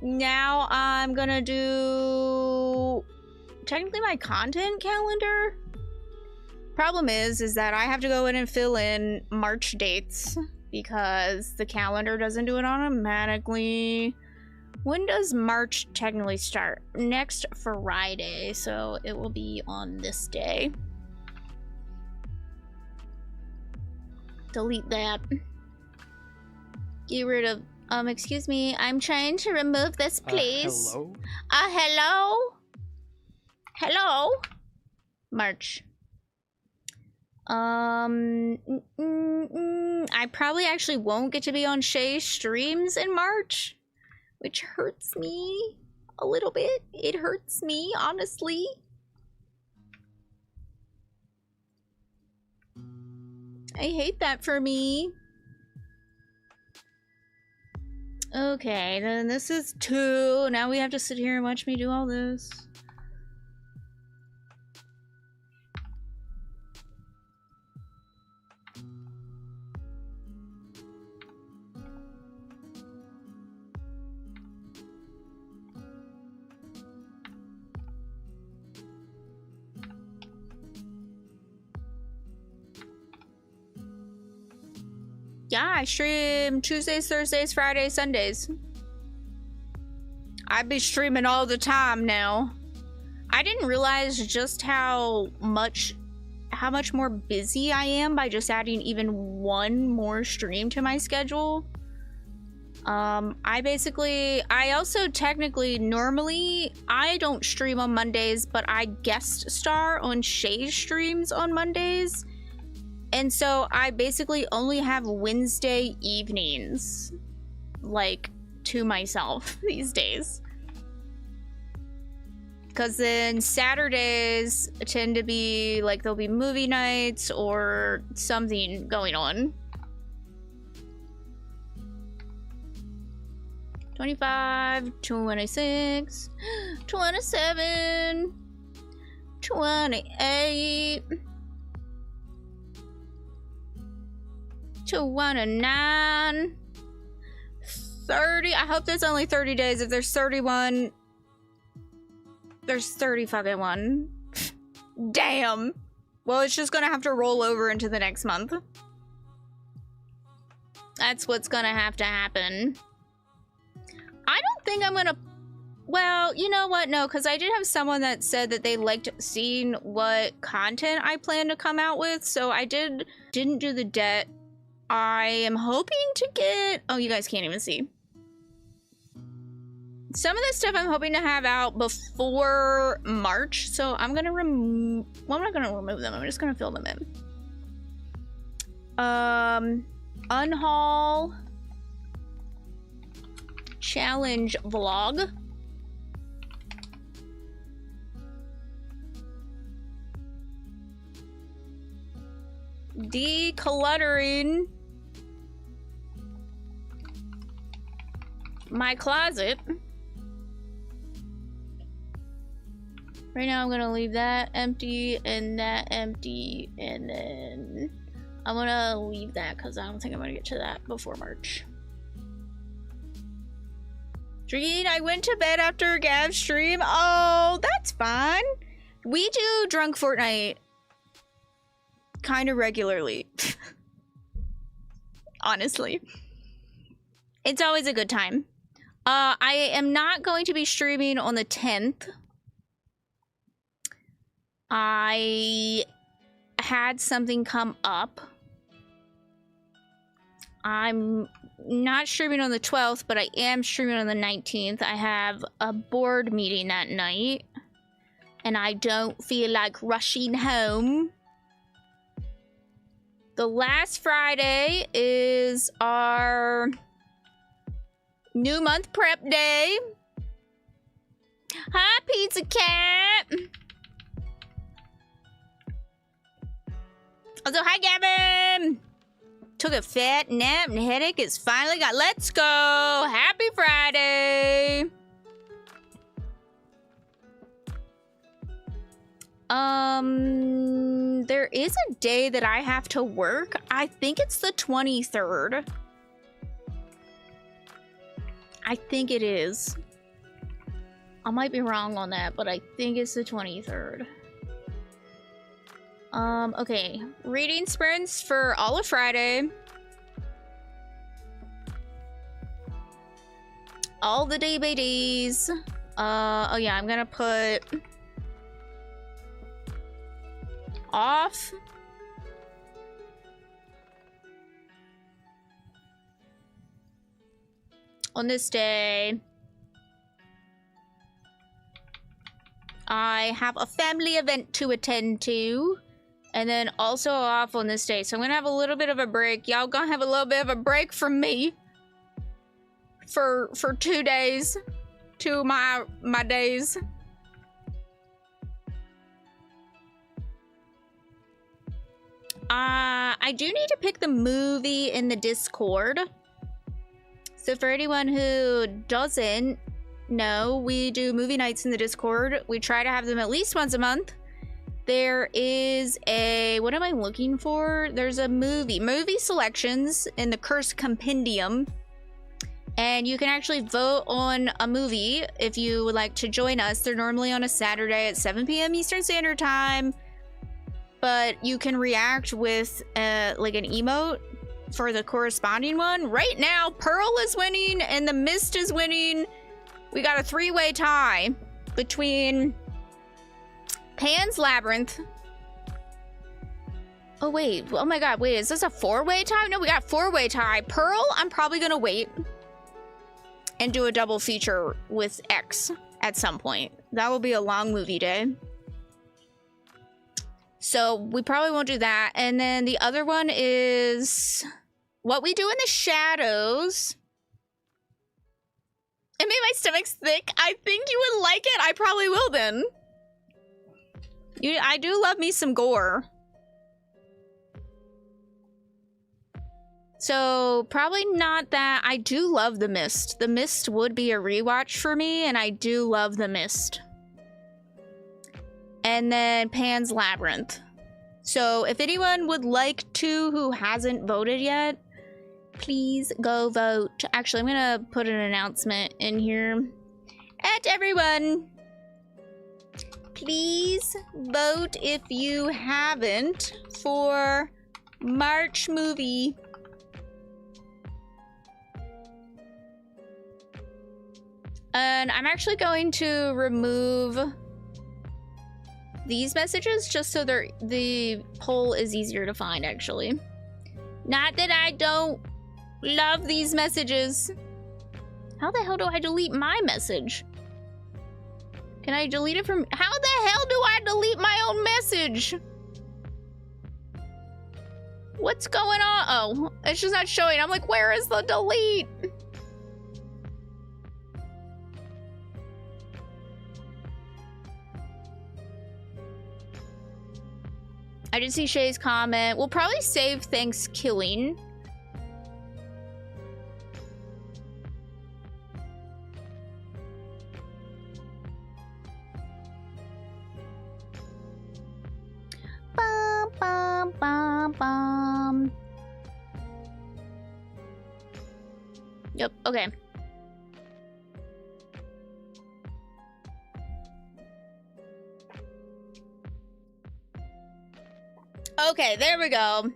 Speaker 1: Now I'm gonna do technically my content calendar. Problem is that I have to go in and fill in March dates because the calendar doesn't do it automatically. When does March technically start? Next Friday, so it will be on this day. Delete that. Get rid of, excuse me, I'm trying to remove this, please.
Speaker 5: Hello?
Speaker 1: Hello? Hello? March. I probably actually won't get to be on Shay's streams in March, which hurts me a little bit. It hurts me, honestly. I hate that for me. Okay, then this is 2. Now we have to sit here and watch me do all this. Yeah, I stream Tuesdays, Thursdays, Fridays, Sundays. I be streaming all the time now. I didn't realize just how much more busy I am by just adding even one more stream to my schedule. I also technically, normally, I don't stream on Mondays, but I guest star on Shay's streams on Mondays. And so I basically only have Wednesday evenings, like, to myself these days. Because then Saturdays tend to be, like, there'll be movie nights or something going on. 25, 26, 27, 28... 29, 30. I hope there's only 30 days. If there's 31, there's 30 fucking one. Damn. Well, it's just gonna have to roll over into the next month. That's what's gonna have to happen. I don't think I'm gonna... Well, you know what? No, because I did have someone that said that they liked seeing what content I plan to come out with, so I didn't do the debt. I am hoping to get... Oh, you guys can't even see. Some of this stuff I'm hoping to have out before March, so I'm gonna remove... Well, I'm not gonna remove them. I'm just gonna fill them in. Unhaul. Challenge vlog. Decluttering my closet. Right now I'm gonna leave that empty and that empty, and then I'm gonna leave that because I don't think I'm gonna get to that before March. Dreen, I went to bed after Gav's stream. Oh, that's fine. We do Drunk Fortnite kind of regularly. Honestly. It's always a good time. I am not going to be streaming on the 10th. I had something come up. I'm not streaming on the 12th, but I am streaming on the 19th. I have a board meeting that night, and I don't feel like rushing home. The last Friday is our new month prep day. Hi, Pizza Cat. Also, hi, Gavin. Took a fat nap and the headache is finally got. Let's go. Happy Friday. There is a day that I have to work. I think it's the 23rd. I think it is. I might be wrong on that, but I think it's the 23rd. Okay. Reading sprints for all of Friday. all the day by days. Oh yeah, I'm gonna put off. On this day, I have a family event to attend to. And then also off on this day. So I'm gonna have a little bit of a break. Y'all gonna have a little bit of a break from me. For 2 days. 2 of my days. I do need to pick the movie in the Discord. So for anyone who doesn't know, we do movie nights in the Discord. We try to have them at least once a month. There is a, what am I looking for? There's a movie selections in the Curse Compendium. And you can actually vote on a movie if you would like to join us. They're normally on a Saturday at 7 p.m. Eastern Standard Time. But you can react with like an emote for the corresponding one. Right now, Pearl is winning and the Mist is winning. We got a 3-way tie between Pan's Labyrinth. Oh wait, oh my god, wait, is this a 4-way tie? No, we got a 4-way tie. Pearl, I'm probably gonna wait and do a double feature with X at some point. That will be a long movie day. So we probably won't do that. And then the other one is What We Do in the Shadows. It made my stomach thick. I think you would like it. I probably will then. I do love me some gore. So, probably not that. I do love The Mist. The Mist would be a rewatch for me, and I do love The Mist. And then Pan's Labyrinth. So, if anyone would like to who hasn't voted yet, please go vote. Actually, I'm gonna put an announcement in here. At everyone, please vote if you haven't for March movie. And I'm actually going to remove these messages just so the poll is easier to find, actually. Not that I don't love these messages. How the hell do I delete my message? Can I delete it from... How the hell do I delete my own message? What's going on? Oh, it's just not showing. I'm like, where is the delete? I did see Shay's comment. We'll probably save Thanksgiving. Bum, bum, bum, bum. Yep, okay. Okay, there we go.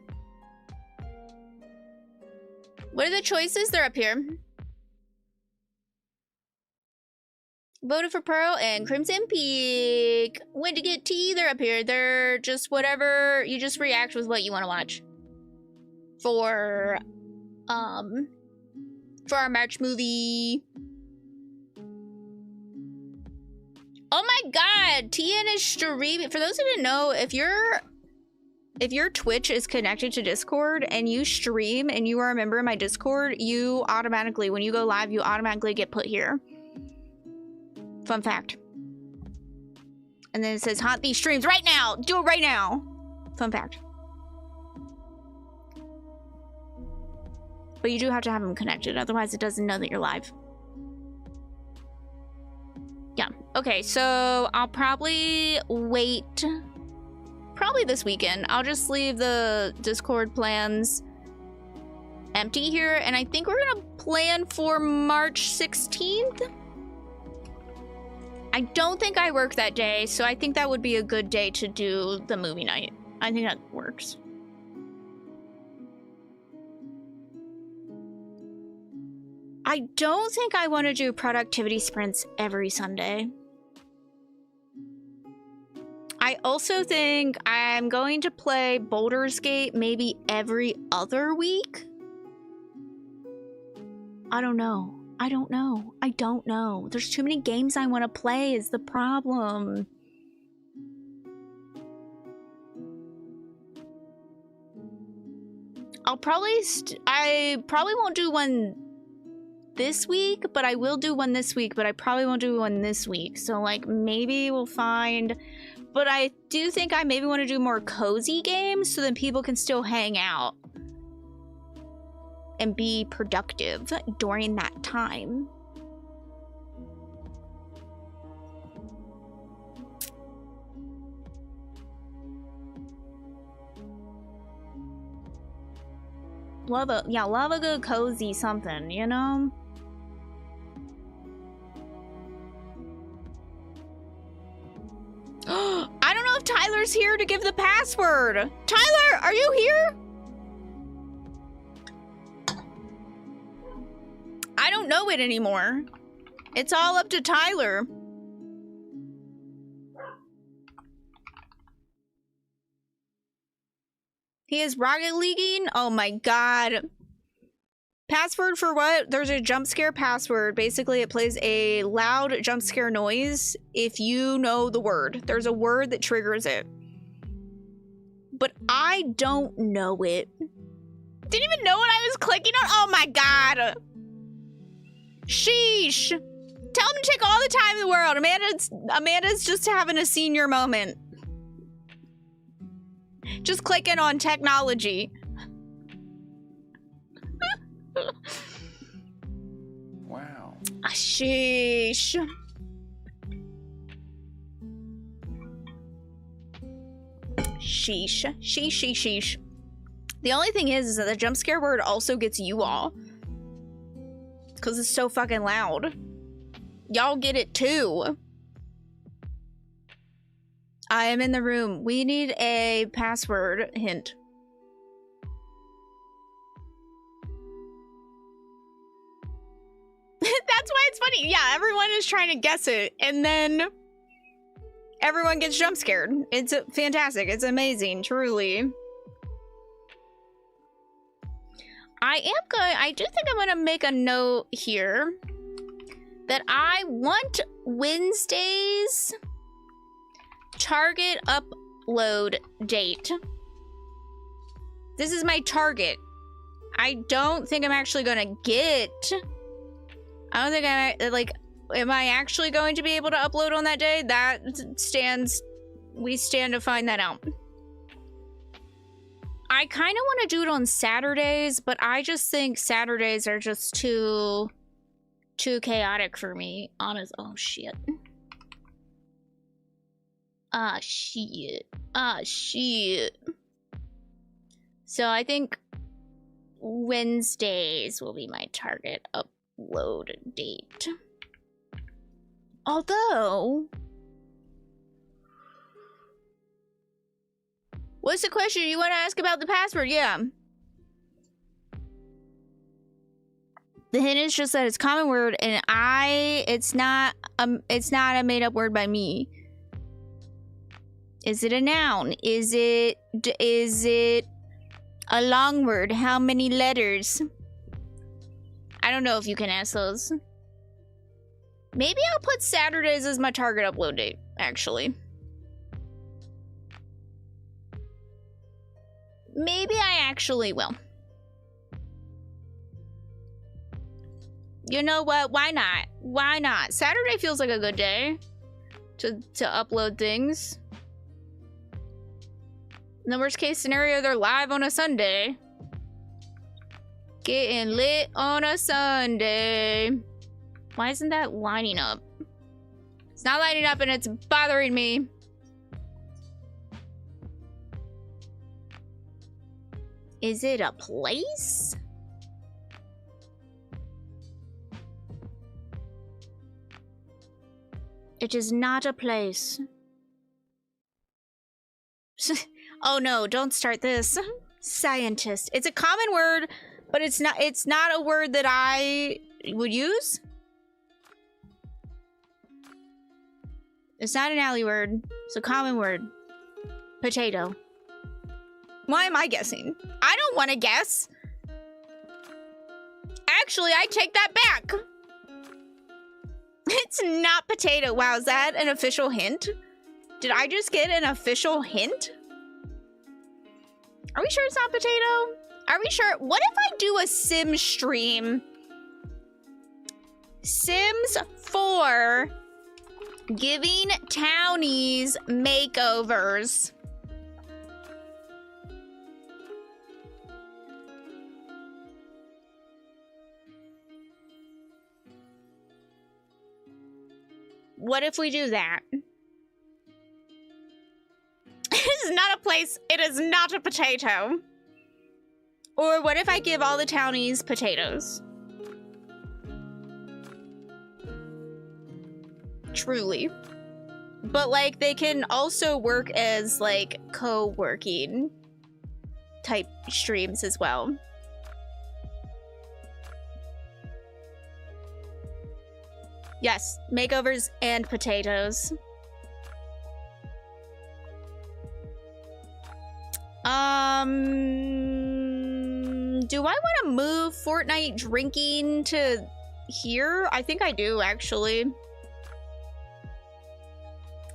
Speaker 1: What are the choices? They're up here. Voted for Pearl and Crimson Peak. Went to get tea. They're up here. They're just whatever. You just react with what you want to watch. For our March movie. Oh my god, TN is streaming. For those who didn't know, if your Twitch is connected to Discord and you stream and you are a member of my Discord, you automatically, when you go live, you automatically get put here. Fun fact. And then it says, haunt these streams right now. Do it right now. Fun fact. But you do have to have them connected. Otherwise, it doesn't know that you're live. Yeah. Okay, so I'll probably wait... Probably this weekend. I'll just leave the Discord plans empty here. And I think we're gonna plan for March 16th. I don't think I work that day, so I think that would be a good day to do the movie night. I think that works. I don't think I want to do productivity sprints every Sunday. I also think I'm going to play Baldur's Gate maybe every other week. I don't know. I don't know. I don't know. There's too many games I want to play is the problem. I probably won't do one this week, but I will do one this week, but I probably won't do one this week. So like maybe we'll find, but I do think I maybe want to do more cozy games so then people can still hang out and be productive during that time. Love a good cozy something, you know? I don't know if Tyler's here to give the password. Tyler, are you here? I don't know it anymore. It's all up to Tyler. He is Rocket Leaguing? Oh my god. Password for what? There's a jump scare password. Basically, it plays a loud jump scare noise if you know the word. There's a word that triggers it. But I don't know it. Didn't even know what I was clicking on? Oh my god. Sheesh. Tell him to take all the time in the world. Amanda's just having a senior moment. Just clicking on technology.
Speaker 5: Wow.
Speaker 1: Sheesh. Sheesh. Sheesh. The only thing is that the jump scare word also gets you all. Because it's so fucking loud. Y'all get it too. I am in the room. We need a password hint. That's why it's funny. Yeah, everyone is trying to guess it. And then everyone gets jump scared. It's fantastic. It's amazing, truly. I do think I'm gonna make a note here that I want Wednesday's target upload date. This is my target. I don't think I'm actually gonna get. I don't think I'm like. Am I actually going to be able to upload on that day? That stands. We stand to find that out. I kind of want to do it on Saturdays, but I just think Saturdays are just too chaotic for me. Honest. Oh shit. Ah shit. Ah shit. So I think Wednesdays will be my target upload date. Although, what's the question you want to ask about the password? Yeah. The hint is just that it's a common word, and it's not a made up word by me. Is it a noun? Is it a long word? How many letters? I don't know if you can ask those. Maybe I'll put Saturdays as my target upload date, actually. Maybe I actually will. You know what? Why not? Why not? Saturday feels like a good day to upload things. In the worst case scenario, they're live on a Sunday. Getting lit on a Sunday. Why isn't that lining up? It's not lining up and it's bothering me. Is it a place? It is not a place. Oh no, don't start this. Scientist. It's a common word, but it's not a word that I would use? It's not an alley word. It's a common word. Potato. Why am I guessing? I don't want to guess. Actually, I take that back. It's not potato. Wow, is that an official hint? Did I just get an official hint? Are we sure it's not potato? Are we sure? What if I do a Sim stream? Sims 4 giving townies makeovers. What if we do that? This is not a place. It is not a potato. Or what if I give all the townies potatoes? Truly. But, like, they can also work as, like, co-working type streams as well. Yes, makeovers and potatoes. Do I want to move Fortnite drinking to here? I think I do, actually.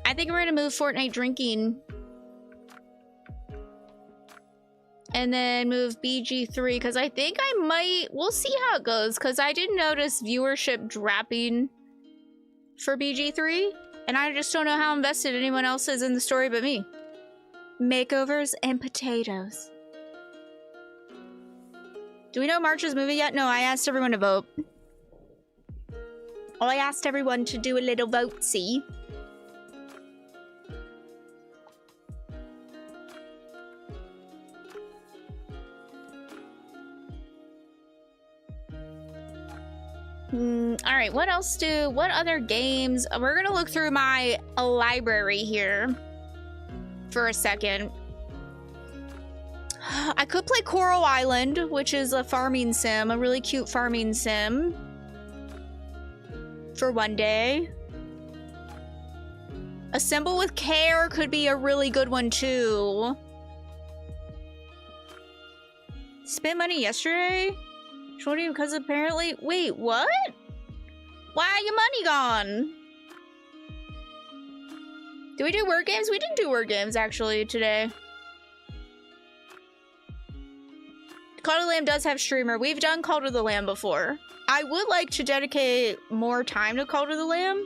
Speaker 1: I think we're gonna move Fortnite drinking. And then move BG3, because I think I might... We'll see how it goes, because I did notice viewership dropping for BG3, and I just don't know how invested anyone else is in the story but me. Makeovers and potatoes. Do we know March's movie yet? No, I asked everyone to vote. Oh, I asked everyone to do a little vote, see? All right, what other games? We're gonna look through my library here for a second. I could play Coral Island, which is a farming sim, a really cute farming sim for one day. Assemble with Care could be a really good one too. Spent money yesterday? Shorty, because apparently... Wait, what? Why are your money gone? Did we do word games? We didn't do word games, actually, today. Call to the Lamb does have streamer. We've done Call to the Lamb before. I would like to dedicate more time to Call to the Lamb.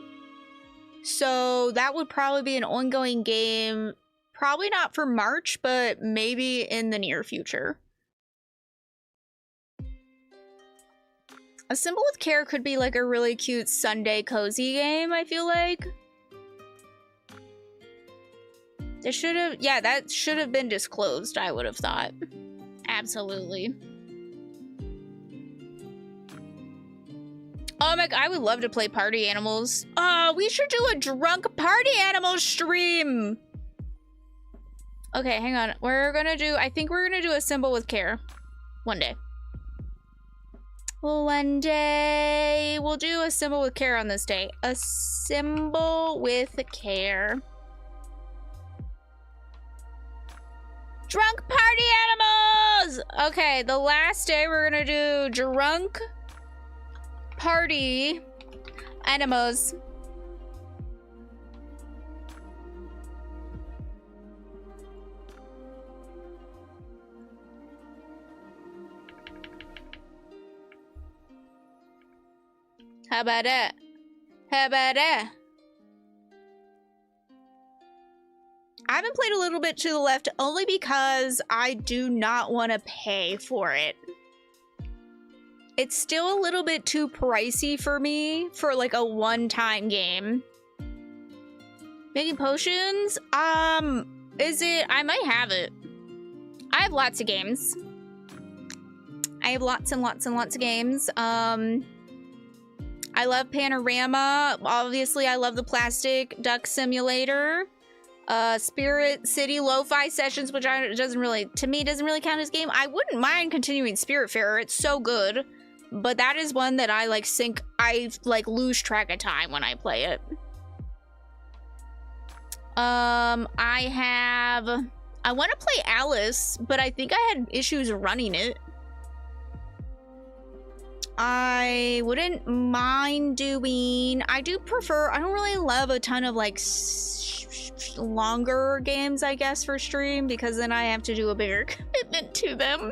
Speaker 1: So that would probably be an ongoing game. Probably not for March, but maybe in the near future. Assemble with Care could be like a really cute Sunday cozy game, I feel like. It should have, yeah, that should have been disclosed, I would have thought. Absolutely. Oh my god, I would love to play Party Animals. Oh, we should do a drunk Party Animals stream. Okay, hang on. I think we're gonna do Assemble with Care. One day. One day, we'll do Assemble with Care on this day. Assemble with Care. Drunk Party Animals! Okay, the last day we're gonna do Drunk Party Animals. How about that? How about that? I haven't played A Little Bit to the Left only because I do not want to pay for it. It's still a little bit too pricey for me for like a one-time game. Making potions? Is it? I might have it. I have lots of games. I have lots and lots and lots of games. I love Panorama. Obviously, I love the Plastic Duck Simulator. Spirit City Lo-Fi Sessions, which doesn't really count as a game. I wouldn't mind continuing Spiritfarer. It's so good. but that is one that I like lose track of time when I play it. I want to play Alice, but I think I had issues running it. I wouldn't mind doing... I don't really love a ton of, like, longer games, I guess, for stream, because then I have to do a bigger commitment to them.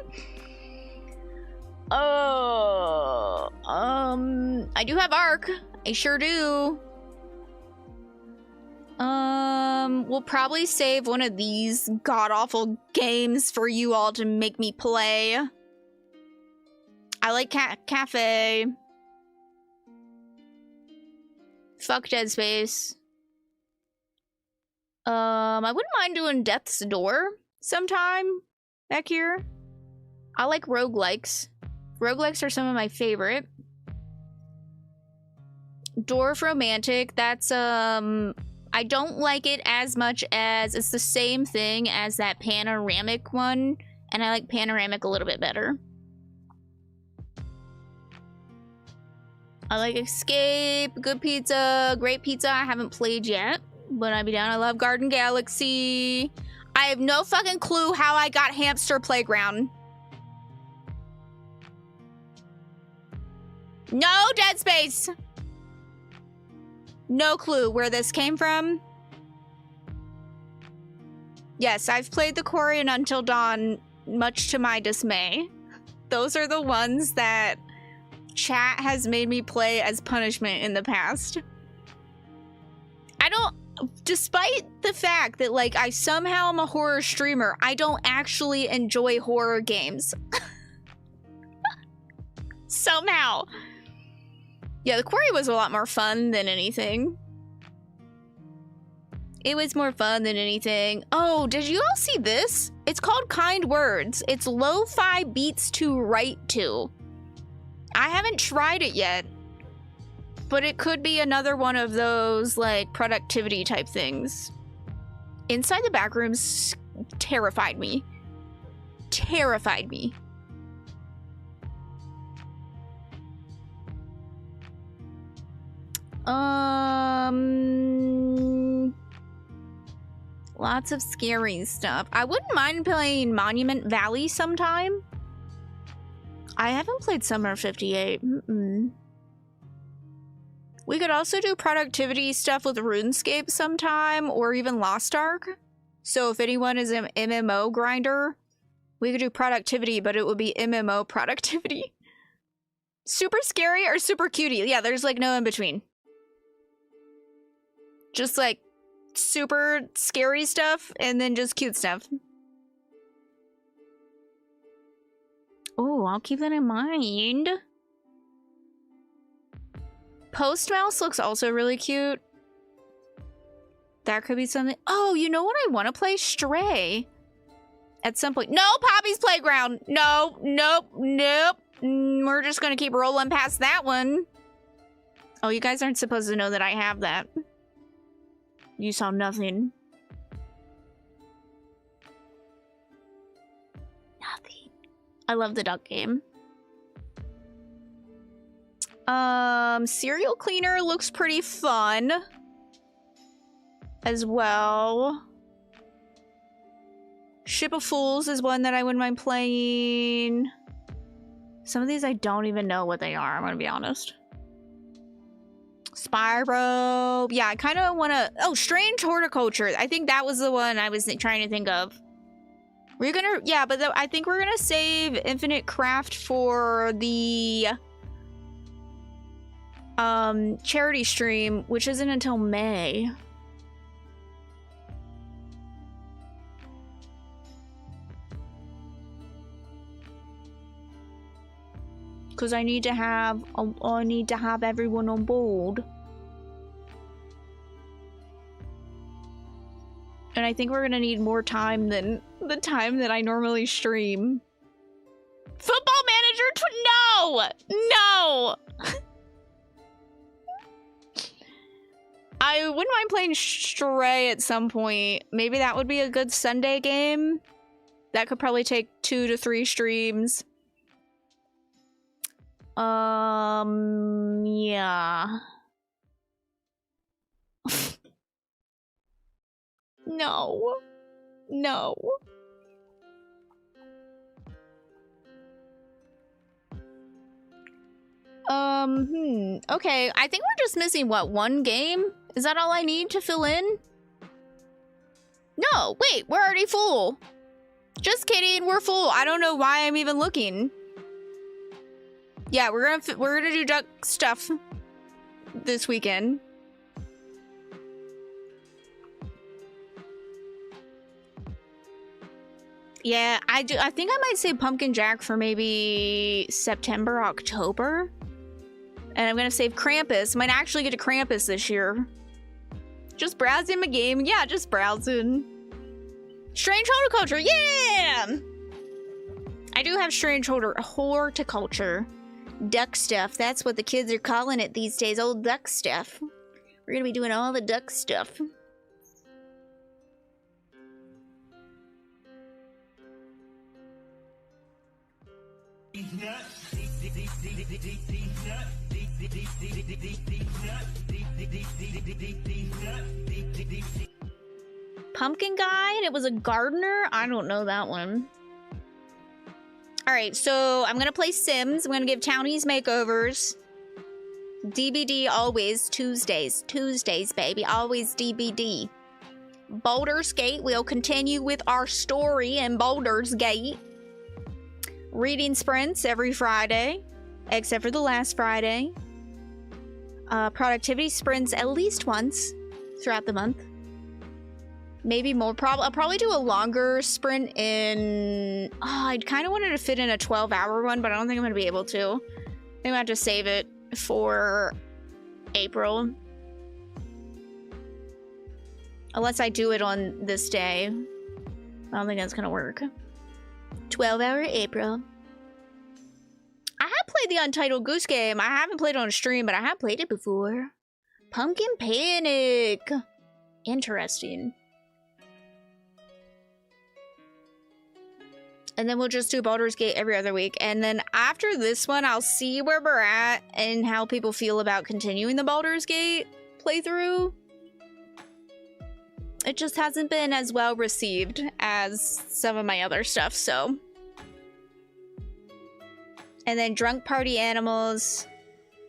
Speaker 1: Oh, I do have Arc. I sure do. We'll probably save one of these god-awful games for you all to make me play. I like Cafe. Fuck Dead Space. I wouldn't mind doing Death's Door sometime back here. I like roguelikes. Roguelikes are some of my favorite. Dwarf Romantic, that's, I don't like it as much as it's the same thing as that Panoramic one, and I like Panoramic a little bit better. I like Escape, Good Pizza, Great Pizza. I haven't played yet, but I'd be down. I love Garden Galaxy. I have no fucking clue how I got Hamster Playground. No Dead Space. No clue where this came from. Yes, I've played the Quarry and Until Dawn, much to my dismay. Those are the ones that chat has made me play as punishment in the past. Despite the fact that, like, I somehow am a horror streamer, I don't actually enjoy horror games. Somehow. Yeah, the Quarry was a lot more fun than anything. It was more fun than anything. Oh, did you all see this? It's called Kind Words. It's lo-fi beats to write to. I haven't tried it yet, but it could be another one of those, like, productivity type things. Inside the Backrooms terrified me. Terrified me. Lots of scary stuff. I wouldn't mind playing Monument Valley sometime. I haven't played Summer 58. We could also do productivity stuff with RuneScape sometime, or even Lost Ark. So if anyone is an MMO grinder, we could do productivity, but it would be MMO productivity. Super scary or super cutie? Yeah, there's like no in between. Just like super scary stuff and then just cute stuff. Oh, I'll keep that in mind. Post Mouse looks also really cute. That could be something. Oh, you know what I want to play? Stray. At some point. No, Poppy's Playground. No, nope, nope. We're just going to keep rolling past that one. Oh, you guys aren't supposed to know that I have that. You saw nothing. Nothing. I love the duck game. Serial Cleaner looks pretty fun as well. Ship of Fools is one that I wouldn't mind playing. Some of these I don't even know what they are, I'm gonna be honest. Spyro. Yeah, I kind of want to... Oh, Strange Horticulture. I think that was the one I was trying to think of. We're gonna... Yeah, but I think we're gonna save Infinite Craft for the... charity stream, which isn't until May. Because I need to have everyone on board. And I think we're gonna need more time than the time that I normally stream. Football Manager no! No! I wouldn't mind playing Stray at some point. Maybe that would be a good Sunday game. That could probably take 2 to 3 streams. Yeah. No. No. Okay, I think we're just missing, what, one game? Is that all I need to fill in? No, wait, we're already full. Just kidding, we're full. I don't know why I'm even looking. Yeah, we're gonna do duck stuff this weekend. Yeah, I think I might say Pumpkin Jack for maybe September, October. And I'm gonna save Krampus. Might actually get to Krampus this year. Just browsing my game. Yeah, just browsing. Strange horticulture, yeah! I do have strange horticulture. Duck stuff, that's what the kids are calling it these days. Old duck stuff. We're gonna be doing all the duck stuff. Pumpkin Guide? It was a gardener? I don't know that one. Alright, so I'm gonna play Sims. I'm gonna give townies makeovers. DBD always Tuesdays. Tuesdays, baby. Always DBD. Baldur's Gate. We'll continue with our story in Baldur's Gate. Reading sprints every Friday, except for the last Friday. Productivity sprints at least once throughout the month. Maybe more. I'll probably do a longer sprint in... Oh, I kind of wanted to fit in a 12-hour one, but I don't think I'm going to be able to. I think I have to save it for April. Unless I do it on this day. I don't think that's going to work. 12-hour April. I have played the Untitled Goose Game. I haven't played it on stream, but I have played it before. Pumpkin Panic. Interesting. And then we'll just do Baldur's Gate every other week. And then after this one, I'll see where we're at and how people feel about continuing the Baldur's Gate playthrough. It just hasn't been as well received as some of my other stuff, so. And then Drunk Party Animals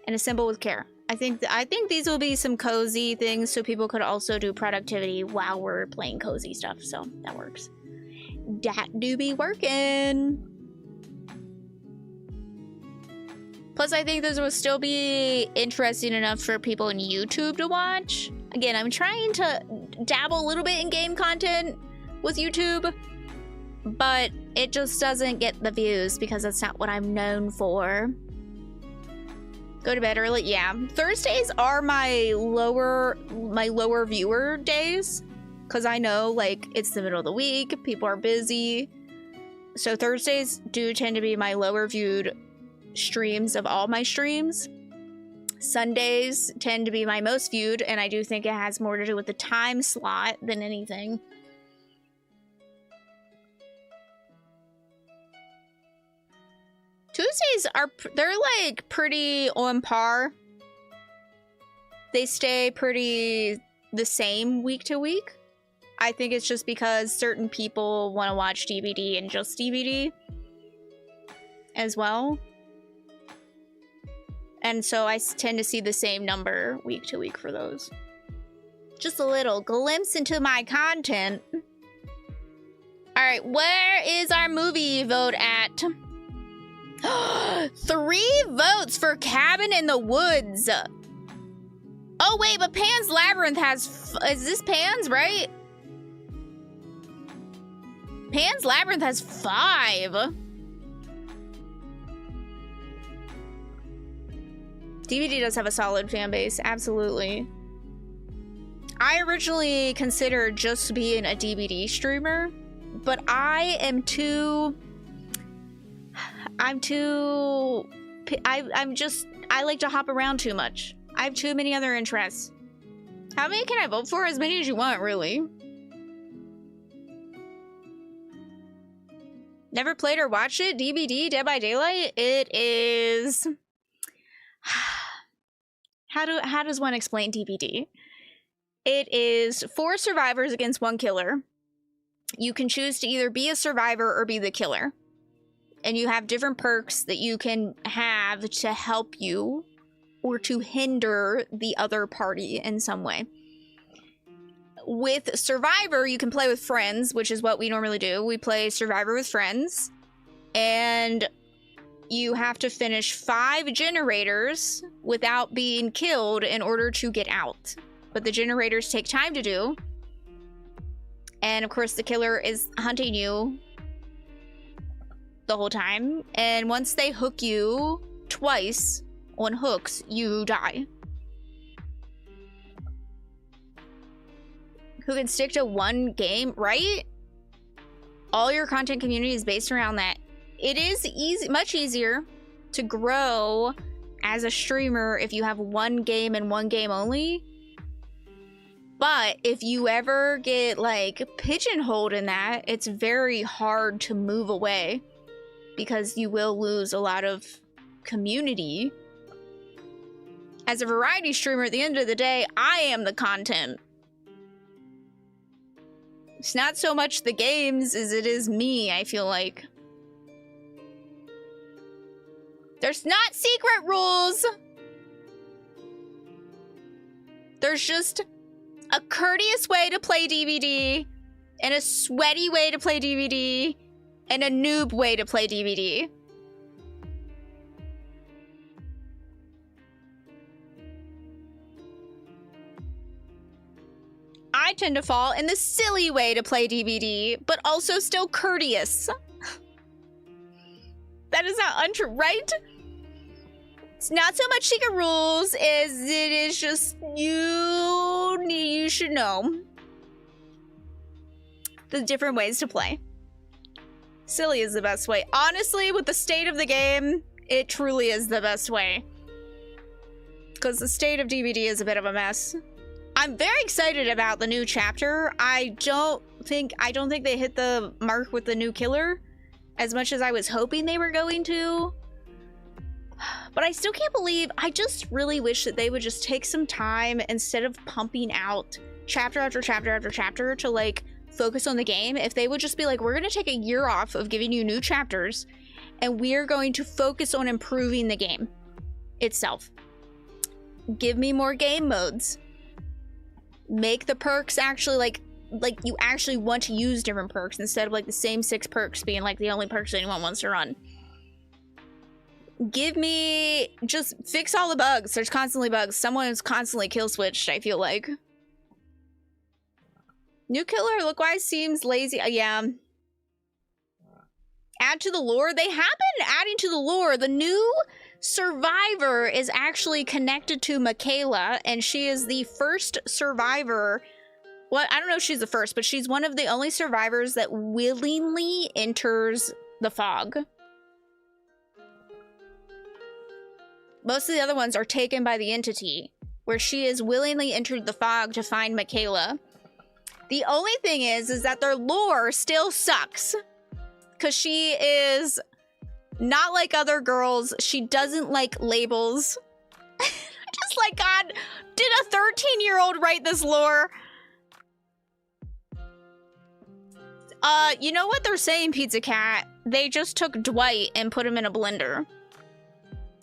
Speaker 1: and Assemble with Care. I think these will be some cozy things so people could also do productivity while we're playing cozy stuff, so that works. That do be working. Plus, I think this will still be interesting enough for people in YouTube to watch. Again, I'm trying to dabble a little bit in game content with YouTube, but it just doesn't get the views because that's not what I'm known for. Go to bed early, yeah. Thursdays are my lower viewer days. Because I know, like, it's the middle of the week, people are busy. So Thursdays do tend to be my lower viewed streams of all my streams. Sundays tend to be my most viewed, and I do think it has more to do with the time slot than anything. Tuesdays they're like pretty on par. They stay pretty the same week to week. I think it's just because certain people want to watch DVD and just DVD as well. And so I tend to see the same number week to week for those. Just a little glimpse into my content. All right, where is our movie vote at? 3 votes for Cabin in the Woods. Oh wait, but Pan's Labyrinth has, is this Pan's, right? Pan's Labyrinth has 5. DVD does have a solid fan base, absolutely. I originally considered just being a DVD streamer, but I like to hop around too much. I have too many other interests. How many can I vote for? As many as you want, really. Never played or watched it? DBD, Dead by Daylight? It is How does one explain TBD? It is 4 survivors against 1 killer. You can choose to either be a survivor or be the killer. And you have different perks that you can have to help you or to hinder the other party in some way. With Survivor, you can play with friends, which is what we normally do. We play Survivor with friends. And you have to finish 5 generators without being killed in order to get out. But the generators take time to do. And of course, the killer is hunting you the whole time. And once they hook you twice on hooks, you die. Who can stick to one game, right? All your content community is based around that. It is easy, much easier to grow as a streamer if you have one game and one game only. But if you ever get like pigeonholed in that, it's very hard to move away because you will lose a lot of community. As a variety streamer, at the end of the day, I am the content. It's not so much the games as it is me, I feel like. There's not secret rules. There's just a courteous way to play DVD, and a sweaty way to play DVD, and a noob way to play DVD. I tend to fall in the silly way to play DVD, but also still courteous. That is not untrue, right? It's not so much secret rules as it is just you should know the different ways to play. Silly is the best way. Honestly, with the state of the game, it truly is the best way. Because the state of DVD is a bit of a mess. I'm very excited about the new chapter. I don't think they hit the mark with the new killer as much as I was hoping they were going to. But I still can't believe, I just really wish that they would just take some time instead of pumping out chapter after chapter after chapter to like focus on the game. If they would just be like, we're going to take a year off of giving you new chapters and we're going to focus on improving the game itself. Give me more game modes. Make the perks actually like you actually want to use different perks instead of like the same 6 perks being like the only perks anyone wants to run. Give me, just fix all the bugs. There's constantly bugs. Someone is constantly kill switched, I feel like. New killer look-wise seems lazy. Yeah. Add to the lore. They have been adding to the lore. The new survivor is actually connected to Michaela, and she is the first survivor. Well, I don't know if she's the first, but she's one of the only survivors that willingly enters the fog. Most of the other ones are taken by the entity, where she has willingly entered the fog to find Michaela. The only thing is that their lore still sucks. Because she is not like other girls. She doesn't like labels. Just like, God, did a 13-year-old write this lore? You know what they're saying, Pizza Cat? They just took Dwight and put him in a blender.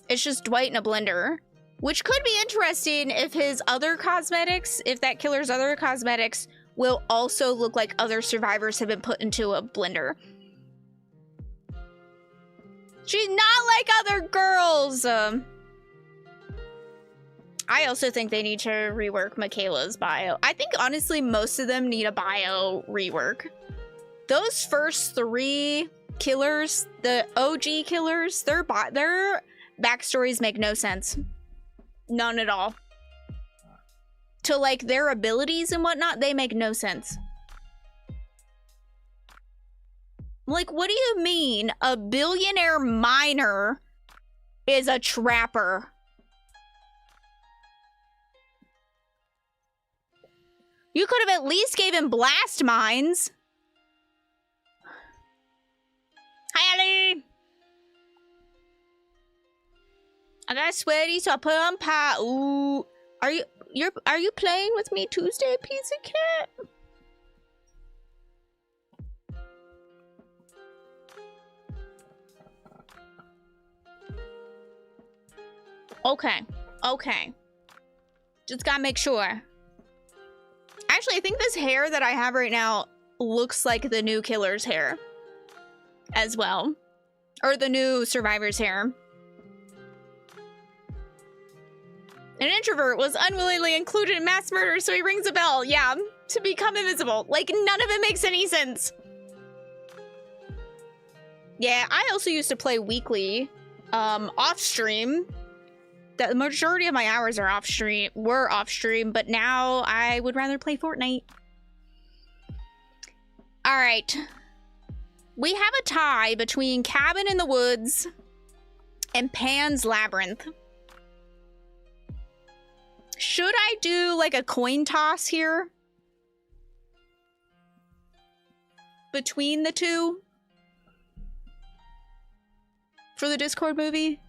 Speaker 1: It's just Dwight in a blender, which could be interesting if his other cosmetics, if that killer's other cosmetics will also look like other survivors have been put into a blender. She's not like other girls. I also think they need to rework Michaela's bio. I think honestly most of them need a bio rework. Those first 3 killers, the OG killers, their backstories make no sense. None at all. To like their abilities and whatnot, they make no sense. Like, what do you mean a billionaire miner is a trapper? You could have at least gave him blast mines. Hi, Ellie. I got sweaty, so I put on pie. Ooh. Are you playing with me Tuesday, Pizza Cat? Okay. Okay. Just gotta make sure. Actually, I think this hair that I have right now looks like the new killer's hair as well. Or the new survivor's hair. An introvert was unwillingly included in mass murder, so he rings a bell. Yeah, to become invisible. Like, none of it makes any sense. Yeah, I also used to play weekly, off stream. The majority of my hours are off stream, but now I would rather play Fortnite. All right. We have a tie between Cabin in the Woods and Pan's Labyrinth. Should I do like a coin toss here? Between the two? For the Discord movie?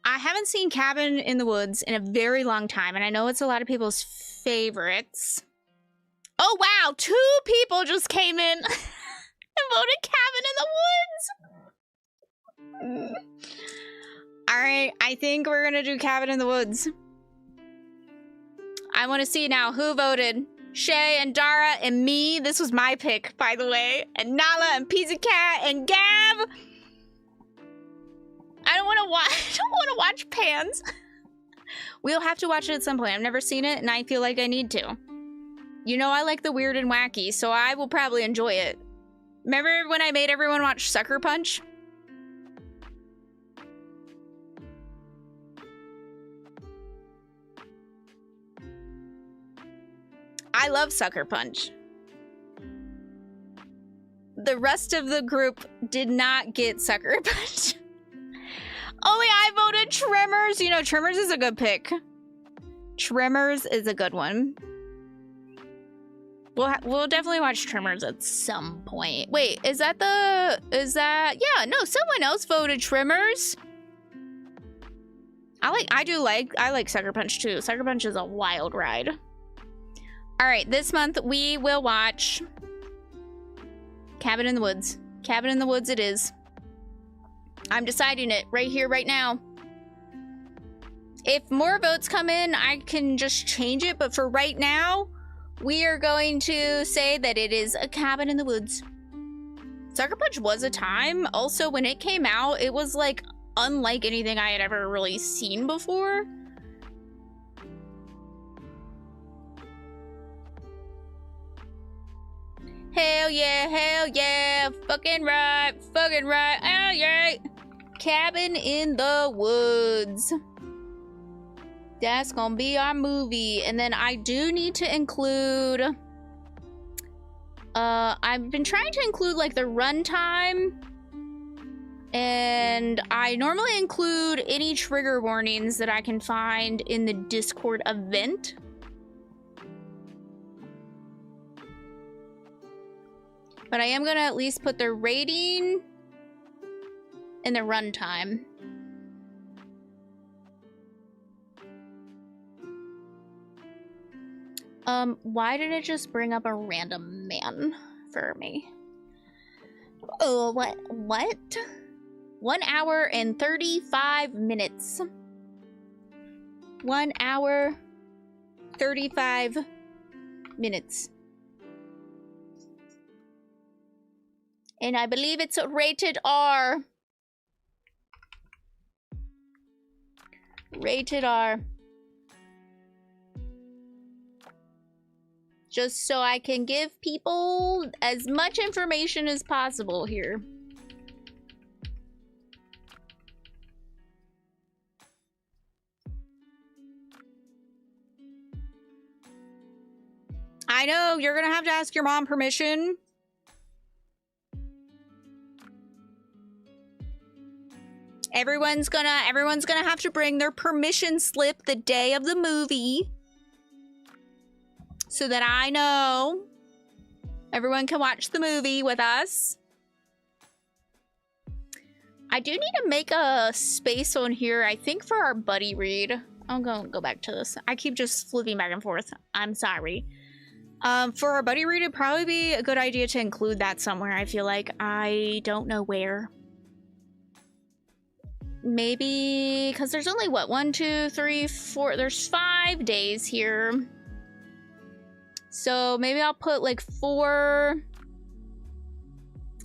Speaker 1: I haven't seen Cabin in the Woods in a very long time, and I know it's a lot of people's favorites. Oh, wow! 2 people just came in and voted Cabin in the Woods! Alright, I think we're gonna do Cabin in the Woods. I want to see now who voted. Shay and Dara and me. This was my pick, by the way. And Nala and Pizza Cat and Gab. I don't want to watch Pans. We'll have to watch it at some point. I've never seen it, and I feel like I need to. You know I like the weird and wacky, so I will probably enjoy it. Remember when I made everyone watch Sucker Punch? I love Sucker Punch. The rest of the group did not get Sucker Punch. Only I voted Tremors. You know, Tremors is a good pick. Tremors is a good one. We'll definitely watch Tremors at some point. Wait, yeah, no, someone else voted Tremors. I like Sucker Punch too. Sucker Punch is a wild ride. All right, this month we will watch Cabin in the Woods. Cabin in the Woods it is. I'm deciding it right here, right now. If more votes come in, I can just change it. But for right now, we are going to say that it is a Cabin in the Woods. Sucker Punch was a time. Also, when it came out, it was like unlike anything I had ever really seen before. Hell yeah, fucking right, hell yeah. Cabin in the Woods. That's gonna be our movie. And then I do need to include, I've been trying to include like the runtime. And I normally include any trigger warnings that I can find in the Discord event. But I am going to at least put the rating and the runtime. Why did it just bring up a random man for me? Oh, what? 1 hour and 35 minutes. 1 hour, 35 minutes. And I believe it's rated R. Rated R. Just so I can give people as much information as possible here. I know, you're gonna have to ask your mom permission. Everyone's gonna have to bring their permission slip the day of the movie. So that I know. Everyone can watch the movie with us. I do need to make a space on here, I think, for our buddy read. I'll go back to this. I keep just flipping back and forth. I'm sorry. For our buddy read, it'd probably be a good idea to include that somewhere. I feel like I don't know where. Maybe because there's only what, 1, 2, 3, 4. There's 5 days here. So maybe I'll put like 4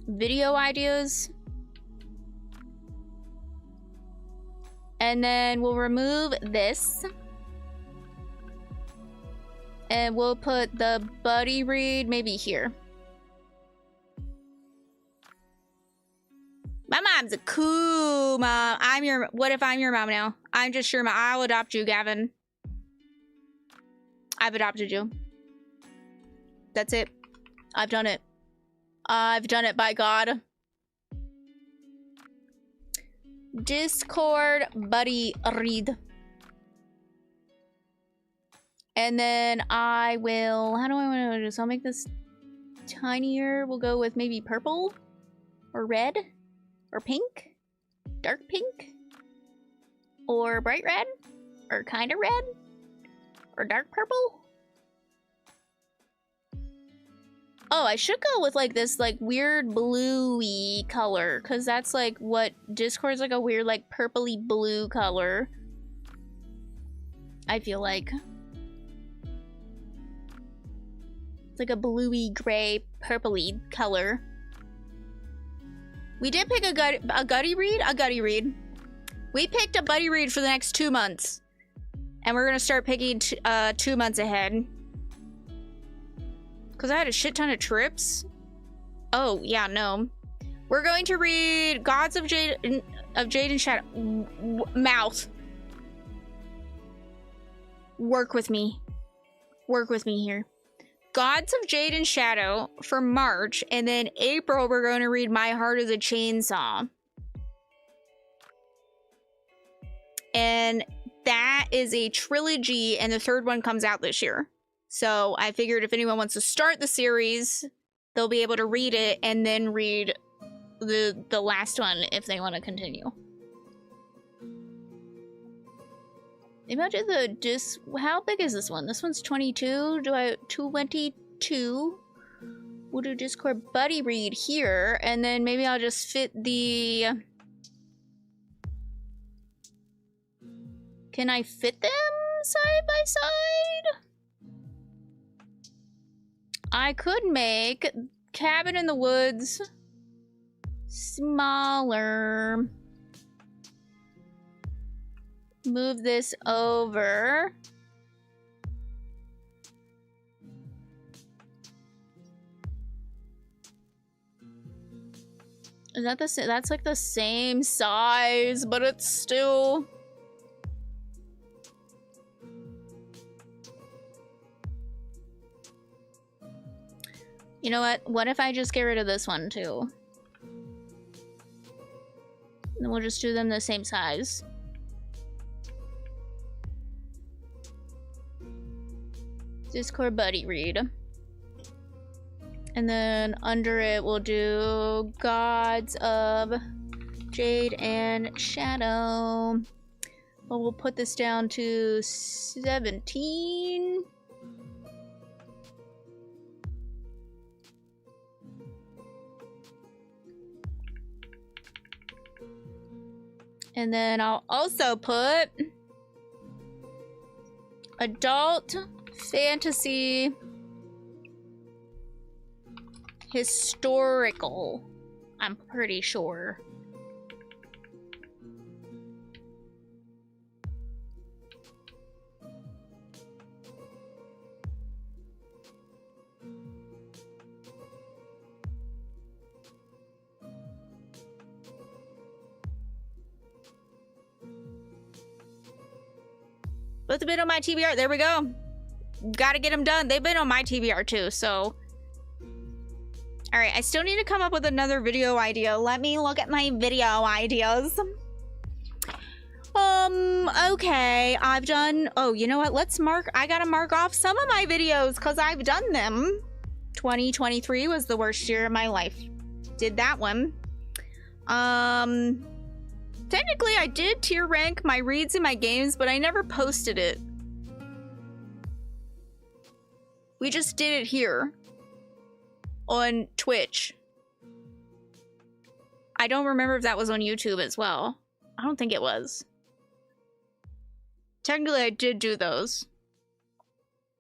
Speaker 1: video ideas. And then we'll remove this. And we'll put the buddy read maybe here. My mom's a cool mom. What if I'm your mom now? I'm just your mom. I'll adopt you, Gavin. I've adopted you. That's it. I've done it. I've done it, by God. Discord buddy read. And then I will, how do I want to do this? I'll make this tinier. We'll go with maybe purple or red or pink, dark pink or bright red or kind of red or dark purple. Oh, I should go with like this like weird bluey color, because that's like what Discord's like, a weird like purpley blue color. I feel like it's like a bluey gray purpley color. We did pick a buddy read. We picked a buddy read for the next 2 months, and we're gonna start picking 2 months ahead. Because I had a shit ton of trips. Oh, yeah, no. We're going to read Gods of Jade and Shadow. Mouth. Work with me. Work with me here. Gods of Jade and Shadow for March. And then April, we're going to read My Heart is a Chainsaw. And that is a trilogy, and the 3rd one comes out this year. So I figured if anyone wants to start the series, they'll be able to read it and then read the last one if they want to continue. Maybe I'll do the how big is this one? This one's 22. Do I 22? We'll do Discord buddy read here, and then maybe I'll just fit the. Can I fit them side by side? I could make Cabin in the Woods smaller. Move this over. Is that the same? That's like the same size, but it's still. You know what? What if I just get rid of this one too? Then we'll just do them the same size. Discord buddy read. And then under it we'll do Gods of Jade and Shadow. Well, we'll put this down to 17. And then I'll also put adult fantasy historical. I'm pretty sure. Both have been on my TBR. There we go. Gotta get them done. They've been on my TBR too, so. Alright, I still need to come up with another video idea. Let me look at my video ideas. Okay. I've done... Oh, you know what? Let's mark... I gotta mark off some of my videos because I've done them. 2023 was the worst year of my life. Did that one. Technically, I did tier rank my reads and my games, but I never posted it. We just did it here on Twitch. I don't remember if that was on YouTube as well. I don't think it was. Technically, I did do those.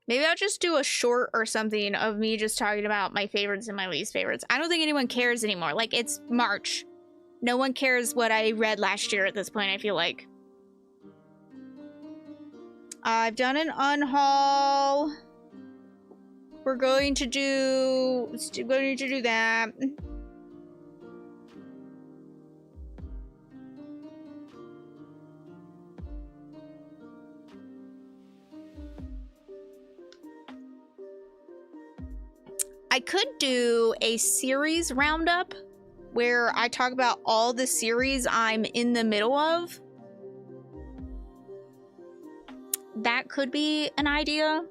Speaker 1: Maybe I'll just do a short or something of me just talking about my favorites and my least favorites. I don't think anyone cares anymore. Like, it's March. No one cares what I read last year at this point, I feel like. I've done an unhaul. We're going to do that. I could do a series roundup where I talk about all the series I'm in the middle of. That could be an idea.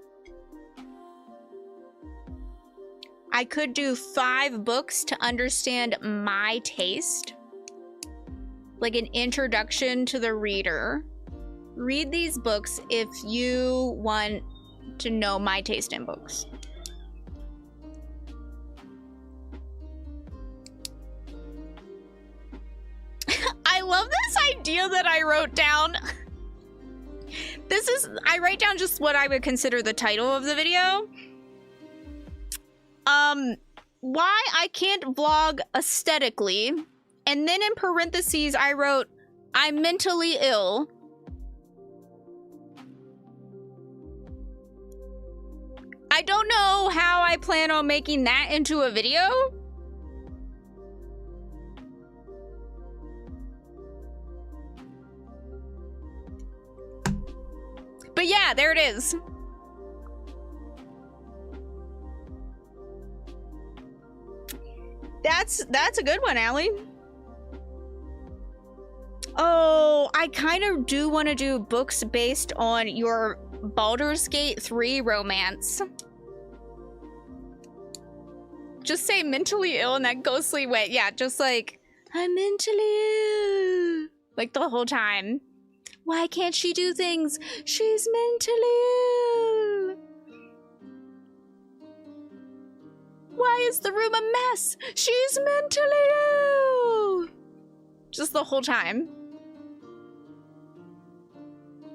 Speaker 1: I could do 5 books to understand my taste. Like an introduction to the reader. Read these books if you want to know my taste in books. I love this idea that I wrote down. I write down just what I would consider the title of the video. Why I can't vlog aesthetically. And then in parentheses, I wrote, I'm mentally ill. I don't know how I plan on making that into a video. But yeah, there it is. That's a good one, Allie. Oh, I kind of do want to do books based on your Baldur's Gate 3 romance. Just say mentally ill in that ghostly way. Yeah, just like, I'm mentally ill. Like the whole time. Why can't she do things? She's mentally ill. Why is the room a mess? She's mentally ill. Just the whole time.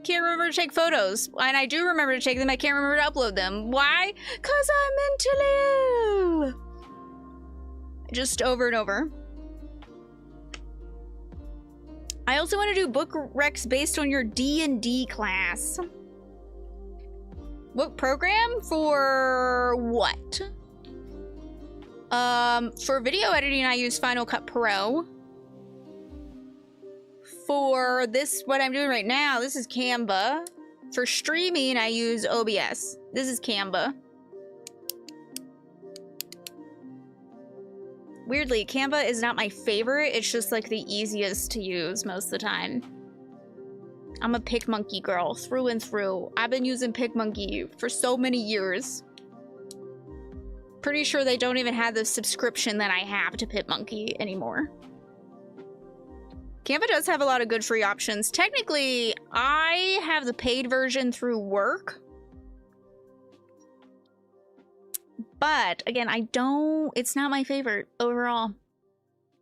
Speaker 1: Can't remember to take photos. And I do remember to take them. I can't remember to upload them. Why? 'Cause I'm mentally ill. Just over and over. I also want to do book recs based on your D&D class. Book program for what? For video editing, I use Final Cut Pro. For this, what I'm doing right now, this is Canva. For streaming, I use OBS. This is Canva. Weirdly, Canva is not my favorite. It's just like the easiest to use most of the time. I'm a PicMonkey girl through and through. I've been using PicMonkey for so many years. Pretty sure they don't even have the subscription that I have to PicMonkey anymore. Canva does have a lot of good free options. Technically, I have the paid version through work. But again, it's not my favorite overall.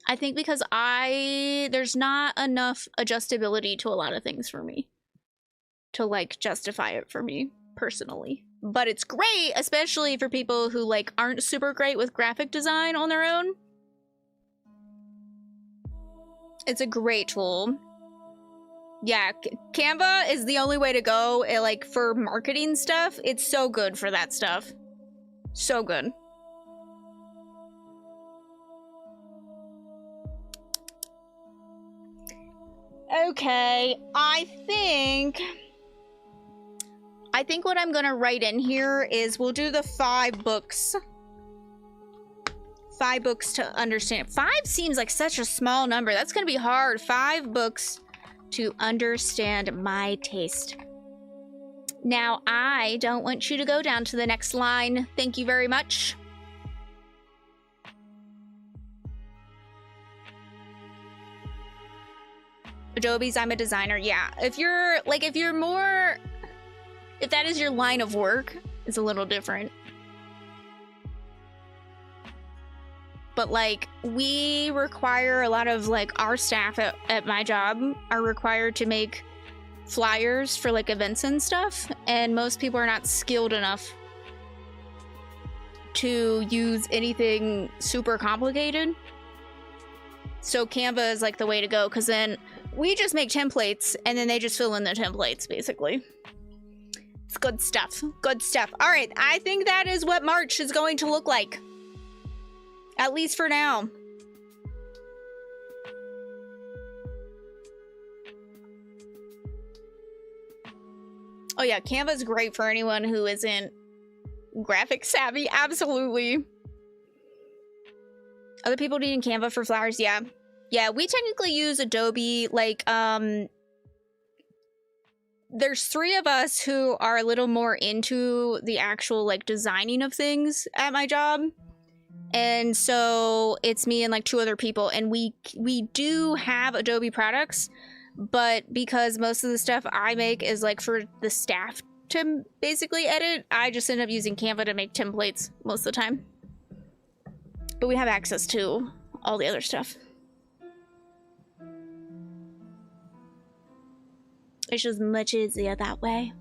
Speaker 1: I think because there's not enough adjustability to a lot of things for me to like justify it for me personally. But it's great, especially for people who like aren't super great with graphic design on their own. It's a great tool. Yeah, Canva is the only way to go, like for marketing stuff. It's so good for that stuff. So good. Okay, I think what I'm gonna write in here is we'll do the 5 books. 5 books to understand. 5 seems like such a small number. That's gonna be hard. 5 books to understand my taste. Now, I don't want you to go down to the next line. Thank you very much. Adobe's, I'm a designer. Yeah, if you're more, if that is your line of work, it's a little different. But like, we require a lot of like our staff at my job are required to make flyers for like events and stuff, and most people are not skilled enough to use anything super complicated. So Canva is like the way to go, because then we just make templates and then they just fill in the templates basically. It's good stuff. Good stuff. All right, I think that is what March is going to look like, at least for now. Oh yeah, Canva is great for anyone who isn't graphic savvy. Absolutely. Other people needing Canva for flowers. Yeah, we technically use Adobe. Like, there's 3 of us who are a little more into the actual like designing of things at my job, and so it's me and like 2 other people, and we do have Adobe products, but because most of the stuff I make is like for the staff to basically edit, I just end up using Canva to make templates most of the time. But we have access to all the other stuff. It's just much easier that way.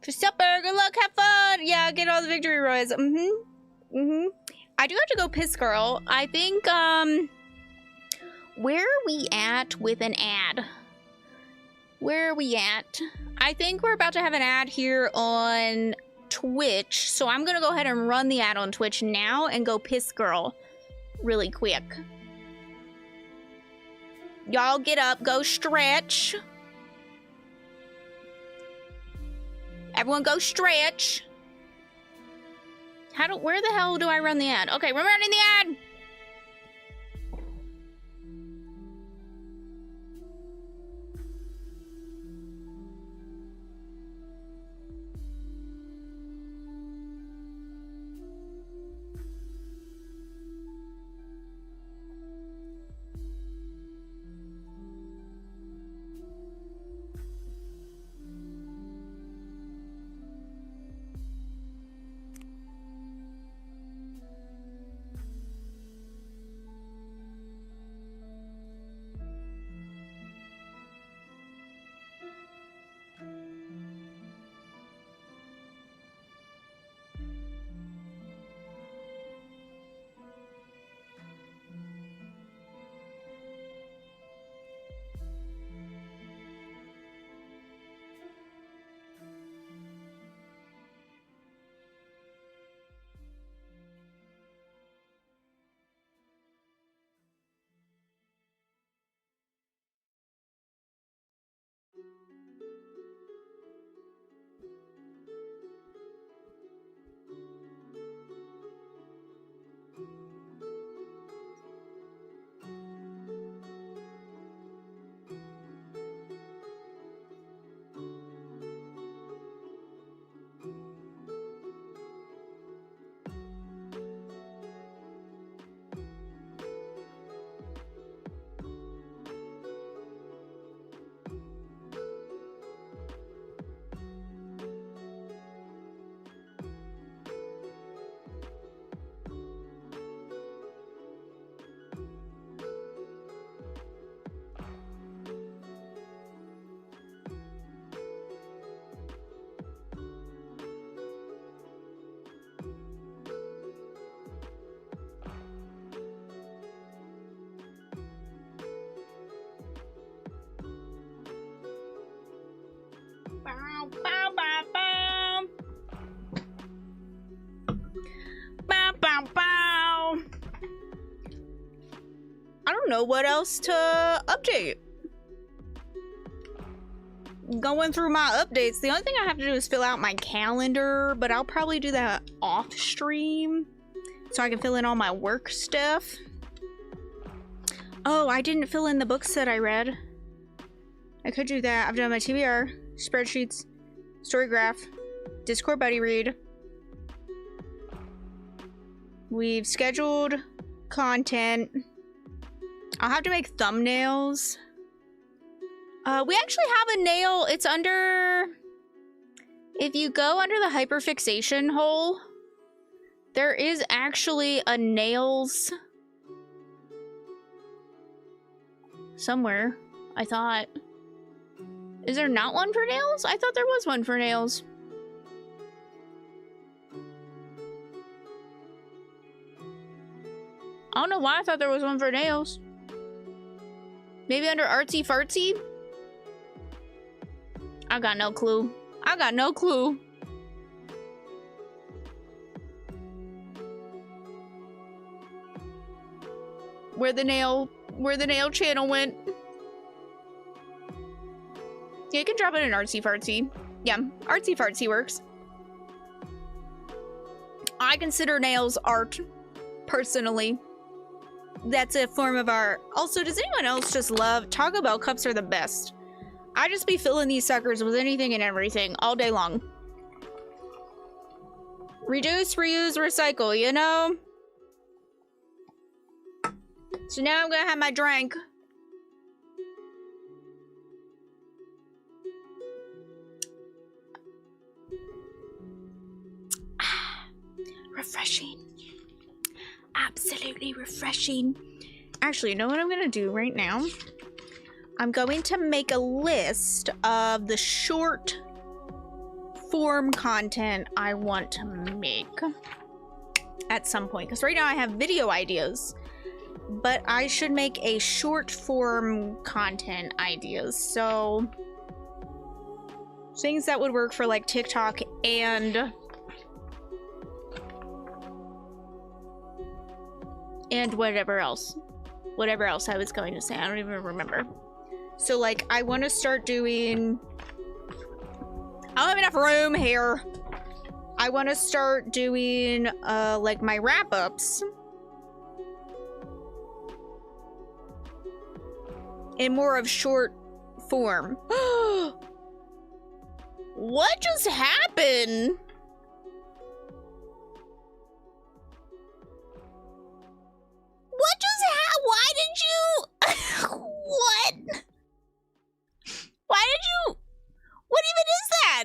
Speaker 1: For supper, good luck, have fun! Yeah, get all the victory roys. I do have to go piss, girl. I think, where are we at with an ad? Where are we at? I think we're about to have an ad here on Twitch, so I'm gonna go ahead and run the ad on Twitch now and go piss girl really quick. Y'all get up, go stretch. Everyone go stretch. Where the hell do I run the ad? Okay, we're running the ad. Bow, bow, bow, bow. Bow, bow, bow. I don't know what else to update. Going through my updates, the only thing I have to do is fill out my calendar, but I'll probably do that off stream so I can fill in all my work stuff. Oh, I didn't fill in the books that I read. I could do that. I've done my TBR, spreadsheets, storygraph, Discord buddy read. We've scheduled content. I'll have to make thumbnails. We actually have a nail. It's under... If you go under the hyperfixation hole, there is actually a nails... somewhere, I thought. Is there not one for nails? I thought there was one for nails. I don't know why I thought there was one for nails. Maybe under artsy fartsy? I got no clue. I got no clue. Where the nail channel went. Yeah, you can drop it in artsy fartsy. Yeah, artsy fartsy works. I consider nails art, personally. That's a form of art. Also, does anyone else just love Taco Bell cups are the best? I just be filling these suckers with anything and everything all day long. Reduce, reuse, recycle, you know? So now I'm gonna have my drink. Refreshing. Absolutely refreshing. Actually, you know what I'm gonna do right now? I'm going to make a list of the short form content I want to make at some point. Because right now I have video ideas, but I should make a short form content ideas. So things that would work for like TikTok and whatever else I was going to say. I don't even remember. So like I want to start doing, I don't have enough room here. I want to start doing like my wrap-ups in more of short form. What just happened? What just happened? Why did you? What? Why did you? What even is that?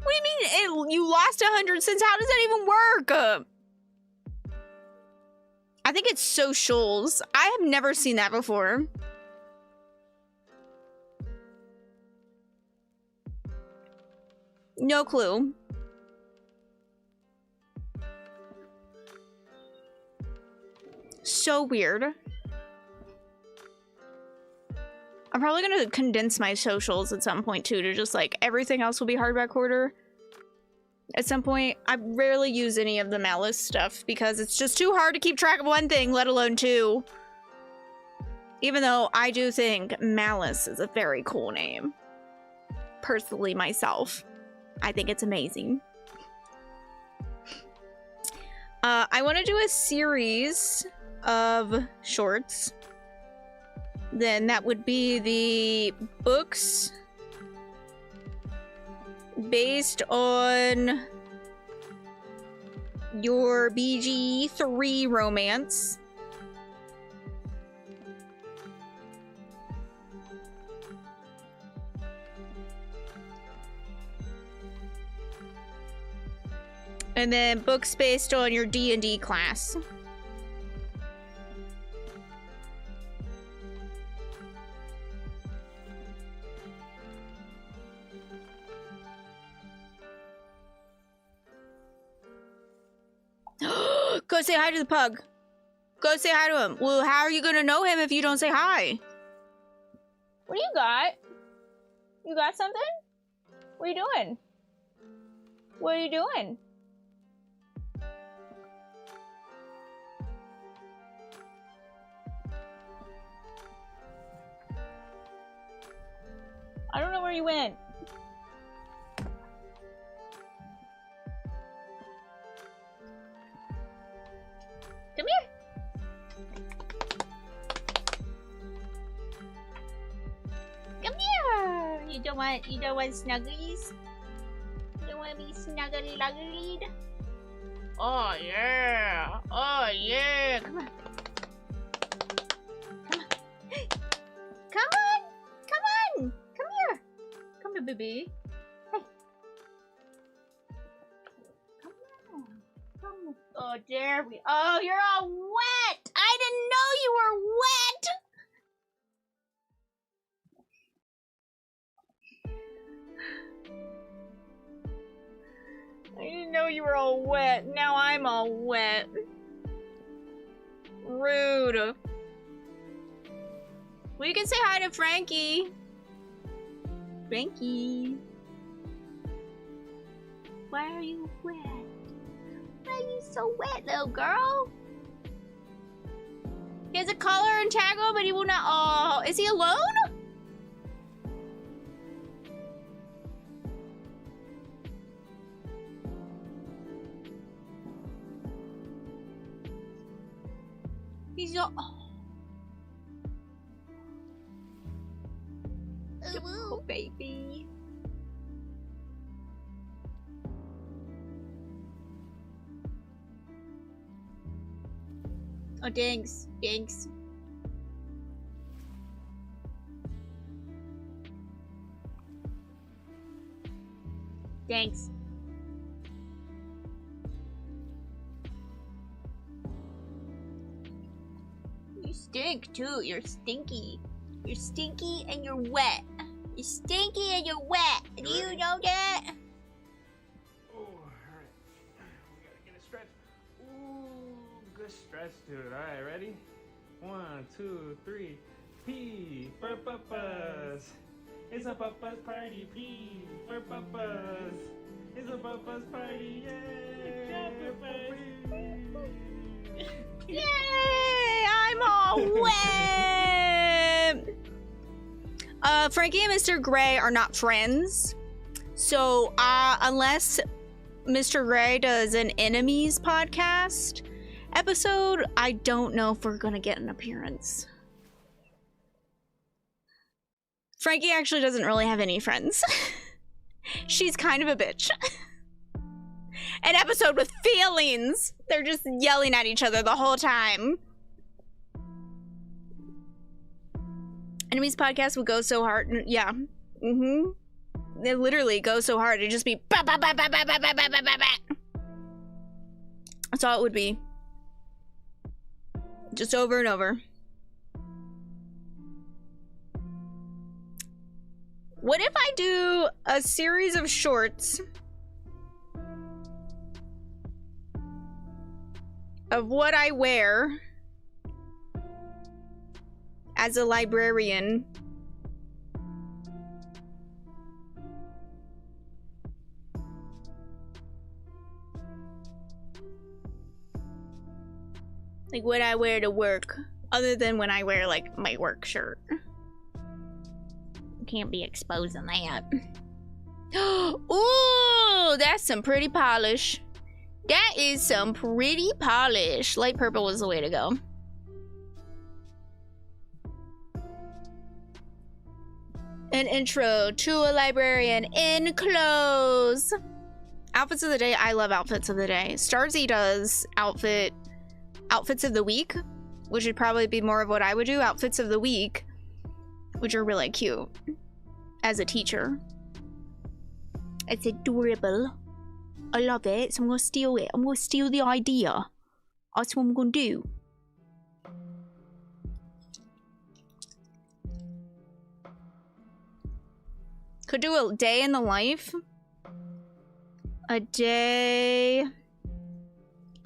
Speaker 1: What do you mean you lost 100 cents? How does that even work? I think it's socials. I have never seen that before. No clue. So weird. I'm probably gonna condense my socials at some point too, to just like everything else will be hardback order. At some point, I rarely use any of the Malice stuff because it's just too hard to keep track of one thing, let alone two. Even though I do think Malice is a very cool name. Personally, myself. I think it's amazing. I want to do a series of shorts. Then that would be the books based on your BG3 romance. And then books based on your D&D class. Go say hi to the pug. Go say hi to him. Well, how are you gonna know him if you don't say hi? What do you got? You got something? What are you doing? What are you doing? I don't know where you went. Come here. Come here. You don't want snuggies? You don't want to be snuggly lugglied? Oh yeah. Oh yeah. Come on. baby. Hey. Come on. Come on. Oh, there we. Oh, you're all wet. I didn't know you were wet. I didn't know you were all wet. Now I'm all wet. Rude. Well, you can say hi to Frankie. Frankie. Why are you wet? Why are you so wet, little girl? He has a collar and tackle, but he will not. Oh, is he alone? He's so. Oh, baby. Oh, thanks. Thanks. Thanks. You stink too. You're stinky. You're stinky and you're wet. You're stinky and you're wet. Do you know that?
Speaker 5: Oh, alright. We gotta get a stretch. Ooh, good stretch, dude. Alright, ready? 1, 2, 3. P for Papa's. It's a Papa's party. P for Papa's. It's a Papa's party. Yay!
Speaker 1: Yay! I'm all wet. Frankie and Mr. Gray are not friends, so unless Mr. Gray does an enemies podcast episode, I don't know if we're gonna get an appearance. Frankie actually doesn't really have any friends. She's kind of a bitch. An episode with feelings. They're just yelling at each other the whole time. Enemies podcast would go so hard. Yeah. Mm-hmm. They literally go so hard. It'd just be ba ba ba ba ba ba ba ba ba ba. That's all it would be. Just over and over. What if I do a series of shorts of what I wear as a librarian? Like what I wear to work, other than when I wear like my work shirt. Can't be exposing that. Ooh, that's some pretty polish. That is some pretty polish. Light purple was the way to go. An intro to a librarian in clothes. Outfits of the day. I love outfits of the day. Starzy does outfits of the week, which would probably be more of what I would do. Outfits of the week, which are really cute as a teacher. It's adorable. I love it, so I'm gonna steal it. I'm gonna steal the idea. That's what I'm gonna do. Could do a day in the life. A day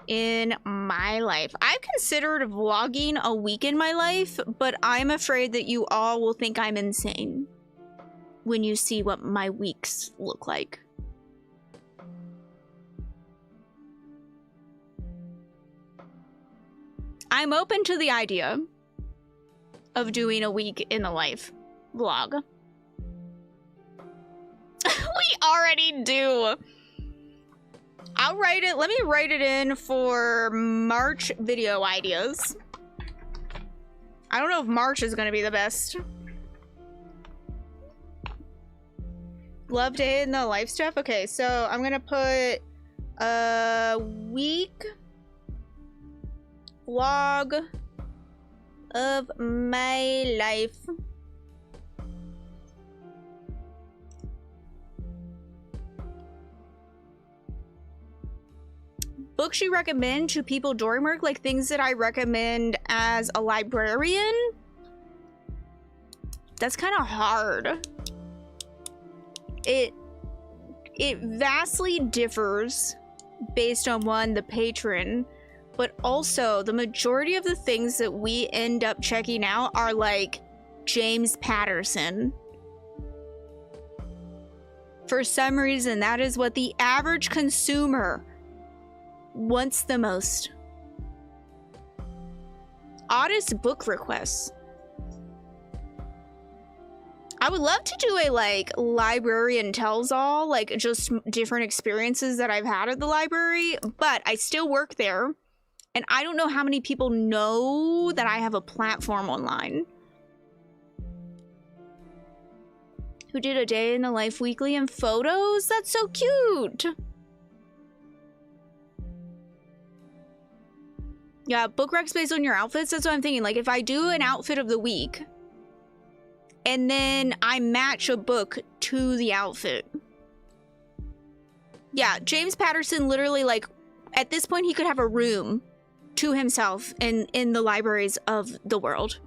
Speaker 1: in my life. I've considered vlogging a week in my life, but I'm afraid that you all will think I'm insane when you see what my weeks look like. I'm open to the idea of doing a week in the life vlog. We already do. I'll write it. Let me write it in for March video ideas. I don't know if March is going to be the best. Love day in the life stuff. Okay, so I'm going to put a week vlog of my life. books you recommend to people during work, like things that I recommend as a librarian, that's kind of hard. It vastly differs based on, one, the patron, but also the majority of the things that we end up checking out are like James Patterson. For some reason, that is what the average consumer wants the most. Oddest book requests. I would love to do a like librarian tells all, like just different experiences that I've had at the library, but I still work there and I don't know how many people know that I have a platform online. Who did a day in the life weekly and photos? That's so cute. Yeah, book recs based on your outfits. That's what I'm thinking. Like if I do an outfit of the week and then I match a book to the outfit. Yeah, James Patterson literally, like, at this point he could have a room to himself in the libraries of the world.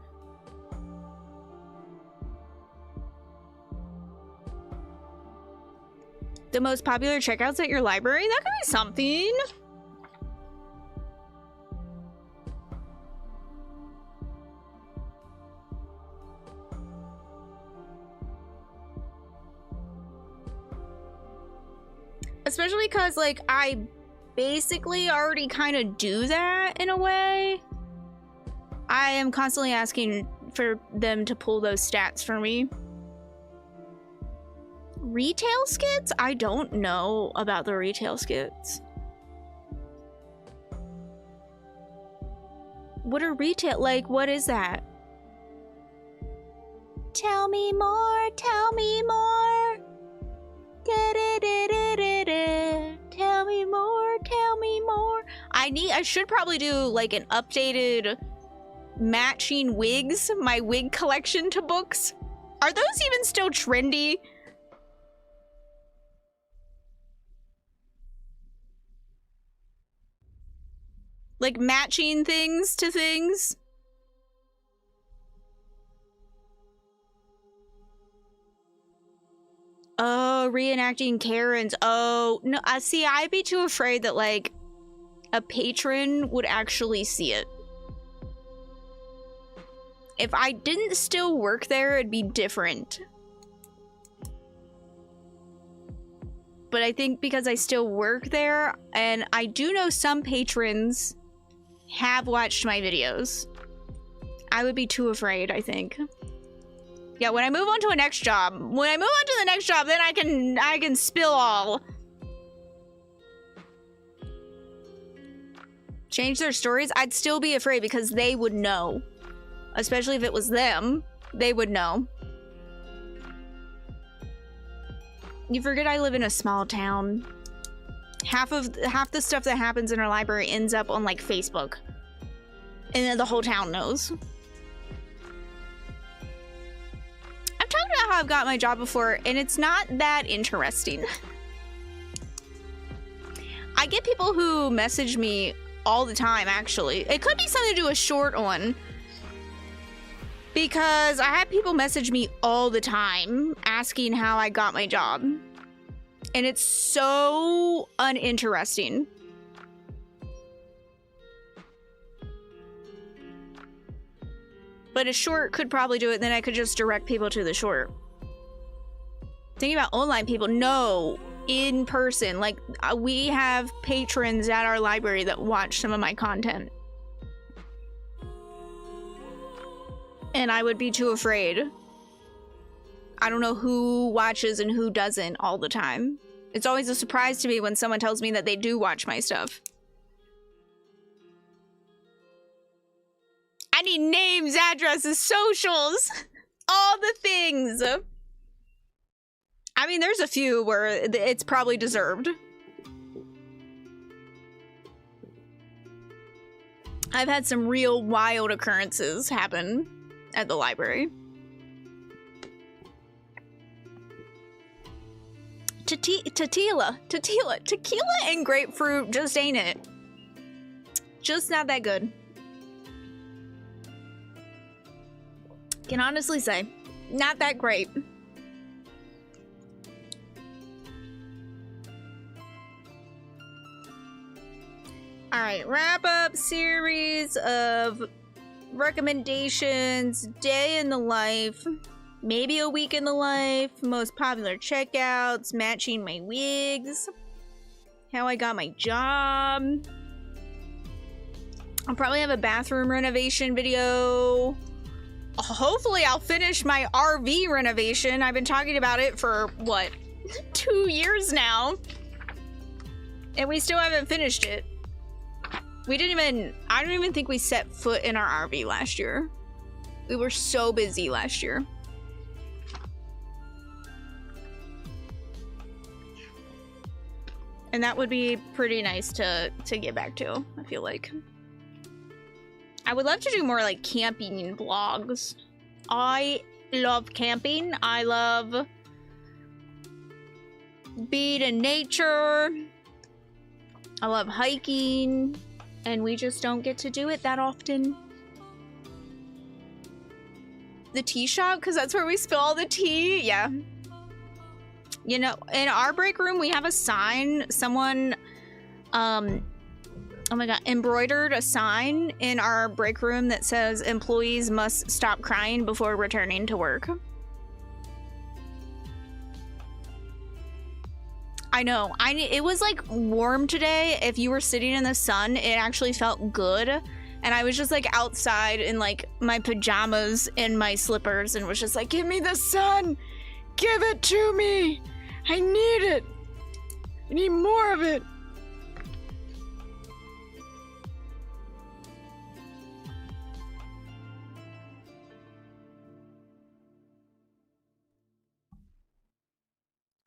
Speaker 1: The most popular checkouts at your library? That could be something. Especially because, like, I basically already kind of do that in a way. I am constantly asking for them to pull those stats for me. Retail skits? I don't know about the retail skits. What are retail? Like, what is that? Tell me more, tell me more. Da-da-da-da-da-da. Tell me more, tell me more. I should probably do like an updated matching wigs, my wig collection to books. Are those even still trendy? Like matching things to things? Oh, reenacting Karens. Oh, no, see, I'd be too afraid that, like, a patron would actually see it. If I didn't still work there, it'd be different. But I think because I still work there, and I do know some patrons have watched my videos, I would be too afraid, I think. Yeah, when I move on to a next job, then I can spill all. Change their stories? I'd still be afraid because they would know. Especially if it was them, they would know. You forget I live in a small town. Half the stuff that happens in our library ends up on like Facebook. And then the whole town knows. I've talked about how I've got my job before and it's not that interesting. I get people who message me all the time, actually. It could be something to do with short on. Because I have people message me all the time asking how I got my job. And it's so uninteresting. But a short could probably do it, then I could just direct people to the short. Thinking about online people, no, in person. Like, we have patrons at our library that watch some of my content. And I would be too afraid. I don't know who watches and who doesn't all the time. It's always a surprise to me when someone tells me that they do watch my stuff. I need names, addresses, socials, all the things. I mean, there's a few where it's probably deserved. I've had some real wild occurrences happen at the library. Tequila and grapefruit just ain't it. Just not that good. Can honestly say, not that great. Alright, wrap up series of recommendations, day in the life, maybe a week in the life, most popular checkouts, matching my wigs, how I got my job. I'll probably have a bathroom renovation video. Hopefully I'll finish my RV renovation. I've been talking about it for, what, 2 years now? And we still haven't finished it. I don't even think we set foot in our RV last year. We were so busy last year. And that would be pretty nice to get back to, I feel like. I would love to do more like camping vlogs. I love camping. I love being in nature. I love hiking. And we just don't get to do it that often. The tea shop? Because that's where we spill all the tea? Yeah. You know, in our break room, we have a sign. Someone, oh my god, embroidered a sign in our break room that says employees must stop crying before returning to work. I know. It was like warm today. If you were sitting in the sun, it actually felt good. And I was just like outside in like my pajamas and my slippers and was just like, give me the sun. Give it to me. I need it. I need more of it.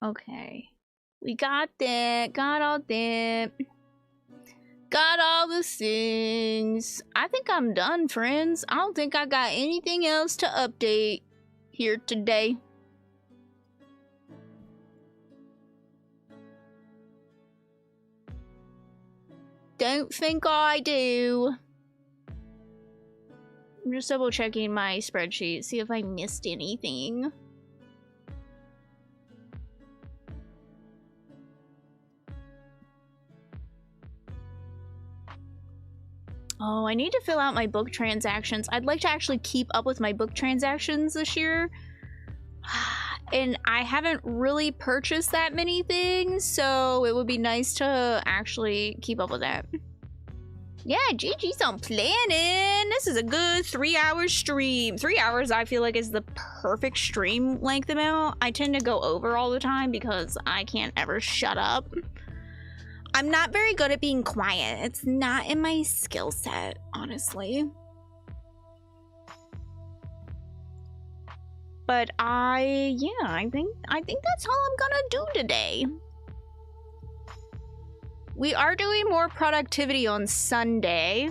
Speaker 1: Okay. We got that, got all that, got all the things. I think I'm done, friends. I don't think I got anything else to update here today. Don't think I do. I'm just double checking my spreadsheet, see if I missed anything. Oh, I need to fill out my book transactions. I'd like to actually keep up with my book transactions this year. And I haven't really purchased that many things, so it would be nice to actually keep up with that. Yeah, GG's on planning. This is a good 3-hour stream. 3 hours I feel like is the perfect stream length amount. I tend to go over all the time because I can't ever shut up. I'm not very good at being quiet. It's not in my skill set, honestly. But I think that's all I'm gonna do today. We are doing more productivity on Sunday.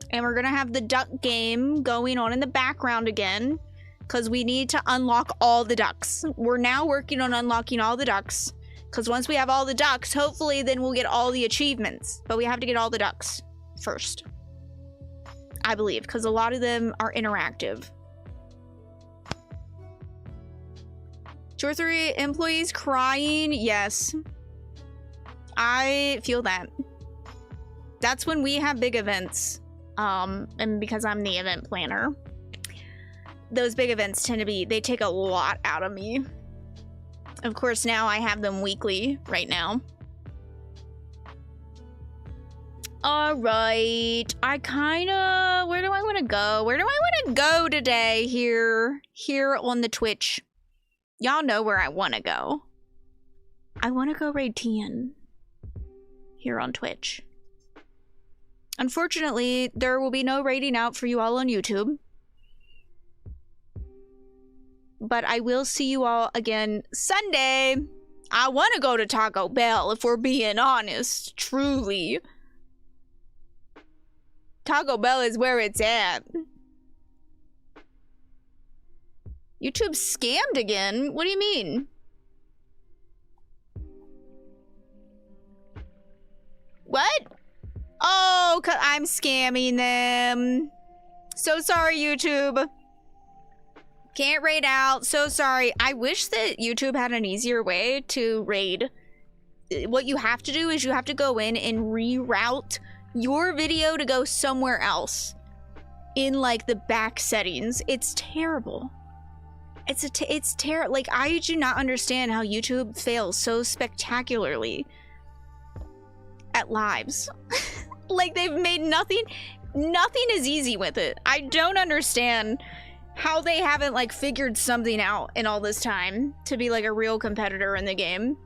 Speaker 1: And we're gonna have the duck game going on in the background again. Because we need to unlock all the ducks. We're now working on unlocking all the ducks. Because once we have all the ducks, hopefully then we'll get all the achievements. But we have to get all the ducks first. I believe, because a lot of them are interactive. 2 or 3 employees crying, yes. I feel that. That's when we have big events. And because I'm the event planner, those big events tend to be, they take a lot out of me. Of course, now I have them weekly right now. All right. I kind of... Where do I want to go? Where do I want to go today here on the Twitch? Y'all know where I want to go. I want to go raid Tian here on Twitch. Unfortunately, there will be no raiding out for you all on YouTube. But I will see you all again Sunday. I want to go to Taco Bell, if we're being honest. Truly. Taco Bell is where it's at. YouTube scammed again? What do you mean? What? Oh, I'm scamming them. So sorry, YouTube. Can't raid out. So sorry. I wish that YouTube had an easier way to raid. What you have to do is you have to go in and reroute your video to go somewhere else in like the back settings. It's terrible. It's terrible. Like, I do not understand how YouTube fails so spectacularly at lives. Like, they've made nothing is easy with it. I don't understand how they haven't like figured something out in all this time to be like a real competitor in the game.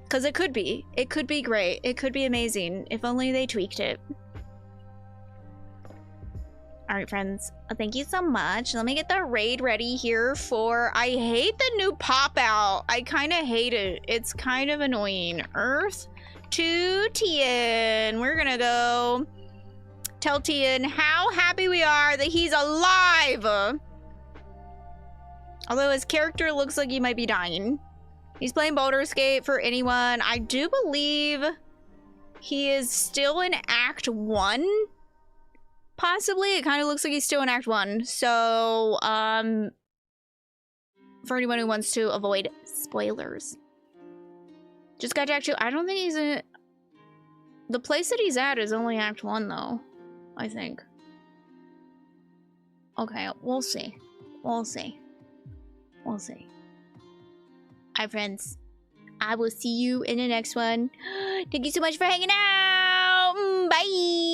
Speaker 1: Because it could be great. It could be amazing if only they tweaked it. All right, friends. Thank you so much. Let me get the raid ready here for... I hate the new pop-out. I kind of hate it. It's kind of annoying. Earth to Tien. We're gonna go tell Tien how happy we are that he's alive. Although his character looks like he might be dying. He's playing Baldur's Gate for anyone. I do believe he is still in Act 1. Possibly. It kind of looks like he's still in Act 1. So, for anyone who wants to avoid spoilers. Just got to Act 2. I don't think he's in... The place that he's at is only Act 1, though. I think. Okay, we'll see. We'll see. We'll see. Hi, friends. I will see you in the next one. Thank you so much for hanging out. Bye.